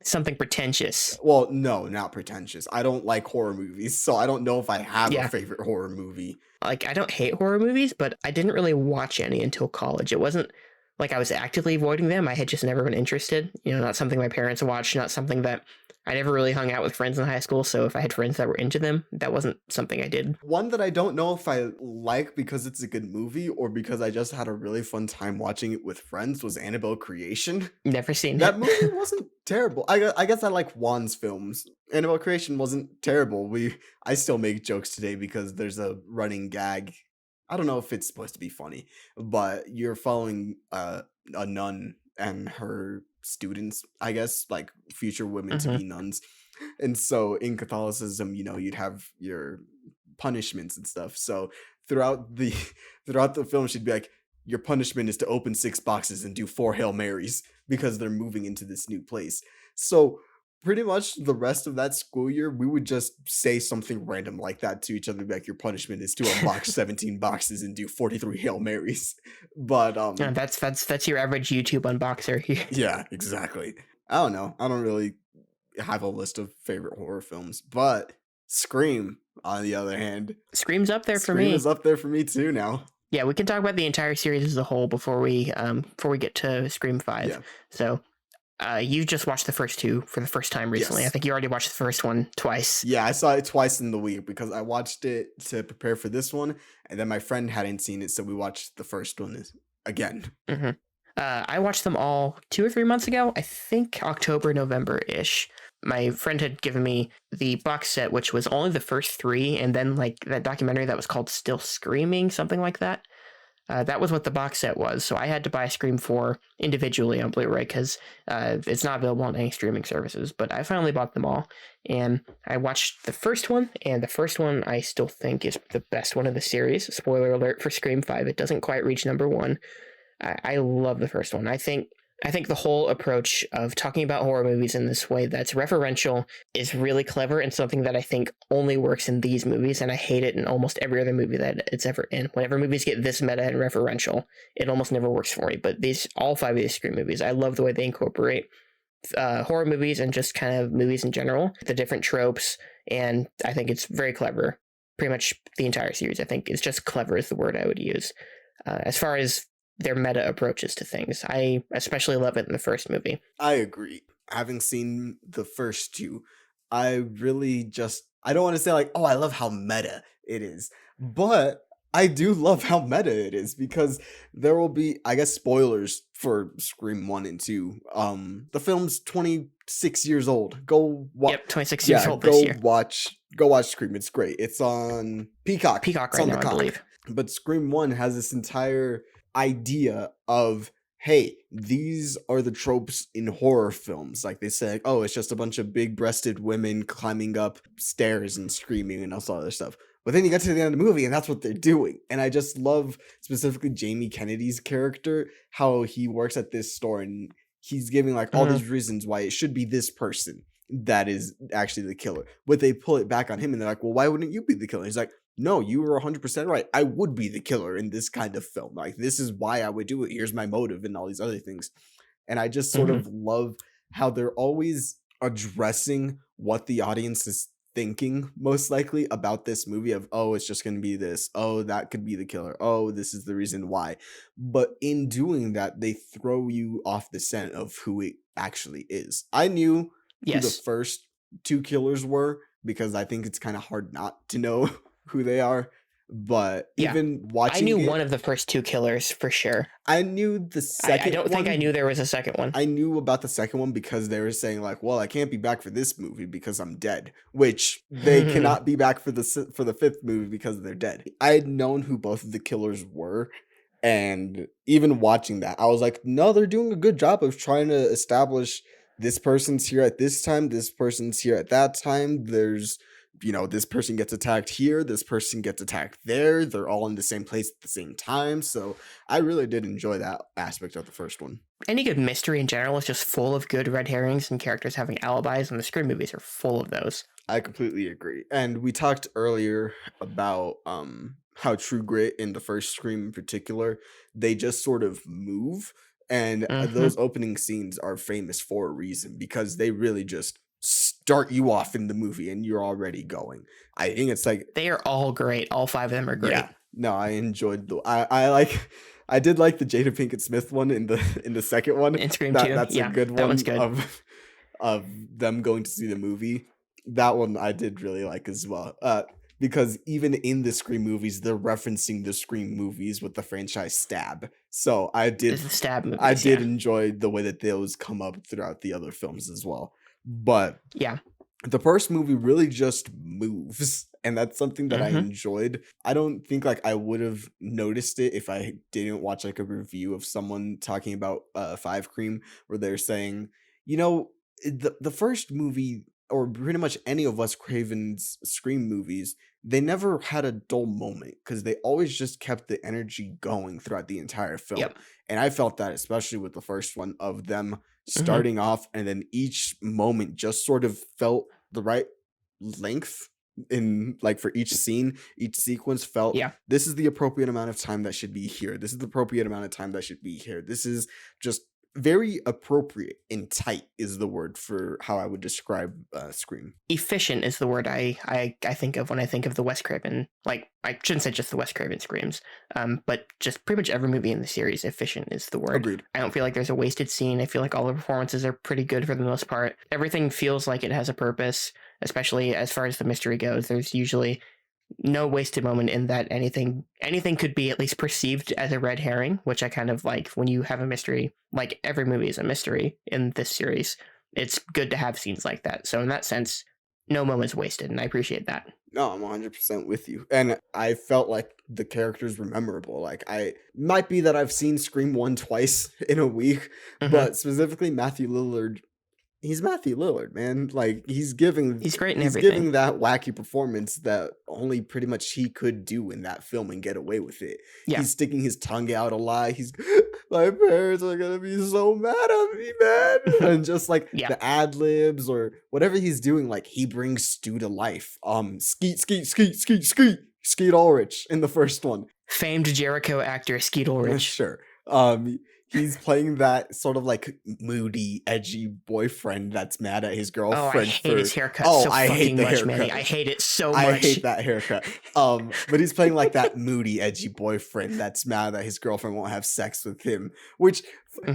something pretentious. Well, no, not pretentious. I don't like horror movies, so I don't know if I have a favorite horror movie. Like, I don't hate horror movies, but I didn't really watch any until college. It wasn't like I was actively avoiding them. I had just never been interested. Not something my parents watched, not something that I never really hung out with friends in high school. So if I had friends that were into them, that wasn't something I did. One that I don't know if I like because it's a good movie or because I just had a really fun time watching it with friends was Annabelle Creation. Never seen that movie. Wasn't terrible. I guess I like Juan's films. Annabelle Creation wasn't terrible. I still make jokes today because there's a running gag. I don't know if it's supposed to be funny, but you're following a nun and her students, I guess, like future women to be nuns. And so in Catholicism, you'd have your punishments and stuff. So throughout the film, she'd be like, your punishment is to open 6 boxes and do 4 Hail Marys because they're moving into this new place. So pretty much the rest of that school year, we would just say something random like that to each other, like your punishment is to unbox 17 boxes and do 43 Hail Marys. But yeah, that's your average YouTube unboxer. Yeah, exactly. I don't know. I don't really have a list of favorite horror films, but Scream, on the other hand, Scream's up there for me. Scream is up there for me too now. Yeah, we can talk about the entire series as a whole before we get to Scream 5. Yeah. So you just watched the first 2 for the first time recently. Yes. I think you already watched the first one twice. Yeah, I saw it twice in the week because I watched it to prepare for this one, and then my friend hadn't seen it, so we watched the first one again. Mm-hmm. I watched them all 2 or 3 months ago. I think October, November-ish. My friend had given me the box set, which was only the first 3, and then like that documentary that was called Still Screaming, something like that. That was what the box set was, so I had to buy Scream 4 individually on Blu-ray because it's not available on any streaming services, but I finally bought them all, and I watched the first one, and the first one I still think is the best one of the series. Spoiler alert for Scream 5, it doesn't quite reach number 1. I love the first one. I think the whole approach of talking about horror movies in this way that's referential is really clever and something that I think only works in these movies, and I hate it in almost every other movie that it's ever in. Whenever movies get this meta and referential, it almost never works for me. But all 5 of these Scream movies, I love the way they incorporate horror movies and just kind of movies in general, the different tropes, and I think it's very clever. Pretty much the entire series, I think, is just clever is the word I would use. As far as their meta approaches to things, I especially love it in the first movie. I agree. Having seen the first 2, I really I don't want to say like, oh, I love how meta it is, but I do love how meta it is because there will be, I guess, spoilers for Scream 1 and 2. The film's 26 years old. Go watch. Yep, 26 years old this year. Go watch Scream. It's great. It's on Peacock. Peacock right now, I believe. But Scream 1 has this entire idea of, hey, these are the tropes in horror films. Like they say, oh, it's just a bunch of big-breasted women climbing up stairs and screaming and all this other stuff. But then you get to the end of the movie and that's what they're doing. And I just love specifically Jamie Kennedy's character, how he works at this store and he's giving like all these reasons why it should be this person that is actually the killer. But they pull it back on him and they're like, well, why wouldn't you be the killer? He's like, no, you were 100% right. I would be the killer in this kind of film. Like, this is why I would do it. Here's my motive and all these other things. And I just sort of love how they're always addressing what the audience is thinking, most likely, about this movie of, oh, it's just going to be this. Oh, that could be the killer. Oh, this is the reason why. But in doing that, they throw you off the scent of who it actually is. I knew who the first 2 killers were because I think it's kind of hard not to know who they are, but even watching I knew one of the first 2 killers for sure. I knew the second I don't think I knew there was a second one. I knew about the second one because they were saying like, well, I can't be back for this movie because I'm dead, which they cannot be back for the 5th movie because they're dead. I had known who both of the killers were, and even watching that, I was like, no, they're doing a good job of trying to establish this person's here at this time, this person's here at that time. There's this person gets attacked here, this person gets attacked there. They're all in the same place at the same time. So I really did enjoy that aspect of the first one. Any good mystery in general is just full of good red herrings and characters having alibis, and the Scream movies are full of those. I completely agree. And we talked earlier about how True Grit in the first Scream in particular, they just sort of move. And those opening scenes are famous for a reason because they really just start you off in the movie and you're already going. I think it's like they are all great. All 5 of them are great. Yeah. No, I enjoyed I did like the Jada Pinkett Smith one in the second one. In Scream 2. That's a good one. That one's good. Of them going to see the movie. That one I did really like as well. Because even in the Scream movies, they're referencing the Scream movies with the franchise Stab. So I did Stab movies, I did enjoy the way that those come up throughout the other films as well. But yeah, the first movie really just moves, and that's something that I enjoyed. I don't think like I would have noticed it if I didn't watch like a review of someone talking about 5 Cream where they're saying, the first movie, or pretty much any of Wes Craven's Scream movies, they never had a dull moment because they always just kept the energy going throughout the entire film. Yep. And I felt that especially with the first one, of them starting off and then each moment just sort of felt the right length in like for each scene, each sequence felt this is the appropriate amount of time that should be here. This is the appropriate amount of time that should be here. This is just very appropriate and tight is the word for how I would describe Scream. Efficient is the word I think of when I think of the Wes Craven. Like, I shouldn't say just the Wes Craven Screams, but just pretty much every movie in the series, efficient is the word. Agreed. I don't feel like there's a wasted scene. I feel like all the performances are pretty good for the most part. Everything feels like it has a purpose, especially as far as the mystery goes. There's usually no wasted moment in that anything could be at least perceived as a red herring, which I kind of like when you have a mystery. Like, every movie is a mystery in this series. It's good to have scenes like that. So in that sense, no moment's wasted, and I appreciate that. No, I'm 100% with you. And I felt like the characters were memorable. Like, I might be that I've seen Scream 1 twice in a week, but specifically Matthew Lillard. He's Matthew Lillard, man. Like, he's great in everything. He's giving that wacky performance that only pretty much he could do in that film and get away with it. Yeah. He's sticking his tongue out a lot. He's, my parents are gonna be so mad at me, man. And just like the ad libs or whatever he's doing, like, he brings Stu to life. Skeet Ulrich in the first one. Famed Jericho actor Skeet Ulrich. Sure. He's playing that sort of like moody, edgy boyfriend that's mad at his girlfriend. Oh, I hate his haircut so fucking much, Manny. I hate it so much. I hate that haircut. But he's playing like that moody, edgy boyfriend that's mad that his girlfriend won't have sex with him, which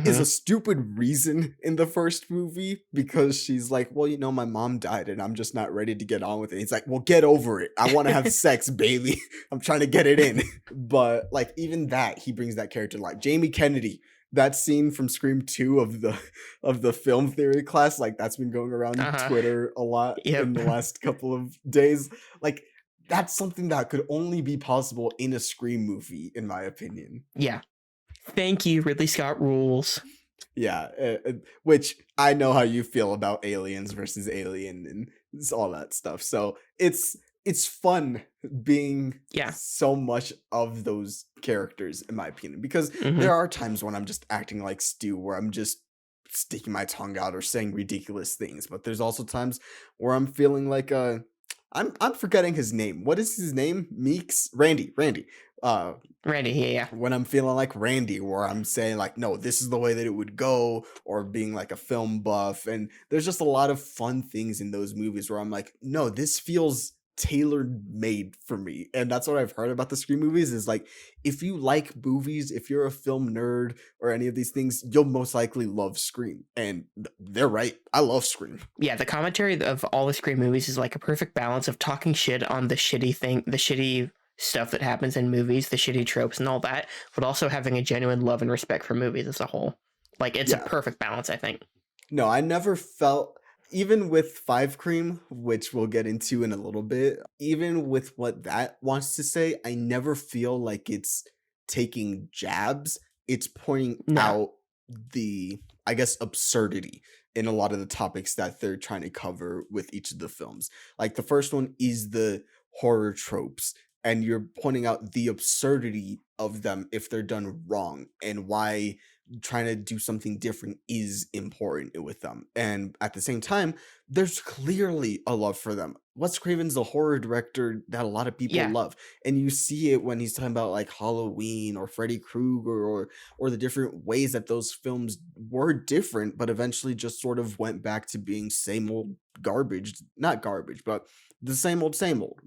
is a stupid reason in the first movie because she's like, well, my mom died and I'm just not ready to get on with it. He's like, well, get over it. I want to have sex, baby. I'm trying to get it in. But like, even that, he brings that character to life. Jamie Kennedy. That scene from Scream 2 of the film theory class, like, that's been going around Twitter a lot in the last couple of days. Like, that's something that could only be possible in a Scream movie, in my opinion. Yeah. Thank you, Ridley Scott rules. Yeah, which I know how you feel about Aliens versus Alien and all that stuff. So it's fun being so much of those characters, in my opinion, because there are times when I'm just acting like Stu, where I'm just sticking my tongue out or saying ridiculous things. But there's also times where I'm feeling like I'm forgetting his name. What is his name? Meeks? Randy. Randy, yeah. When I'm feeling like Randy, where I'm saying like, no, this is the way that it would go, or being like a film buff. And there's just a lot of fun things in those movies where I'm like, no, this feels tailor made for me. And that's what I've heard about the Scream movies is like, if you like movies, if you're a film nerd or any of these things, you'll most likely love Scream. And they're right. I love Scream. Yeah, the commentary of all the Scream movies is like a perfect balance of talking shit on the shitty stuff that happens in movies, the shitty tropes and all that, but also having a genuine love and respect for movies as a whole. Like, it's a perfect balance, I think. No, I never felt, even with 5 Cream, which we'll get into in a little bit, even with what that wants to say, I never feel like it's taking jabs. It's pointing out the, I guess, absurdity in a lot of the topics that they're trying to cover with each of the films. Like the first one is the horror tropes, and you're pointing out the absurdity of them if they're done wrong, and why trying to do something different is important with them. And at the same time, there's clearly a love for them. Wes Craven's a horror director that a lot of people Yeah, love, and you see it when he's talking about like Halloween or Freddy Krueger or the different ways that those films were different, but eventually just sort of went back to being same old garbage. Not garbage, but the same old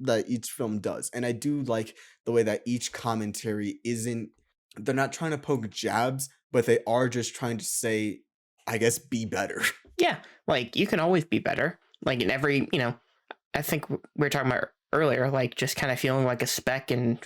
that each film does. And I do like the way that each commentary isn't, they're not trying to poke jabs, but they are just trying to say, I guess, be better. yeah. Like you can always be better. Like in every, I think we were talking about earlier, like just kind of feeling like a speck in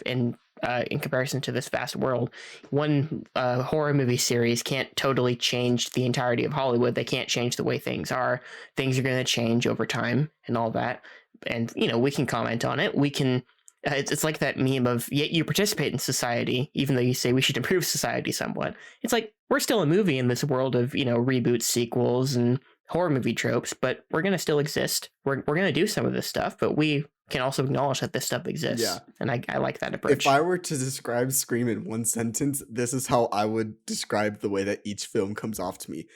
comparison to this vast world. One horror movie series can't totally change the entirety of Hollywood. They can't change the way things are. Things are going to change over time and all that. And we can comment on it. We can. It's like that meme of, yet you participate in society, even though you say we should improve society somewhat. It's like, we're still a movie in this world of, reboots, sequels, and horror movie tropes, but we're going to still exist. We're going to do some of this stuff, but we can also acknowledge that this stuff exists. Yeah. And I like that approach. If I were to describe Scream in one sentence, this is how I would describe the way that each film comes off to me.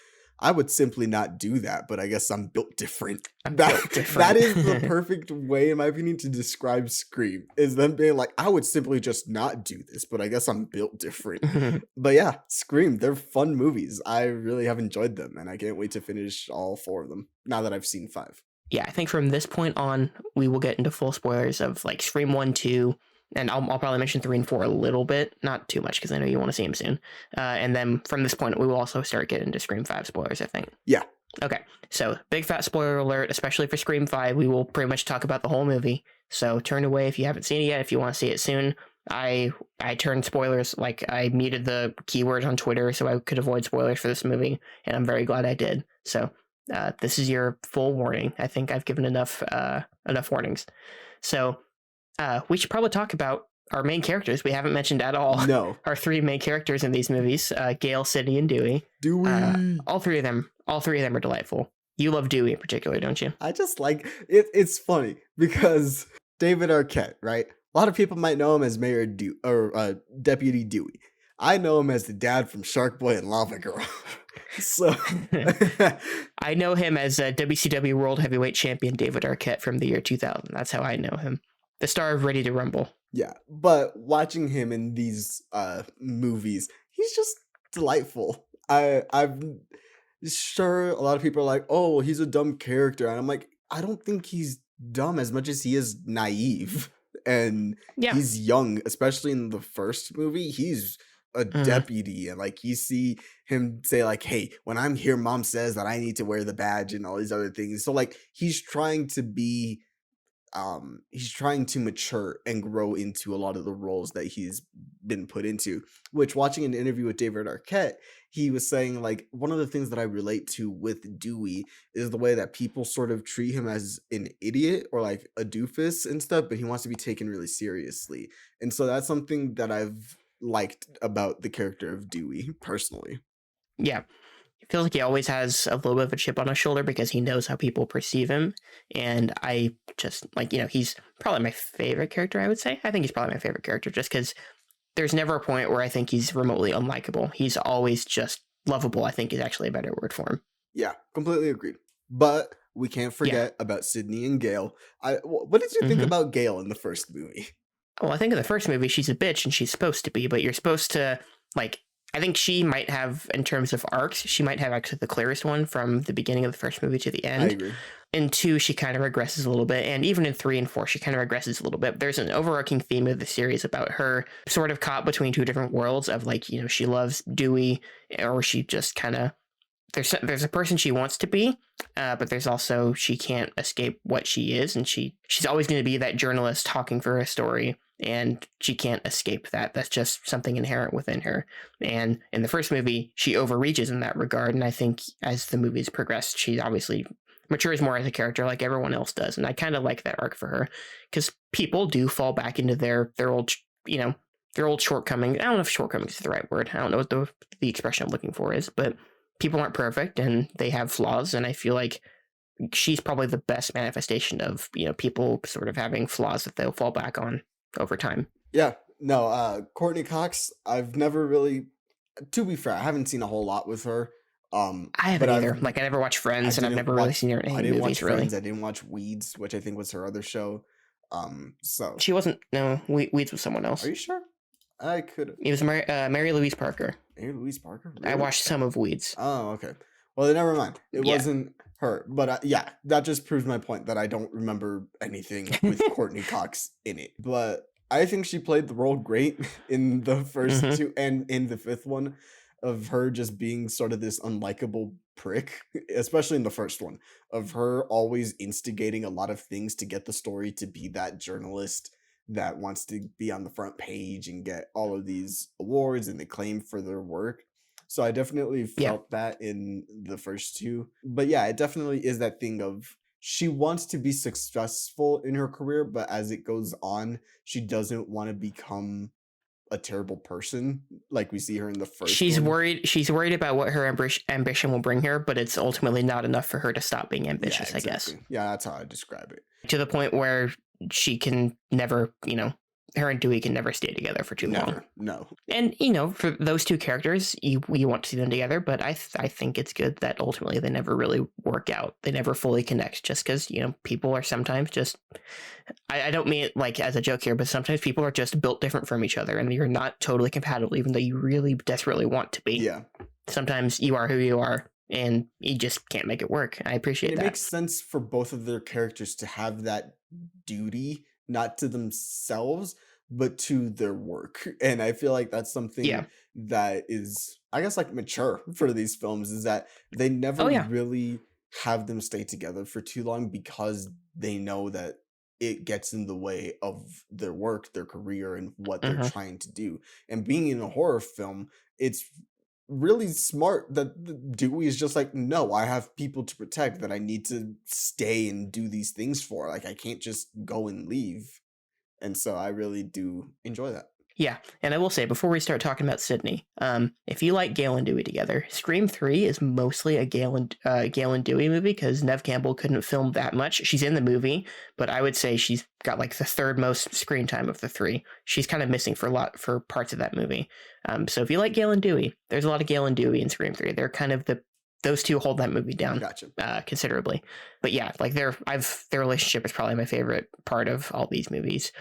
I would simply not do that, but I guess I'm built different. That is the perfect way, in my opinion, to describe Scream, is them being like, I would simply just not do this, but I guess I'm built different. But yeah, Scream, they're fun movies. I really have enjoyed them, and I can't wait to finish all 4 of them, now that I've seen 5. Yeah, I think from this point on, we will get into full spoilers of like Scream 1, 2, and I'll probably mention 3 and 4 a little bit, not too much because I know you want to see them soon. And then from this point, we will also start getting into Scream 5 spoilers, I think. Yeah. Okay, so big fat spoiler alert, especially for Scream 5. We will pretty much talk about the whole movie. So turn away if you haven't seen it yet, if you want to see it soon. I turned spoilers, like I muted the keywords on Twitter so I could avoid spoilers for this movie, and I'm very glad I did. So this is your full warning. I think I've given enough warnings. So we should probably talk about our main characters. We haven't mentioned at all. No. Our 3 main characters in these movies, Gale, Sidney, and Dewey. Dewey. All three of them are delightful. You love Dewey in particular, don't you? I just like it. It's funny because David Arquette, right? A lot of people might know him as Mayor Dewey or Deputy Dewey. I know him as the dad from Shark Boy and Lava Girl. So I know him as a WCW World Heavyweight Champion David Arquette from the year 2000. That's how I know him. The star of Ready to Rumble. Yeah, but watching him in these movies, he's just delightful. I'm sure a lot of people are like, oh, well, he's a dumb character. And I'm like, I don't think he's dumb as much as he is naive. And he's young, especially in the first movie. He's a deputy, and like you see him say like, hey, when I'm here, mom says that I need to wear the badge and all these other things. So like he's trying to be he's trying to mature and grow into a lot of the roles that he's been put into, which watching an interview with David Arquette, he was saying like one of the things that I relate to with Dewey is the way that people sort of treat him as an idiot or like a doofus and stuff, but he wants to be taken really seriously. And so that's something that I've liked about the character of Dewey personally. Yeah. It feels like he always has a little bit of a chip on his shoulder because he knows how people perceive him. And I just like, he's probably my favorite character, I would say. I think he's probably my favorite character just because there's never a point where I think he's remotely unlikable. He's always just lovable, I think is actually a better word for him. Yeah, completely agreed. But we can't forget about Sidney and Gale. What did you think about Gale in the first movie? Well, I think in the first movie, she's a bitch and she's supposed to be, but you're supposed to, like, I think she might have, in terms of arcs, she might have actually the clearest one from the beginning of the first movie to the end. I agree. In 2, she kind of regresses a little bit, and even in 3 and 4, she kind of regresses a little bit. There's an overarching theme of the series about her sort of caught between 2 different worlds of, like, she loves Dewey, or she just kind of, there's a person she wants to be, but there's also, she can't escape what she is, and she's always going to be that journalist talking for a story, and she can't escape that. That's just something inherent within her. And in the first movie, she overreaches in that regard, and I think as the movies progress, she obviously matures more as a character like everyone else does, and I kind of like that arc for her, because people do fall back into their old, their old shortcomings. I don't know if shortcomings is the right word. I don't know what the expression I'm looking for is, but people aren't perfect and they have flaws. And I feel like she's probably the best manifestation of, people sort of having flaws that they'll fall back on over time. Yeah, no, Courtney Cox, I've never really, to be fair, I haven't seen a whole lot with her. I haven't but either. Like, I never watched Friends, and I've never really seen her in I any didn't movies, watch Friends. really. I didn't watch Weeds, which I think was her other show. So She wasn't, no, Weeds was someone else. Are you sure? I could. It was Mary Louise Parker. Mary Louise Parker? Really? I watched some of Weeds. Oh, okay. Well, then never mind. It wasn't her. But yeah, that just proves my point that I don't remember anything with Courtney Cox in it. But I think she played the role great in the first two and in the fifth one, of her just being sort of this unlikable prick, especially in the first one, of her always instigating a lot of things to get the story to be that journalist that wants to be on the front page and get all of these awards and acclaim for their work. So I definitely felt that in the first two. But yeah, it definitely is that thing of she wants to be successful in her career, but as it goes on, she doesn't want to become a terrible person like we see her in the first she's one. worried about what her ambition will bring her, but it's ultimately not enough for her to stop being ambitious. I guess. Yeah, that's how I describe it. To the point where she can never, her and Dewey can never stay together for too long. No. And for those two characters, you want to see them together, but I think it's good that ultimately they never really work out. They never fully connect, just because people are sometimes just. I don't mean it like as a joke here, but sometimes people are just built different from each other, and you're not totally compatible, even though you really desperately want to be. Yeah. Sometimes you are who you are, and you just can't make it work. I appreciate that. It makes sense for both of their characters to have that duty, not to themselves, but to their work. And I feel like that's something that is, I guess, like mature for these films, is that they never really have them stay together for too long, because they know that it gets in the way of their work, their career, and what they're trying to do. And being in a horror film, it's really smart that Dewey is just like, no, I have people to protect that I need to stay and do these things for. Like, I can't just go and leave. And so I really do enjoy that. Yeah, and I will say, before we start talking about Sydney, if you like Gale and Dewey together, Scream 3 is mostly a Gale and Dewey movie, because Neve Campbell couldn't film that much. She's in the movie, but I would say she's got like the third most screen time of the three. She's kind of missing for parts of that movie. So if you like Gale and Dewey, there's a lot of Gale and Dewey in Scream 3. They're kind of those two hold that movie down considerably. But yeah, like their relationship is probably my favorite part of all these movies.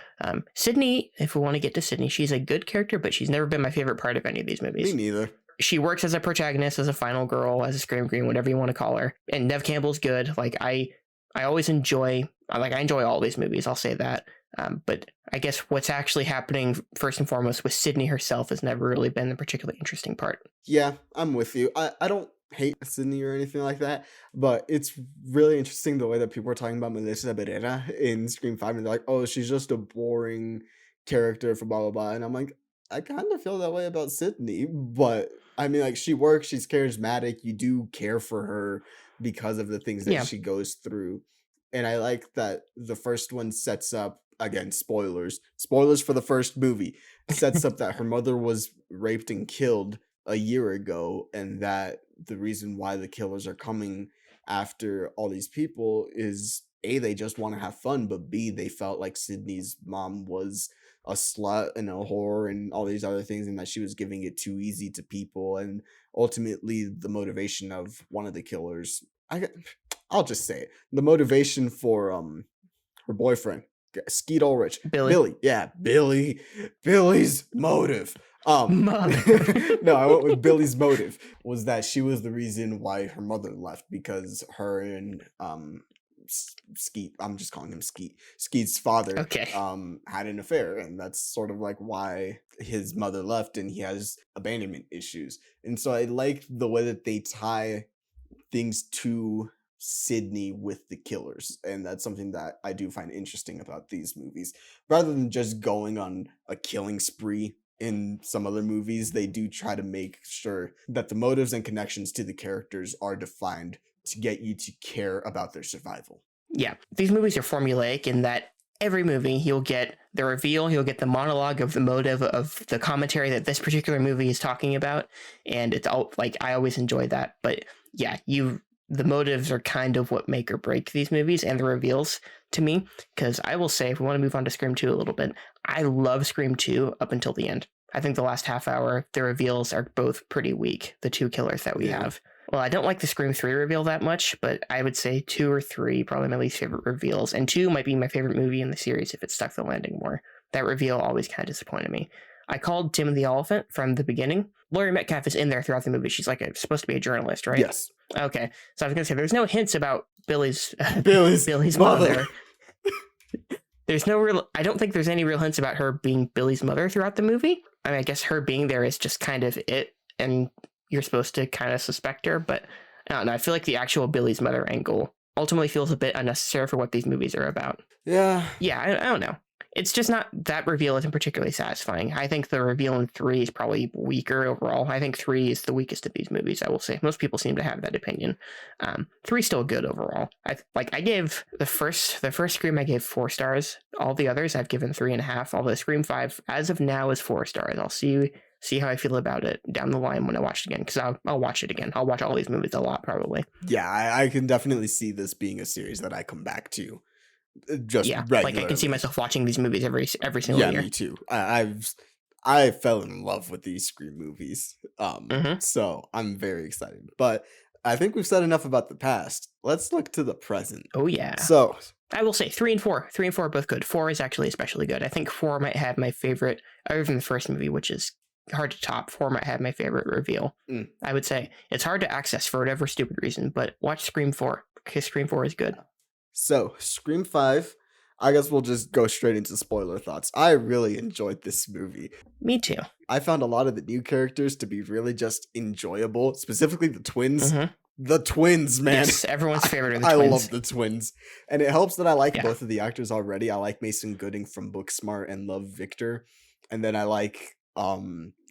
Sydney, if we want to get to Sydney, she's a good character, but she's never been my favorite part of any of these movies. Me neither. She works as a protagonist, as a final girl, as a Scream Queen, whatever you want to call her. And Neve Campbell's good. Like I always enjoy all these movies. I'll say that. But I guess what's actually happening first and foremost with Sydney herself has never really been the particularly interesting part. Yeah, I'm with you. I don't hate Sydney or anything like that, but it's really interesting the way that people are talking about Melissa Barrera in Scream 5, and they're like, oh, she's just a boring character for blah blah blah. And I'm like, I kind of feel that way about Sydney, but I mean, like, she works, she's charismatic, you do care for her because of the things that she goes through. And I like that the first one sets up, again, spoilers for the first movie, sets up that her mother was raped and killed a year ago, and that the reason why the killers are coming after all these people is A, they just want to have fun, but B, they felt like Sydney's mom was a slut and a whore and all these other things, and that she was giving it too easy to people. And ultimately the motivation of one of the killers, I'll just say it, the motivation for her boyfriend, Skeet Ulrich, Billy, Billy's motive. No, I went with Billy's motive was that she was the reason why her mother left, because her and Skeet, I'm just calling him Skeet's father, had an affair, and that's sort of like why his mother left, and he has abandonment issues. And so I like the way that they tie things to Sydney with the killers, and that's something that I do find interesting about these movies. Rather than just going on a killing spree in some other movies, they do try to make sure that the motives and connections to the characters are defined to get you to care about their survival. Yeah, these movies are formulaic in that every movie you'll get the reveal, you'll get the monologue of the motive of the commentary that this particular movie is talking about, and it's all like I always enjoy that. But yeah, the motives are kind of what make or break these movies and the reveals to me, because I will say, if we want to move on to Scream 2 a little bit, I love Scream 2 up until the end. I think the last half hour, the reveals are both pretty weak, the two killers that we have. Well, I don't like the Scream 3 reveal that much, but I would say 2 or 3 probably my least favorite reveals, and 2 might be my favorite movie in the series if it stuck the landing more. That reveal always kind of disappointed me. I called Tim the Elephant from the beginning. Laurie Metcalf is in there throughout the movie. She's like supposed to be a journalist, right? Yes. Okay, so I was gonna say there's no hints about Billy's Billy's mother. There's no real. I don't think there's any real hints about her being Billy's mother throughout the movie. I mean, I guess her being there is just kind of it, and you're supposed to kind of suspect her. But I don't know. I feel like the actual Billy's mother angle ultimately feels a bit unnecessary for what these movies are about. Yeah. Yeah, I don't know. It's just not, that reveal isn't particularly satisfying. I think the reveal in 3 is probably weaker overall. I think 3 is the weakest of these movies, I will say. Most people seem to have that opinion. 3 is still good overall. I gave the first Scream I gave 4 stars. All the others I've given 3.5. Although Scream 5 as of now is 4 stars. I'll see how I feel about it down the line when I watch it again, because I'll watch it again. I'll watch all these movies a lot probably. Yeah, I can definitely see this being a series that I come back to. Just regularly. Like I can see myself watching these movies every single year. Yeah, me too. I fell in love with these Scream movies. So I'm very excited. But I think we've said enough about the past. Let's look to the present. Oh yeah. So I will say 3 and 4. 3 and 4 are both good. 4 is actually especially good. I think 4 might have my favorite, other than the first movie, which is hard to top. 4 might have my favorite reveal. I would say it's hard to access for whatever stupid reason, but watch Scream 4 because Scream 4 is good. So, Scream 5, I guess we'll just go straight into spoiler thoughts. I really enjoyed this movie. Me too. I found a lot of the new characters to be really just enjoyable, specifically the twins. The twins, man. Yes, everyone's favorite are the twins. I love the twins. And it helps that I like both of the actors already. I like Mason Gooding from Booksmart and love Victor. And then I like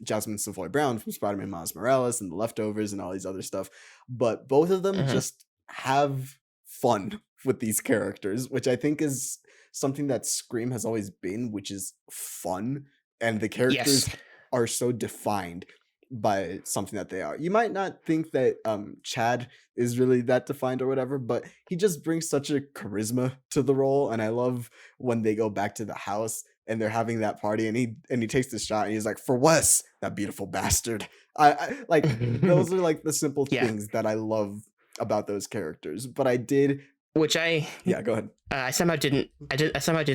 Jasmine Savoy Brown from Spider-Man Miles Morales and The Leftovers and all these other stuff. But both of them just have fun with these characters, which I think is something that Scream has always been, which is fun, and the characters are so defined by something that they are. You might not think that Chad is really that defined or whatever, but he just brings such a charisma to the role, and I love when they go back to the house and they're having that party, and he takes the shot and he's like, "For Wes, that beautiful bastard." I like those are like the simple things that I love about those characters. But I did, go ahead. I somehow didn't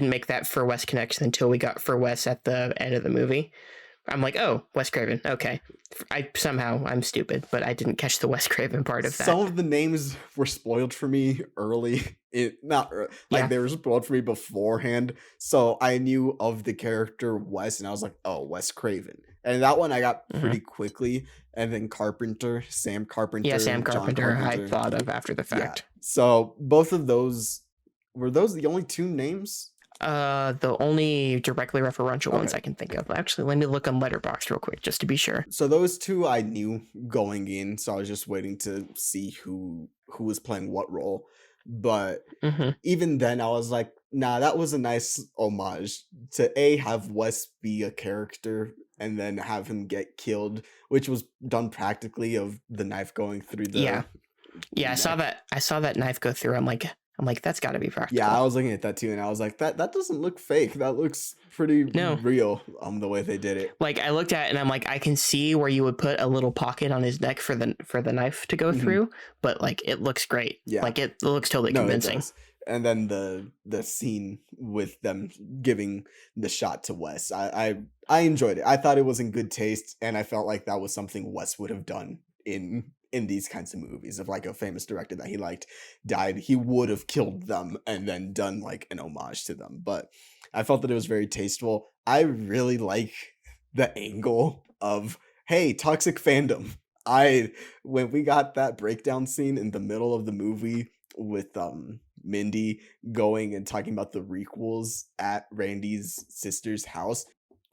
make that For Wes connection until we got For Wes at the end of the movie. I'm like, oh, Wes Craven, okay. I'm stupid, but I didn't catch the Wes Craven part of that. Some of the names were spoiled for me early. They were spoiled for me beforehand, so I knew of the character Wes, and I was like, oh, Wes Craven. And that one I got pretty quickly. And then Sam Carpenter. Yeah, Sam Carpenter, I thought of after the fact. Yeah. So both of those, were those the only 2 names? The only directly referential ones I can think of. Actually, let me look on Letterboxd real quick just to be sure. So those 2 I knew going in, so I was just waiting to see who was playing what role. But even then, I was like, nah, that was a nice homage to have Wes be a character and then have him get killed, which was done practically, of the knife going through the I saw that knife go through. I'm like that's got to be practical. Yeah, I was looking at that too, and I was like, that doesn't look fake. That looks pretty real. The way they did it. Like I looked at it and I'm like, I can see where you would put a little pocket on his neck for the knife to go through, but like it looks great. Yeah, like it looks totally convincing. And then the scene with them giving the shot to Wes, I enjoyed it. I thought it was in good taste, and I felt like that was something Wes would have done in these kinds of movies. If like a famous director that he liked died, he would have killed them and then done like an homage to them. But I felt that it was very tasteful. I really like the angle of, hey, toxic fandom. When we got that breakdown scene in the middle of the movie with Mindy going and talking about the requels at Randy's sister's house.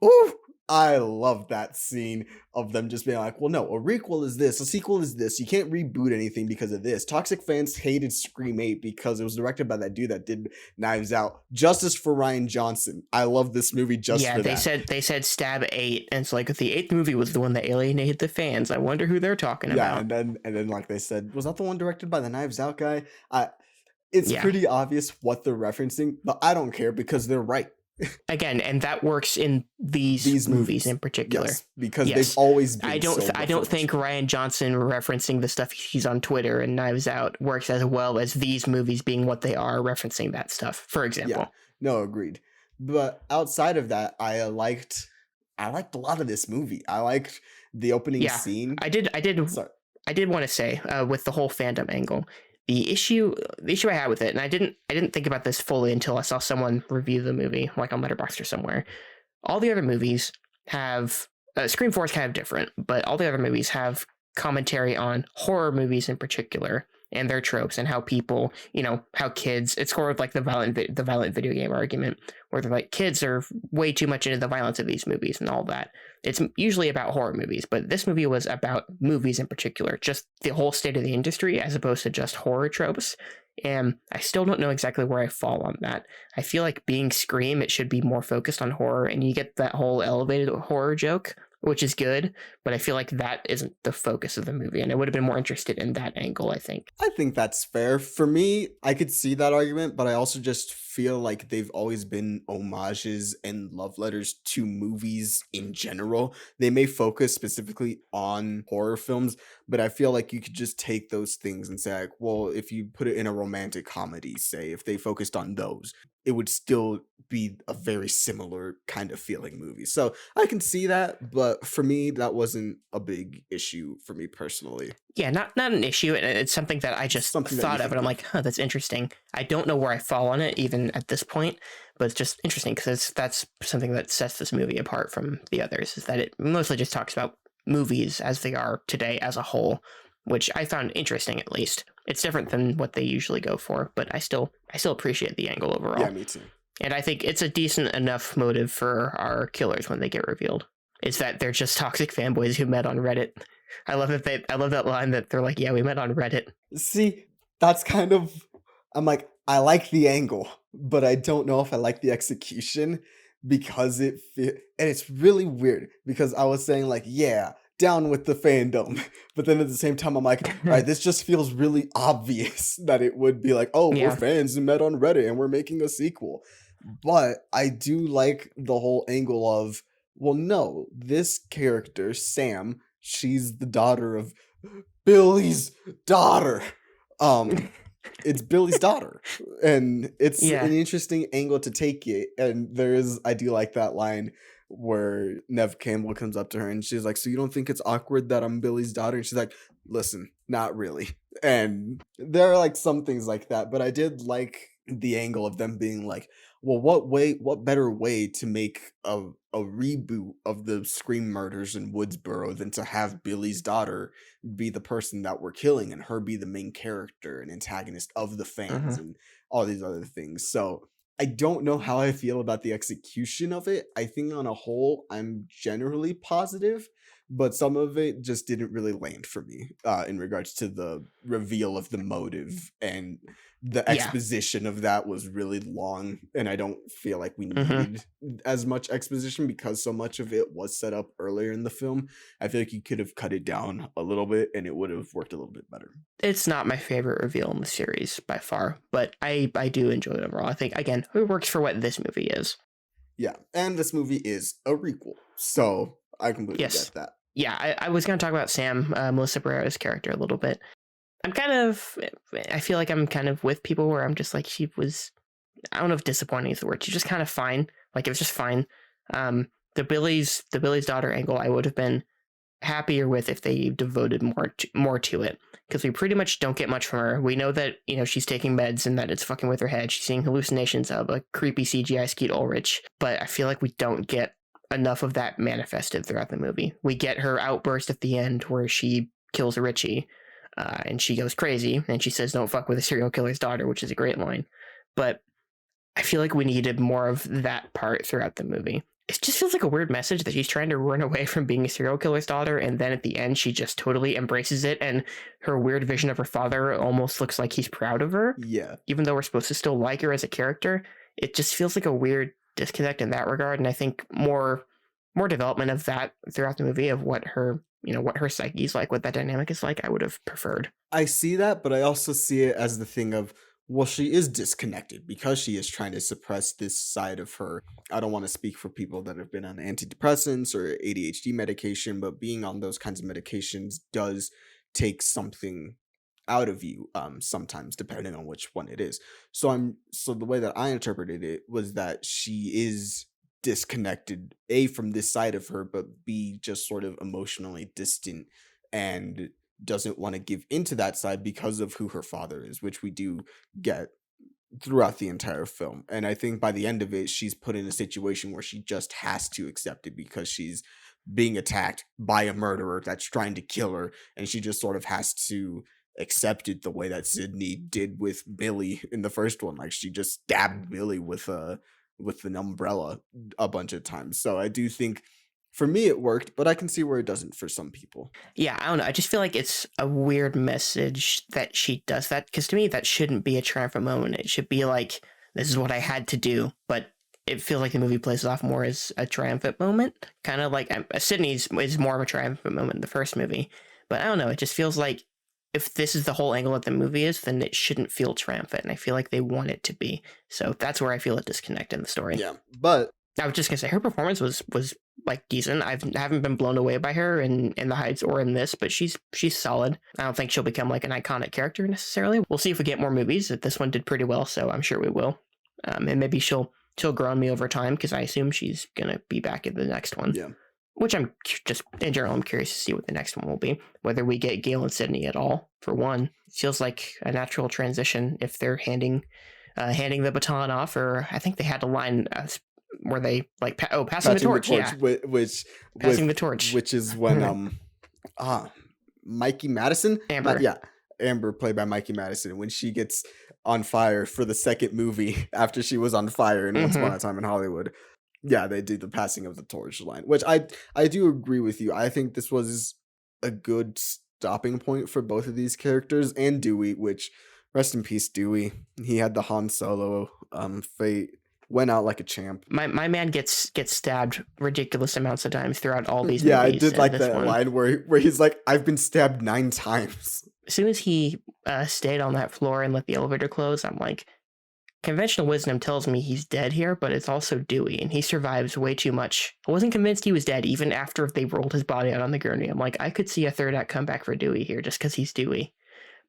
Ooh, I love that scene of them just being like, well, no, a requel is this, a sequel is this. You can't reboot anything because of this. Toxic fans hated Scream 8 because it was directed by that dude that did Knives Out. Justice for Rian Johnson. I love this movie just for that. They said Stab 8, and it's like the 8th movie was the one that alienated the fans. I wonder who they're talking about. And then like they said, was that the one directed by the Knives Out guy? It's pretty obvious what they're referencing, but I don't care because they're right. Again, and that works in these movies in particular. Yes, because they've always been. I don't think Rian Johnson referencing the stuff he's on Twitter and Knives Out works as well as these movies being what they are, referencing that stuff, for example. Yeah, no, agreed. But outside of that, I liked a lot of this movie. I liked the opening scene. I did want to say with the whole fandom angle. The issue I had with it, and I didn't think about this fully until I saw someone review the movie, like on Letterboxd or somewhere. All the other movies have Scream 4 is kind of different, but all the other movies have commentary on horror movies in particular and their tropes and how people, how kids. It's sort of like the violent video game argument, where they're like, kids are way too much into the violence of these movies and all that. It's usually about horror movies, but this movie was about movies in particular, just the whole state of the industry as opposed to just horror tropes. And I still don't know exactly where I fall on that. I feel like being Scream, it should be more focused on horror, and you get that whole elevated horror joke, which is good, but I feel like that isn't the focus of the movie, and I would have been more interested in that angle, I think. I think that's fair. For me, I could see that argument, but I also just feel like they've always been homages and love letters to movies in general. They may focus specifically on horror films, but I feel like you could just take those things and say, like, well, if you put it in a romantic comedy, say, if they focused on those, it would still be a very similar kind of feeling movie. So I can see that, but for me, that wasn't a big issue for me personally. Yeah, not an issue. It's something that I just thought of, and I'm like, that's interesting. I don't know where I fall on it, even at this point, but it's just interesting because that's something that sets this movie apart from the others, is that it mostly just talks about movies as they are today as a whole, which I found interesting, at least. It's different than what they usually go for, but I still appreciate the angle overall. Yeah, me too. And I think it's a decent enough motive for our killers when they get revealed. It's that they're just toxic fanboys who met on Reddit. I love that line that they're like, yeah, we met on Reddit. See, that's kind of, I'm like, I like the angle, but I don't know if I like the execution because and it's really weird because I was saying like, yeah, down with the fandom, but then at the same time I'm like, all right, this just feels really obvious that it would be like, oh, we're fans who met on Reddit and we're making a sequel. But I do like the whole angle of, well, no, this character Sam, she's the daughter of Billy's daughter. It's Billy's daughter, and it's an interesting angle to take it. And I do like that line where Nev Campbell comes up to her and she's like, so you don't think it's awkward that I'm Billy's daughter? And she's like, listen, not really. And there are like some things like that, but I did like the angle of them being like, well, what better way to make a reboot of the Scream murders in Woodsboro than to have Billy's daughter be the person that we're killing and her be the main character and antagonist of the fans and all these other things. So I don't know how I feel about the execution of it. I think on a whole, I'm generally positive, but some of it just didn't really land for me in regards to the reveal of the motive, and the exposition of that was really long, and I don't feel like we needed as much exposition because so much of it was set up earlier in the film. I feel like you could have cut it down a little bit and it would have worked a little bit better. It's not my favorite reveal in the series by far, but I do enjoy it overall. I think, again, it works for what this movie is. Yeah, and this movie is a requel, so I completely get that. Yeah, I was going to talk about Sam, Melissa Barrera's character a little bit. I feel like I'm kind of with people where I'm just like, she was, I don't know if disappointing is the word. She's just kind of fine. Like, it was just fine. The Billy's daughter angle, I would have been happier with if they devoted more to it, because we pretty much don't get much from her. We know that, she's taking meds and that it's fucking with her head. She's seeing hallucinations of a creepy CGI Skeet Ulrich, but I feel like we don't get enough of that manifested throughout the movie. We get her outburst at the end where she kills Richie. And she goes crazy, and she says, don't fuck with a serial killer's daughter, which is a great line. But I feel like we needed more of that part throughout the movie. it just feels like a weird message that she's trying to run away from being a serial killer's daughter, and then at the end she just totally embraces it, and her weird vision of her father almost looks like he's proud of her. Yeah. Even though we're supposed to still like her as a character, it just feels like a weird disconnect in that regard, and I think more development of that throughout the movie of what her what her psyche's like, what that dynamic is like, I would have preferred. I see that, but I also see it as the thing of, well, she is disconnected because she is trying to suppress this side of her. I don't want to speak for people that have been on antidepressants or ADHD medication, but being on those kinds of medications does take something out of you sometimes, depending on which one it is. So the way that I interpreted it was that she is disconnected, A, from this side of her, but B, just sort of emotionally distant and doesn't want to give into that side because of who her father is, which we do get throughout the entire film. And I think by the end of it, she's put in a situation where she just has to accept it because she's being attacked by a murderer that's trying to kill her, and she just sort of has to accept it the way that Sydney did with Billy in the first one. Like, she just stabbed Billy with an umbrella a bunch of times. So I do think for me it worked, but I can see where it doesn't for some people. Yeah, I don't know. I just feel like it's a weird message that she does that, because to me that shouldn't be a triumphant moment. It should be like, this is what I had to do, but it feels like the movie plays it off more as a triumphant moment, kind of like Sydney's is more of a triumphant moment in the first movie. But I don't know, it just feels like if this is the whole angle that the movie is, then it shouldn't feel triumphant, and I feel like they want it to be. So that's where I feel a disconnect in the story. Yeah, but I was just gonna say her performance was like decent. I haven't been blown away by her in the Heights or in this, but she's solid. I don't think she'll become like an iconic character necessarily. We'll see if we get more movies. This one did pretty well, so I'm sure we will. And maybe she'll grow on me over time, because I assume she's gonna be back in the next one. yeah. Which I'm just, in general, I'm curious to see what the next one will be. Whether we get Gale and Sydney at all, for one. It feels like a natural transition if they're handing the baton off, or I think they had a line where they like passing the torch, yeah, passing the torch, which is when Mikey Madison, Amber, Amber, played by Mikey Madison, when she gets on fire for the second movie after she was on fire in Once Upon a Time in Hollywood. Yeah, they do the passing of the torch line, which I do agree with you. I think this was a good stopping point for both of these characters, and Dewey, which, rest in peace, Dewey. He had the Han Solo fate, went out like a champ. My man gets stabbed ridiculous amounts of times throughout all these yeah, movies. I did like that line where he's like, I've been stabbed 9 times. As soon as he stayed on that floor and let the elevator close, I'm like, conventional wisdom tells me he's dead here, but it's also Dewey, and he survives way too much. I wasn't convinced he was dead even after they rolled his body out on the gurney. I'm like, I could see a third act comeback for Dewey here just because he's Dewey.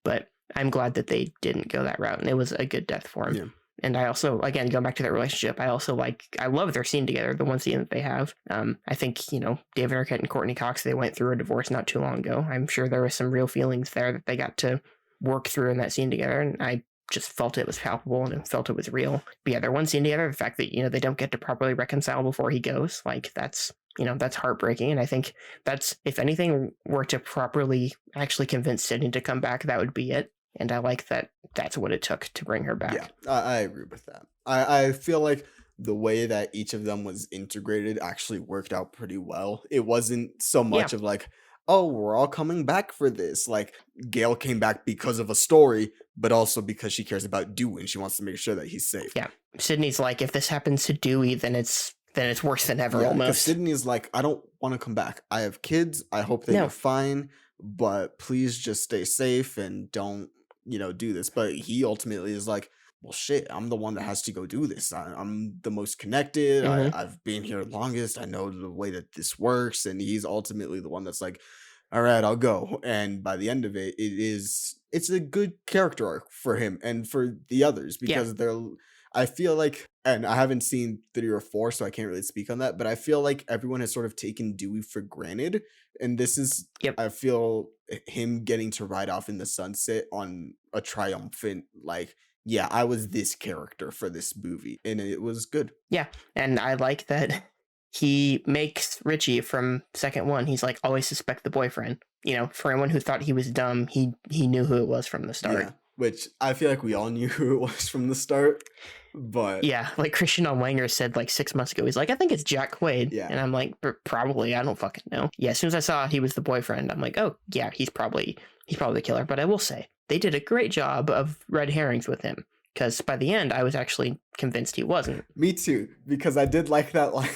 But I'm glad that they didn't go that route, and it was a good death for him. Yeah. And I also, again, going back to that relationship, I love their scene together, the one scene that they have. I think, David Arquette and Courtney Cox, they went through a divorce not too long ago. I'm sure there was some real feelings there that they got to work through in that scene together, and I just felt it was palpable and felt it was real. But yeah, their one scene together, the fact that, they don't get to properly reconcile before he goes, like, that's heartbreaking. And I think that's, if anything were to properly actually convince Sydney to come back, that would be it. And I like that that's what it took to bring her back. Yeah, I agree with that. I feel like the way that each of them was integrated actually worked out pretty well. It wasn't so much of like, oh, we're all coming back for this. Like, Gale came back because of a story, but also because she cares about Dewey and she wants to make sure that he's safe. Yeah, Sydney's like, if this happens to Dewey, then it's worse than ever. Almost. Sydney's like, I don't want to come back. I have kids. I hope they are fine, but please just stay safe and don't do this. But he ultimately is like, well, shit, I'm the one that has to go do this. I'm the most connected. I've been here longest. I know the way that this works. And he's ultimately the one that's like, all right, I'll go. And by the end of it, it's a good character arc for him and for the others, because I feel like, and I haven't seen 3 or 4, so I can't really speak on that, but I feel like everyone has sort of taken Dewey for granted. And this is, I feel him getting to ride off in the sunset on a triumphant, like, yeah, I was this character for this movie, and it was good. Yeah, and I like that he makes Richie from second one. He's like, always suspect the boyfriend. For anyone who thought he was dumb, he knew who it was from the start. Yeah. which I feel like we all knew who it was from the start. But yeah, like Christian Wanger said like 6 months ago, he's like, I think it's Jack Quaid. Yeah. And I'm like, probably, I don't fucking know. Yeah, as soon as I saw he was the boyfriend, I'm like, oh yeah, he's probably the killer. But I will say, they did a great job of red herrings with him. Because by the end, I was actually convinced he wasn't. Me too, because I did like that line.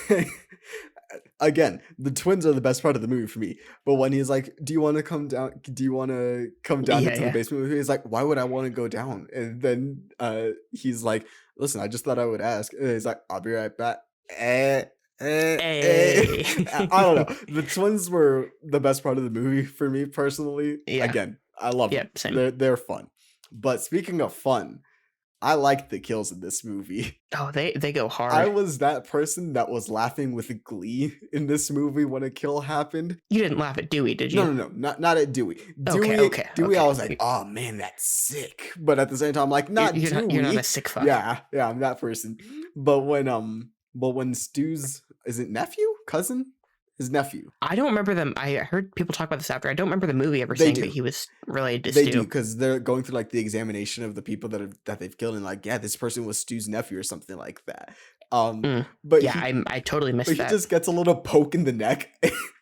Again, the twins are the best part of the movie for me. But when he's like, "Do you want to come down? Do you want to come down into the basement with me?" He's like, "Why would I want to go down?" And then he's like, "Listen, I just thought I would ask." And he's like, "I'll be right back." Hey. I don't know. The twins were the best part of the movie for me personally. Yeah. Again, I love them. Same. They're fun. But speaking of fun, I like the kills in this movie. Oh, they go hard. I was that person that was laughing with glee in this movie when a kill happened. You didn't laugh at Dewey, did you? No, not at Dewey. Dewey, I was like, oh man, that's sick. But at the same time, I'm like, not Dewey. You're not a sick fuck. Yeah, I'm that person. But when Stu's, is it nephew? Cousin? His nephew. I don't remember them. I heard people talk about this after. I don't remember the movie ever saying that he was related to Stu. They do, because they're going through like the examination of the people that they've killed, and like, yeah, this person was Stu's nephew or something like that. But yeah, I totally missed that. He just gets a little poke in the neck,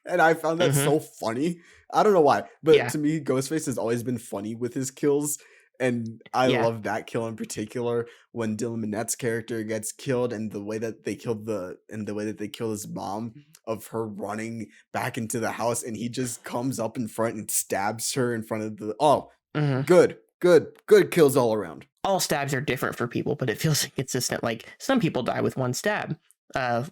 and I found that so funny. I don't know why, but to me, Ghostface has always been funny with his kills. And I love that kill in particular when Dylan Minette's character gets killed, and the way that they kill his mom, of her running back into the house, and he just comes up in front and stabs her in front of the good kills all around. All stabs are different for people, but it feels inconsistent. Like some people die with one stab.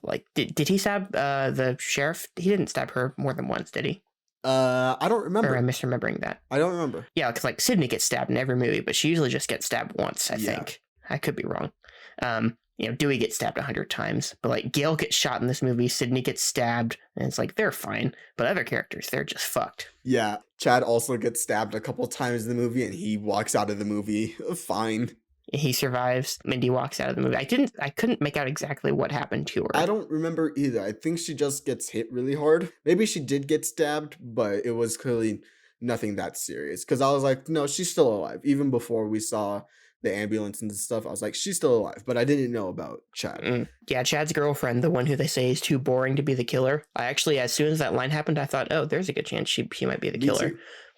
Like did he stab the sheriff? He didn't stab her more than once, did he? I don't remember. Or I'm misremembering that. I don't remember. Yeah, because like Sydney gets stabbed in every movie, but she usually just gets stabbed once, I think. I could be wrong. Dewey gets stabbed 100 times, but like Gail gets shot in this movie, Sydney gets stabbed, and it's like they're fine. But other characters, they're just fucked. Yeah, Chad also gets stabbed a couple times in the movie, and he walks out of the movie fine. He survives. Mindy walks out of the movie. I couldn't make out exactly what happened to her. I don't remember either. I think she just gets hit really hard. Maybe she did get stabbed, but it was clearly nothing that serious. Because I was like, no, she's still alive. Even before we saw the ambulance and stuff, I was like, she's still alive. But I didn't know about Chad. Yeah, Chad's girlfriend, the one who they say is too boring to be the killer. I actually, as soon as that line happened, I thought, oh, there's a good chance she might be the killer.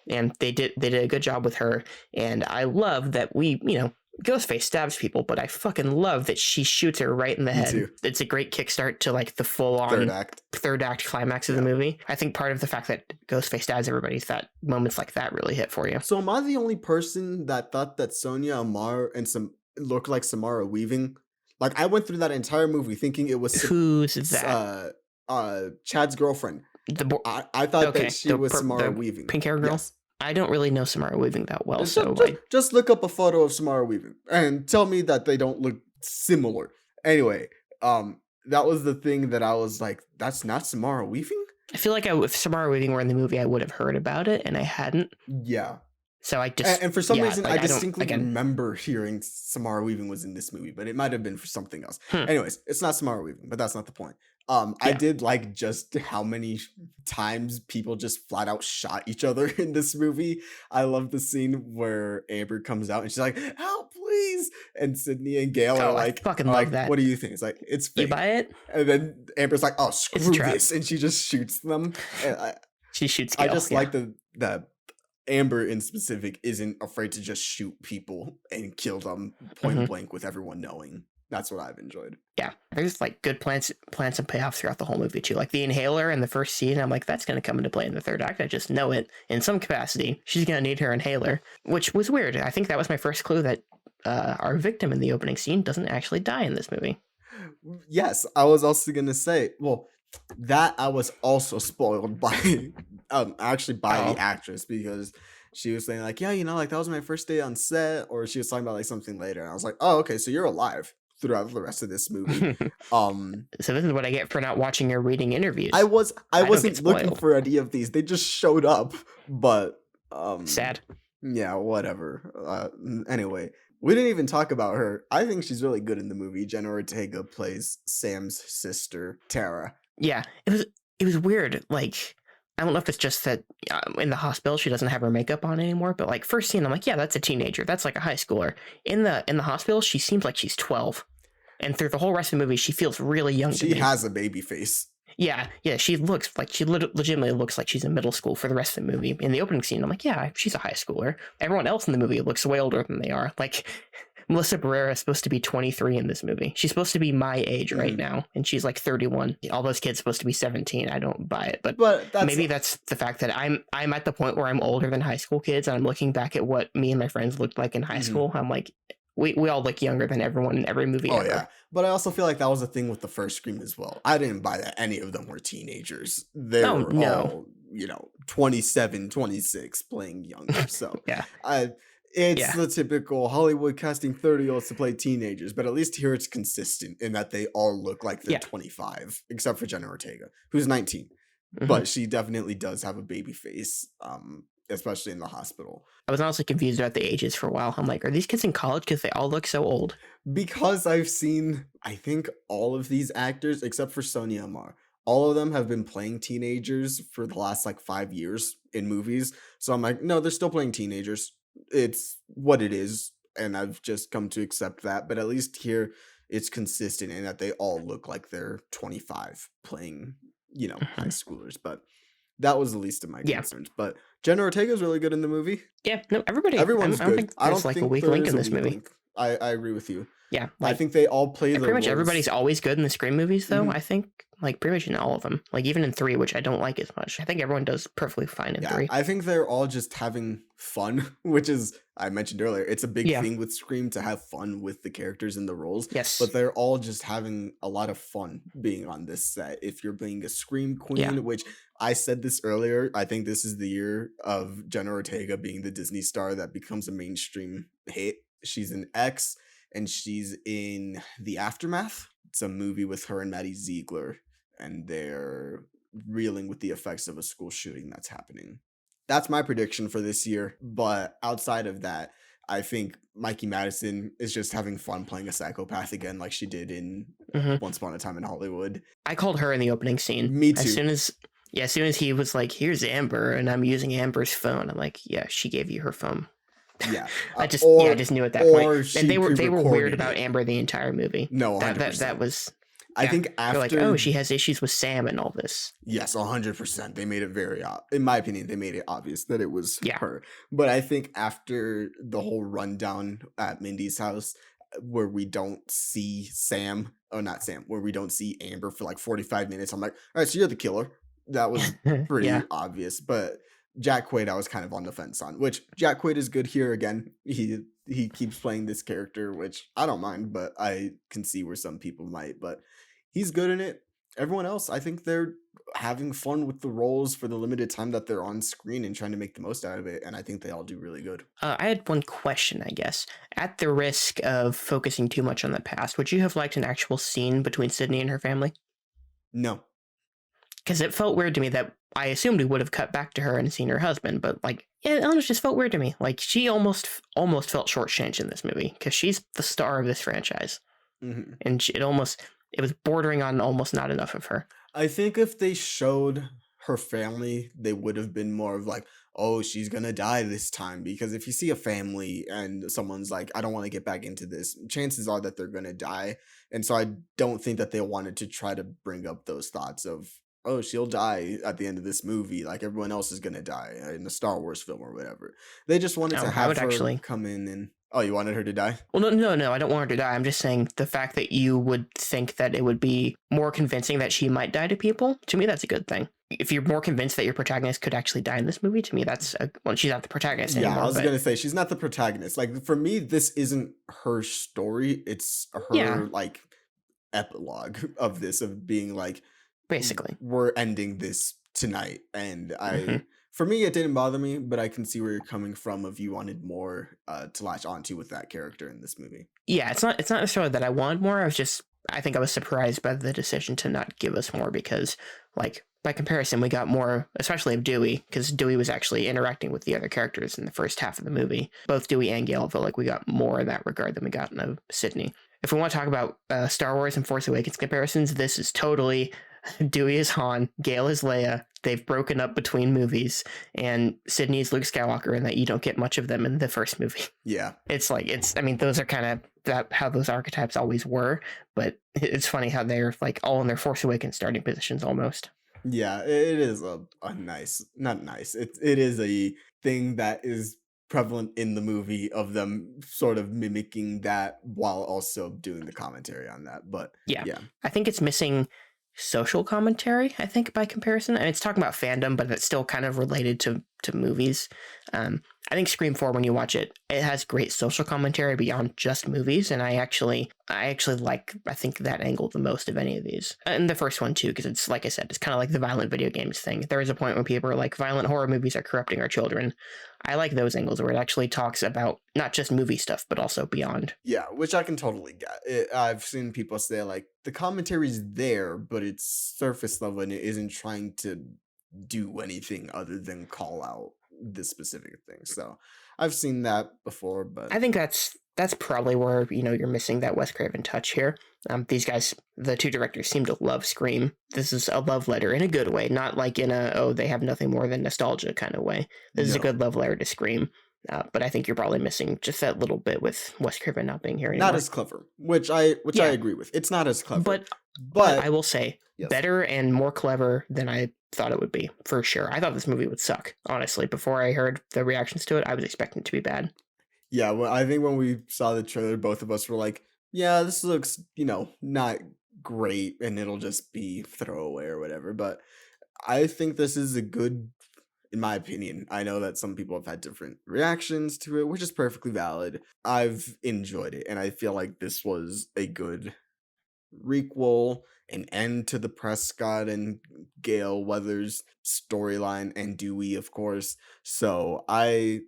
And they did a good job with her. And I love that Ghostface stabs people, but I fucking love that she shoots her right in the head. Too. It's a great kickstart to like the full-on third act climax of the movie. I think part of the fact that Ghostface stabs everybody is that moments like that really hit for you. So am I the only person that thought that Sonia Amar and looked like Samara Weaving? Like I went through that entire movie thinking it was who's that? Chad's girlfriend. I thought that she was Samara Weaving. Pink hair girl? Yes. I don't really know Samara Weaving that well, just look up a photo of Samara Weaving and tell me that they don't look similar. Anyway, that was the thing that I was like, that's not Samara Weaving? I feel like if Samara Weaving were in the movie, I would have heard about it, and I hadn't. Yeah. So I just... And for some reason, I distinctly remember hearing Samara Weaving was in this movie, but it might have been for something else. Anyways, it's not Samara Weaving, but that's not the point. I did like just how many times people just flat out shot each other in this movie. I love the scene where Amber comes out and she's like, help, please. And Sydney and Gail are like, I fucking love that. What do you think? It's like, it's fake. You buy it? And then Amber's like, oh, screw this. And she just shoots them. And she shoots Gail. I just like the Amber in specific isn't afraid to just shoot people and kill them point blank with everyone knowing. That's what I've enjoyed. Yeah, there's like good plans and payoffs throughout the whole movie too. Like the inhaler in the first scene, I'm like, that's going to come into play in the third act. I just know it in some capacity. She's going to need her inhaler, which was weird. I think that was my first clue that our victim in the opening scene doesn't actually die in this movie. Yes, I was also going to say, well, that I was also spoiled by, the actress, because she was saying like, yeah, like that was my first day on set, or she was talking about like something later. And I was like, oh, okay, so you're alive throughout the rest of this movie. So this is what I get for not watching or reading interviews. I wasn't looking for any of these. They just showed up, but sad. Yeah, whatever. Anyway, we didn't even talk about her. I think she's really good in the movie. Jenna Ortega plays Sam's sister, Tara. Yeah, it was weird. Like I don't know if it's just that in the hospital she doesn't have her makeup on anymore, but like first scene I'm like, yeah, that's a teenager. That's like a high schooler. In the hospital she seems like she's 12. And through the whole rest of the movie she feels really young to me. She has a baby face. Yeah, she looks like she legitimately looks like she's in middle school for the rest of the movie. In the opening scene, I'm like, yeah, she's a high schooler. Everyone else in the movie looks way older than they are. Like, Melissa Barrera is supposed to be 23 in this movie. She's supposed to be my age right now, and she's like 31. All those kids supposed to be 17. I don't buy it, but maybe that's the fact that I'm at the point where I'm older than high school kids, and I'm looking back at what me and my friends looked like in high school. I'm like, we all look younger than everyone in every movie ever. Yeah. But I also feel like that was a thing with the first Scream as well. I didn't buy that any of them were teenagers. They were all, 27, 26 playing younger. So yeah. It's the typical Hollywood casting 30-year-olds to play teenagers, but at least here it's consistent in that they all look like they're 25, except for Jenna Ortega, who's 19. But she definitely does have a baby face, especially in the hospital. I was honestly confused about the ages for a while. I'm like, are these kids in college because they all look so old? Because I've seen, I think, all of these actors, except for Sonia Amar, all of them have been playing teenagers for the last 5 years in movies. So I'm like, no, they're still playing teenagers. It's what it is, and I've just come to accept that. But at least here, it's consistent in that they all look like they're 25 playing, high schoolers. But that was the least of my concerns. But Jenna Ortega's really good in the movie. Yeah, no, everyone's good. I don't think a weak link in this movie. Link. I agree with you. Yeah, I think they all play pretty much everybody's always good in the Scream movies, though. I think pretty much in all of them, even in 3, which I don't like as much. I think everyone does perfectly fine in 3. I think they're all just having fun, which is, I mentioned earlier, it's a big thing with Scream to have fun with the characters and the roles. Yes, but they're all just having a lot of fun being on this set. If you're being a Scream queen, which I said this earlier, I think this is the year of Jenna Ortega being the Disney star that becomes a mainstream hit. She's in X. And she's in The Aftermath. It's a movie with her and Maddie Ziegler, and they're reeling with the effects of a school shooting that's happening. That's my prediction for this year. But outside of that, I think Mikey Madison is just having fun playing a psychopath again, like she did in Once Upon a Time in Hollywood. I called her in the opening scene. Me too. As soon as he was like, "Here's Amber," and I'm using Amber's phone, I'm like, "Yeah, she gave you her phone." Yeah, I just knew at that point. And they were weird about Amber the entire movie. No, 100%. that was. I think after, like, oh, she has issues with Sam and all this. Yes, 100%. They made it in my opinion, they made it obvious that it was her. But I think after the whole rundown at Mindy's house, where we don't see where we don't see Amber for 45 minutes, I'm like, all right, so you're the killer. That was pretty obvious, but Jack Quaid, I was kind of on the fence on, which Jack Quaid is good here again. He keeps playing this character, which I don't mind, but I can see where some people might, but he's good in it. Everyone else, I think they're having fun with the roles for the limited time that they're on screen and trying to make the most out of it, and I think they all do really good. I had one question, I guess. At the risk of focusing too much on the past, would you have liked an actual scene between Sydney and her family? No. Because it felt weird to me that I assumed we would have cut back to her and seen her husband, but it just felt weird to me. She almost felt shortchanged in this movie because she's the star of this franchise, and it was bordering on almost not enough of her. I think if they showed her family, they would have been more of oh, she's gonna die this time. Because if you see a family and someone's like, I don't want to get back into this, chances are that they're gonna die. And so I don't think that they wanted to try to bring up those thoughts of, oh, she'll die at the end of this movie, like everyone else is gonna die in a Star Wars film or whatever. They just wanted to have her come in and... Oh, you wanted her to die? Well, no, I don't want her to die. I'm just saying the fact that you would think that it would be more convincing that she might die to people, to me, that's a good thing. If you're more convinced that your protagonist could actually die in this movie, to me, she's not the protagonist anymore. Yeah, I was going to say, she's not the protagonist. For me, this isn't her story. It's her, epilogue of this, of being basically, we're ending this tonight. And for me, it didn't bother me, but I can see where you're coming from if you wanted more to latch onto with that character in this movie. Yeah, it's not necessarily that I wanted more. I think I was surprised by the decision to not give us more because, by comparison, we got more, especially of Dewey, because Dewey was actually interacting with the other characters in the first half of the movie. Both Dewey and Gale felt like we got more in that regard than we got in Sydney. If we want to talk about Star Wars and Force Awakens comparisons, this is totally Dewey is Han, Gale is Leia, they've broken up between movies, and Sydney is Luke Skywalker, and that you don't get much of them in the first movie. Yeah. I mean, those are kind of how those archetypes always were, but it's funny how they're like all in their Force Awakens starting positions almost. Yeah, it is a nice, not nice. It is a thing that is prevalent in the movie of them sort of mimicking that while also doing the commentary on that. But yeah. yeah. I think it's missing social commentary, I think, by comparison. And it's talking about fandom, but it's still kind of related to movies. I think Scream 4, when you watch it, it has great social commentary beyond just movies, and I actually like, I think, that angle the most of any of these. And the first one too, because it's, like I said, it's kind of like the violent video games thing. There is a point when people are like, violent horror movies are corrupting our children. I like those angles where it actually talks about not just movie stuff, but also beyond. Yeah, which I can totally get. I've seen people say, like, the commentary's there, but it's surface level and it isn't trying to do anything other than call out this specific thing. So I've seen that before, but I think that's probably where, you're missing that Wes Craven touch here. These guys, the two directors, seem to love Scream. This is a love letter in a good way, not like in they have nothing more than nostalgia kind of way. This is a good love letter to Scream. But I think you're probably missing just that little bit with Wes Craven not being here anymore. Not as clever, which I agree with. It's not as clever. But I will say, yes, better and more clever than I thought it would be, for sure. I thought this movie would suck, honestly. Before I heard the reactions to it, I was expecting it to be bad. Yeah, well, I think when we saw the trailer, both of us were like, yeah, this looks, not great, and it'll just be throwaway or whatever. But I think this is a good, in my opinion. I know that some people have had different reactions to it, which is perfectly valid. I've enjoyed it, and I feel like this was a good requel, an end to the Prescott and Gale Weathers storyline, and Dewey, of course. So I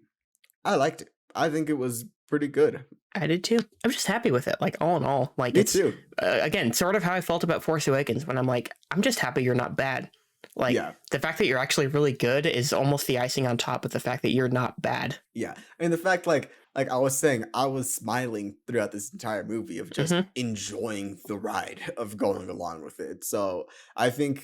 liked it. I think it was pretty good. I did too. I'm just happy with it. Like, all in all, like, Me it's too. Again, sort of how I felt about Force Awakens, when I'm like, I'm just happy you're not bad. Like, the fact that you're actually really good is almost the icing on top of the fact that you're not bad. Yeah, and the fact, like I was saying, I was smiling throughout this entire movie of just enjoying the ride of going along with it. So I think,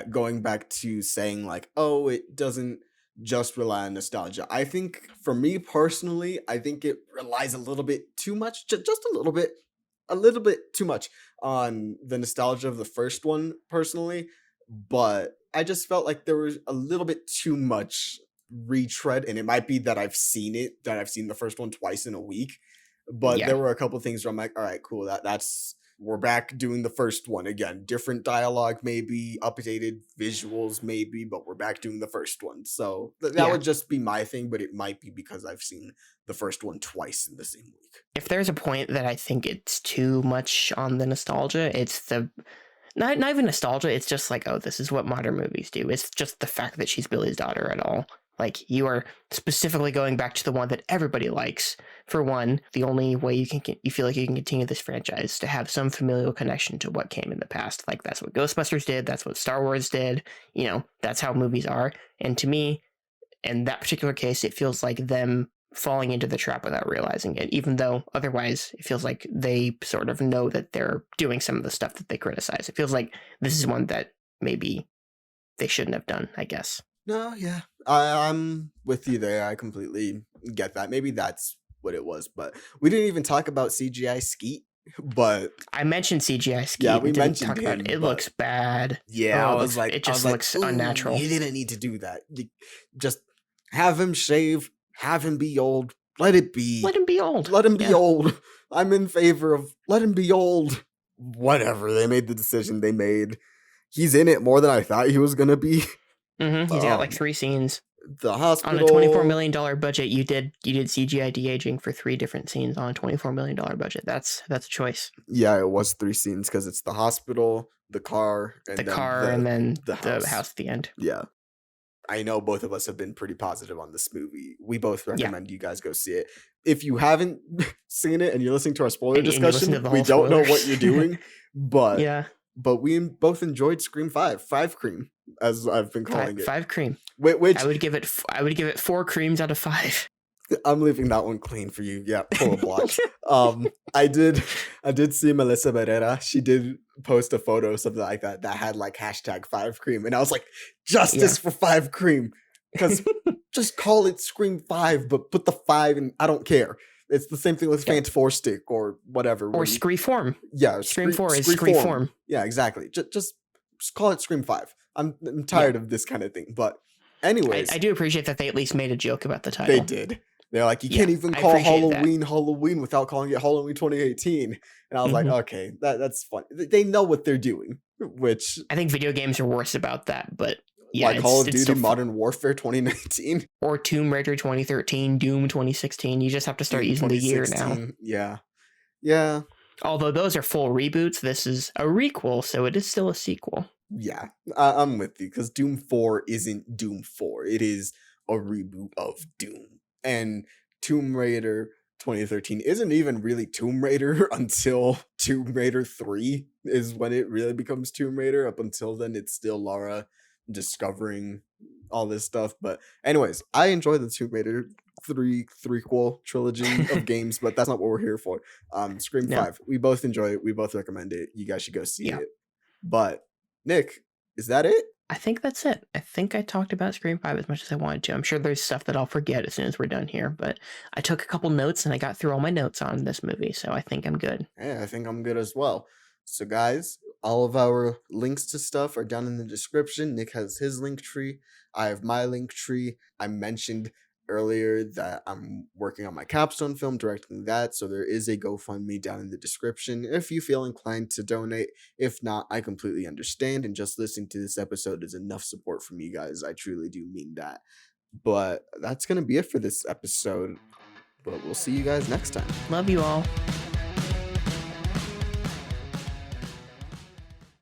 going back to saying, like, it doesn't just rely on nostalgia. I think, for me personally, I think it relies a little bit too much, just a little bit too much on the nostalgia of the first one, personally. But I just felt like there was a little bit too much retread, and it might be that I've seen the first one twice in a week, but there were a couple things where I'm like, all right, cool, that's we're back doing the first one again, different dialogue, maybe updated visuals, maybe, but we're back doing the first one. So that would just be my thing, but it might be because I've seen the first one twice in the same week. If there's a point that I think it's too much on the nostalgia, it's the not even nostalgia, it's just like, this is what modern movies do. It's just the fact that she's Billy's daughter at all. Like, you are specifically going back to the one that everybody likes. For one, the only way you feel like you can continue this franchise is to have some familial connection to what came in the past. Like, that's what Ghostbusters did. That's what Star Wars did. That's how movies are. And to me, in that particular case, it feels like them falling into the trap without realizing it, even though otherwise it feels like they sort of know that they're doing some of the stuff that they criticize. It feels like this is one that maybe they shouldn't have done, I guess. No, yeah. I'm with you there. I completely get that. Maybe that's what it was, but we didn't even talk about CGI Skeet, but I mentioned CGI Skeet. Yeah, we mentioned about it. It looks bad. Yeah, I was like, it just looks unnatural. You didn't need to do that. Just have him shave, have him be old. Let it be. Let him be old. Let him be old. I'm in favor of let him be old. Whatever. They made the decision they made. He's in it more than I thought he was gonna be. He's got like 3 scenes. The hospital. On a $24 million budget, you did CGI de-aging for 3 different scenes on a $24 million budget. That's a choice. Yeah, it was 3 scenes because it's the hospital, the car, and then the house at the end. Yeah. I know both of us have been pretty positive on this movie. We both recommend you guys go see it. If you haven't seen it and you're listening to our spoiler discussion, we don't know what you're doing, but we both enjoyed Scream 5 cream, as I've been calling it. 5 cream. Which I would give it 4 creams out of 5. I'm leaving that one clean for you. Yeah, pull a block. I did see Melissa Barrera. She did post a photo, something like that had like hashtag 5Cream, and I was like, justice for 5Cream, because just call it Scream 5, but put the 5 in. I don't care. It's the same thing with Fant 4 Stick or whatever. Or Screeform. Yeah, Scream 4 is Screeform. Yeah, exactly. Just call it Scream 5. I'm tired of this kind of thing. But anyways, I do appreciate that they at least made a joke about the title. They did. They're like, you can't even call Halloween without calling it Halloween 2018. And I was like, okay, that's fun. They know what they're doing, which I think video games are worse about that, but yeah, like Call of Duty Modern Warfare 2019 or Tomb Raider 2013, Doom 2016. You just have to start using the year now. Yeah. Although those are full reboots, this is a requel, so it is still a sequel. Yeah, I'm with you, because Doom 4 isn't Doom 4. It is a reboot of Doom. And Tomb Raider 2013 isn't even really Tomb Raider until Tomb Raider 3 is when it really becomes Tomb Raider. Up until then, it's still Lara discovering all this stuff. But anyways, I enjoy the Tomb Raider 3-quel trilogy of games, but that's not what we're here for. Scream 5. We both enjoy it. We both recommend it. You guys should go see it. But Nick, is that it? I think that's it. I think I talked about Scream 5 as much as I wanted to. I'm sure there's stuff that I'll forget as soon as we're done here, but I took a couple notes and I got through all my notes on this movie, so I think I'm good. Yeah, I think I'm good as well. So guys, all of our links to stuff are down in the description. Nick has his link tree. I have my link tree. I mentioned earlier that I'm working on my capstone film, directing that, so there is a GoFundMe down in the description if you feel inclined to donate. If not, I completely understand, and just listening to this episode is enough support from you guys. I truly do mean that. But that's gonna be it for this episode, but we'll see you guys next time. Love you all.